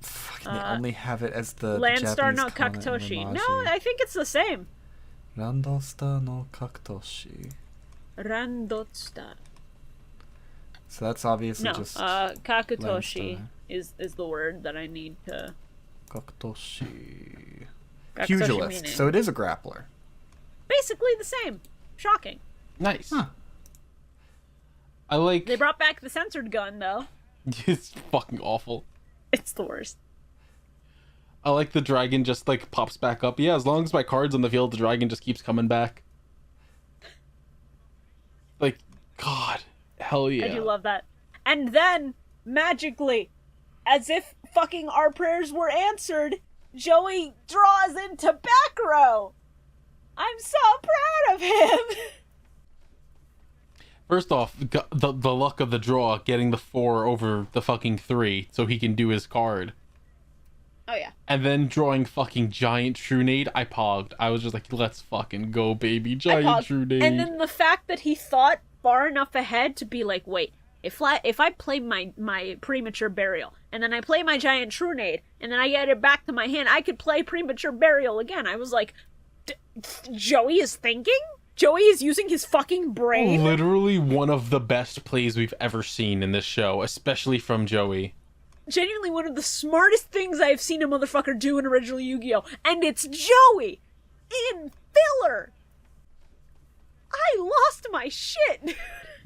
Fucking, they only have it as the Landstar Japanese no comment in Kakutoshi. Romaji. No, I think it's the same. Randosta no Kakutoshi. Randotsta. So that's obviously No, just Kakutoshi Landstar. is the word that I need to. Kakutoshi. Kakutoshi Pugilist. meaning. So it is a grappler. Basically the same. Shocking. Nice. Huh. I like. They brought back the censored gun though. It's fucking awful. It's the worst. I like the dragon just like pops back up. Yeah, as long as my card's on the field, the dragon just keeps coming back. Like, God, hell yeah. I do love that. And then, magically, as if fucking our prayers were answered, Joey draws into back row. I'm so proud of him. First off, the luck of the draw, getting the 4 over the fucking 3 so he can do his card. Oh yeah. And then drawing fucking giant True Nade, I pogged. I was just like, let's fucking go, baby. Giant True Nade. And then the fact that he thought far enough ahead to be like, wait, if I play my premature burial, and then I play my giant True Nade, and then I get it back to my hand, I could play premature burial again. I was like, Joey is thinking? Joey is using his fucking brain? Literally one of the best plays we've ever seen in this show, especially from Joey. Genuinely one of the smartest things I've seen a motherfucker do in original Yu-Gi-Oh! And it's Joey! In filler! I lost my shit!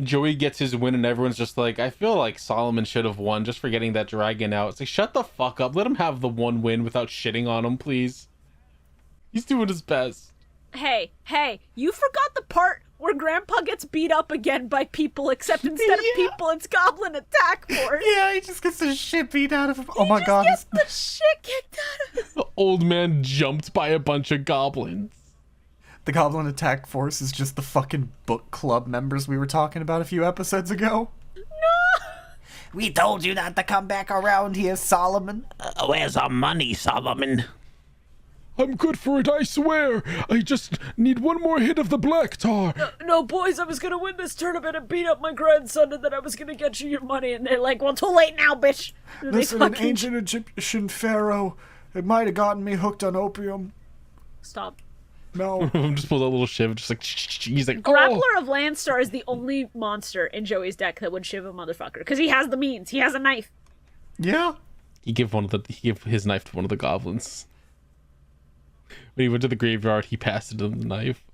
Joey gets his win and everyone's just like, I feel like Solomon should have won just for getting that dragon out. It's like, shut the fuck up. Let him have the one win without shitting on him, please. He's doing his best. Hey, you forgot the part where Grandpa gets beat up again by people, except instead of people, it's Goblin Attack Force. Yeah, he just gets the shit beat out of him. Oh my god. Gets the shit kicked out of him. The old man jumped by a bunch of goblins. The Goblin Attack Force is just the fucking book club members we were talking about a few episodes ago. We told you not to come back around here, Solomon. Where's our money, Solomon? I'm good for it, I swear. I just need one more hit of the black tar. No, boys, I was gonna win this tournament and beat up my grandson, and then I was gonna get you your money, and they're like, well, too late now, bitch. And they Listen, an fucking- ancient Egyptian pharaoh. It might have gotten me hooked on opium. Stop. No. Just pulls out a little shiv, just like, he's like, Grappler oh. of Landstar is the only monster in Joey's deck that would shiv a motherfucker, because he has the means. He has a knife. Yeah. He gave his knife to one of the goblins. When he went to the graveyard, he passed it him the knife.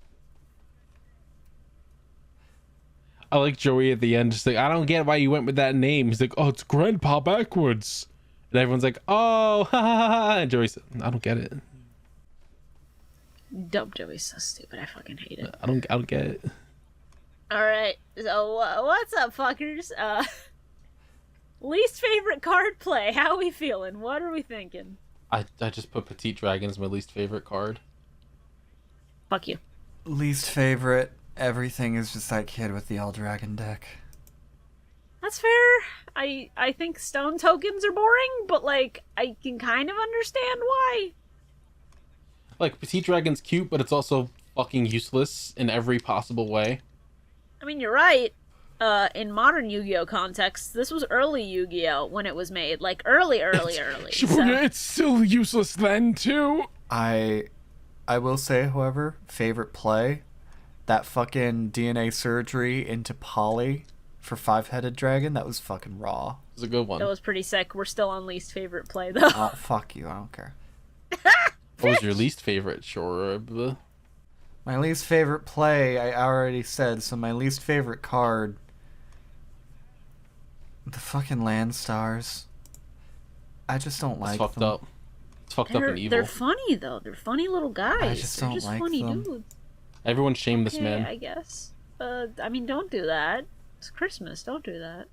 I like Joey at the end, just like, I don't get why you went with that name. He's like, oh, it's Grandpa backwards. And everyone's like, oh, ha ha ha. And Joey said, I don't get it. Dumb Joey's so stupid. I fucking hate it. I don't get it. Alright, so what's up, fuckers? Least favorite card play. How are we feeling? What are we thinking? I just put Petite Dragon as my least favorite card. Fuck you. Least favorite. Everything is just that kid with the All Dragon deck. That's fair. I think stone tokens are boring, but like I can kind of understand why. Like, Petite Dragon's cute, but it's also fucking useless in every possible way. I mean, you're right. In modern Yu-Gi-Oh context, this was early Yu-Gi-Oh when it was made. Like early. So. It's still useless then too. I will say, however, favorite play, that fucking DNA surgery into Poly for 5-headed dragon, that was fucking raw. It was a good one. That was pretty sick. We're still on least favorite play though. Oh, fuck you, I don't care. What was your least favorite, Shorab? My least favorite play, I already said, so my least favorite card, the fucking Land Stars. I just don't like It's fucked them. up. It's fucked up and evil. They're funny though. They're funny little guys. I just They're don't just like funny them. dudes. Everyone shame this Okay, man. I guess. I mean, don't do that. It's Christmas. Don't do that.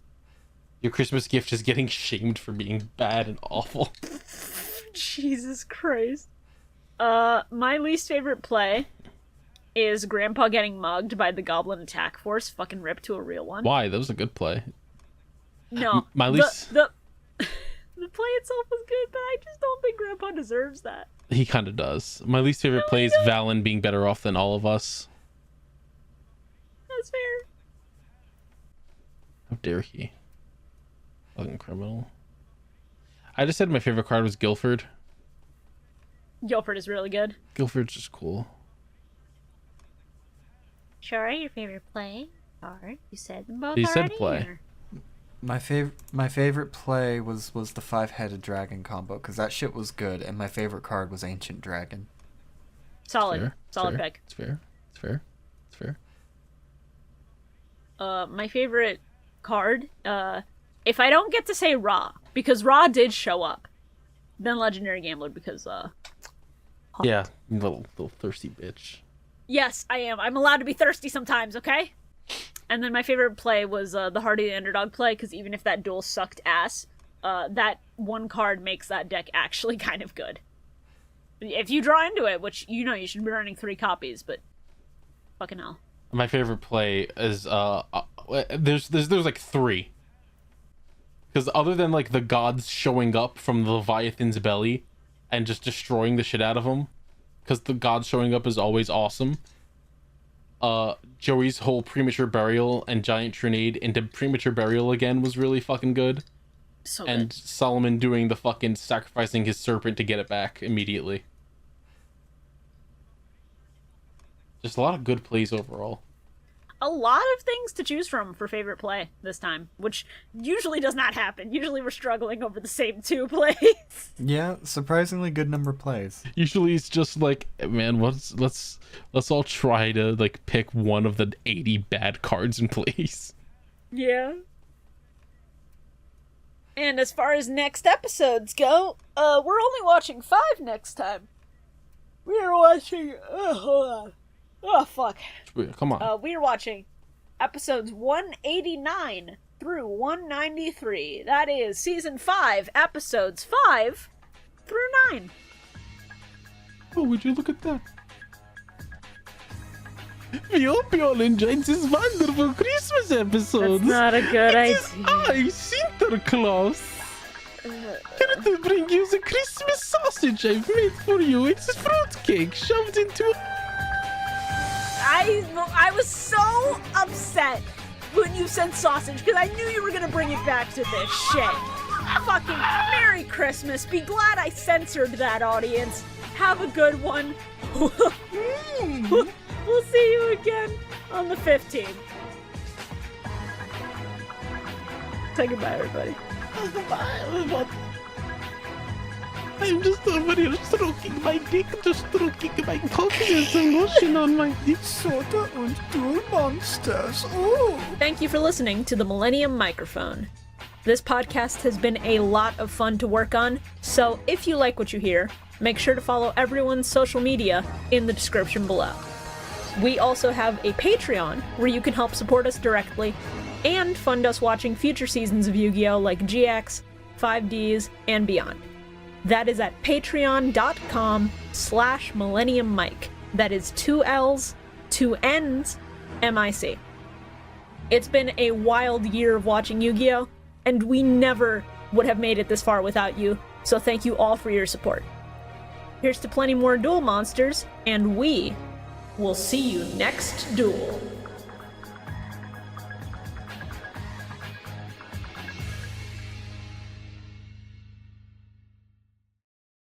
Your Christmas gift is getting shamed for being bad and awful. Jesus Christ. My least favorite play is Grandpa getting mugged by the Goblin Attack Force. Fucking ripped to a real one. Why? That was a good play. No. My least... The play itself was good, but I just don't think Grandpa deserves that. He kind of does. My least favorite play is Valon being better off than all of us. That's fair. How dare he? Fucking criminal. I just said my favorite card was Guilford. Guilford is really good. Guilford's just cool. Sure, your favorite play? Card? You said them both He said already, play. or- My favorite play was the 5-headed dragon combo, because that shit was good, and my favorite card was Ancient Dragon. Solid. Fair. Solid Fair. pick. It's fair. It's fair. It's fair. My favorite card, if I don't get to say Ra, because Ra did show up, then Legendary Gambler, because, Yeah, you little thirsty bitch. yes, I am. I'm allowed to be thirsty sometimes, okay? And then my favorite play was the Hardy the Underdog play, because even if that duel sucked ass, that one card makes that deck actually kind of good. If you draw into it, which, you know, you should be running 3 copies, but fucking hell. My favorite play is there's like 3. Because other than like the gods showing up from the Leviathan's belly and just destroying the shit out of them, because the gods showing up is always awesome. Joey's whole premature burial and giant grenade into premature burial again was really fucking good. So And good. Solomon doing the fucking sacrificing his serpent to get it back immediately. Just a lot of good plays overall. A lot of things to choose from for favorite play this time, which usually does not happen. Usually we're struggling over the same 2 plays. Yeah, surprisingly good number of plays. Usually it's just like, man, let's all try to like pick one of the 80 bad cards in place. Yeah. And as far as next episodes go, we're only watching 5 next time. We are watching... hold on. Oh, fuck. Come on. We are watching episodes 189 through 193. That is season 5, episodes 5 through 9. Oh, would you look at that? We hope you all enjoyed this wonderful Christmas episode. That's not a good It is idea. I, Sinterklaas, here to bring you the Christmas sausage I've made for you. It's fruitcake shoved into... I was so upset when you said sausage because I knew you were gonna bring it back to this shit. Fucking Merry Christmas. Be glad I censored that, audience. Have a good one. We'll see you again on the 15th. Say goodbye, everybody. I'm just over here stroking my dick, just stroking my cock. There's some lotion on my dick. Sorta und Duel Monsters. Oh! Thank you for listening to the Millennium Microphone. This podcast has been a lot of fun to work on, so if you like what you hear, make sure to follow everyone's social media in the description below. We also have a Patreon where you can help support us directly and fund us watching future seasons of Yu-Gi-Oh! Like GX, 5Ds, and beyond. That is at patreon.com/MillenniumMic. That is 2 L's, 2 N's, MIC. It's been a wild year of watching Yu-Gi-Oh! And we never would have made it this far without you, so thank you all for your support. Here's to plenty more Duel monsters, and we will see you next duel.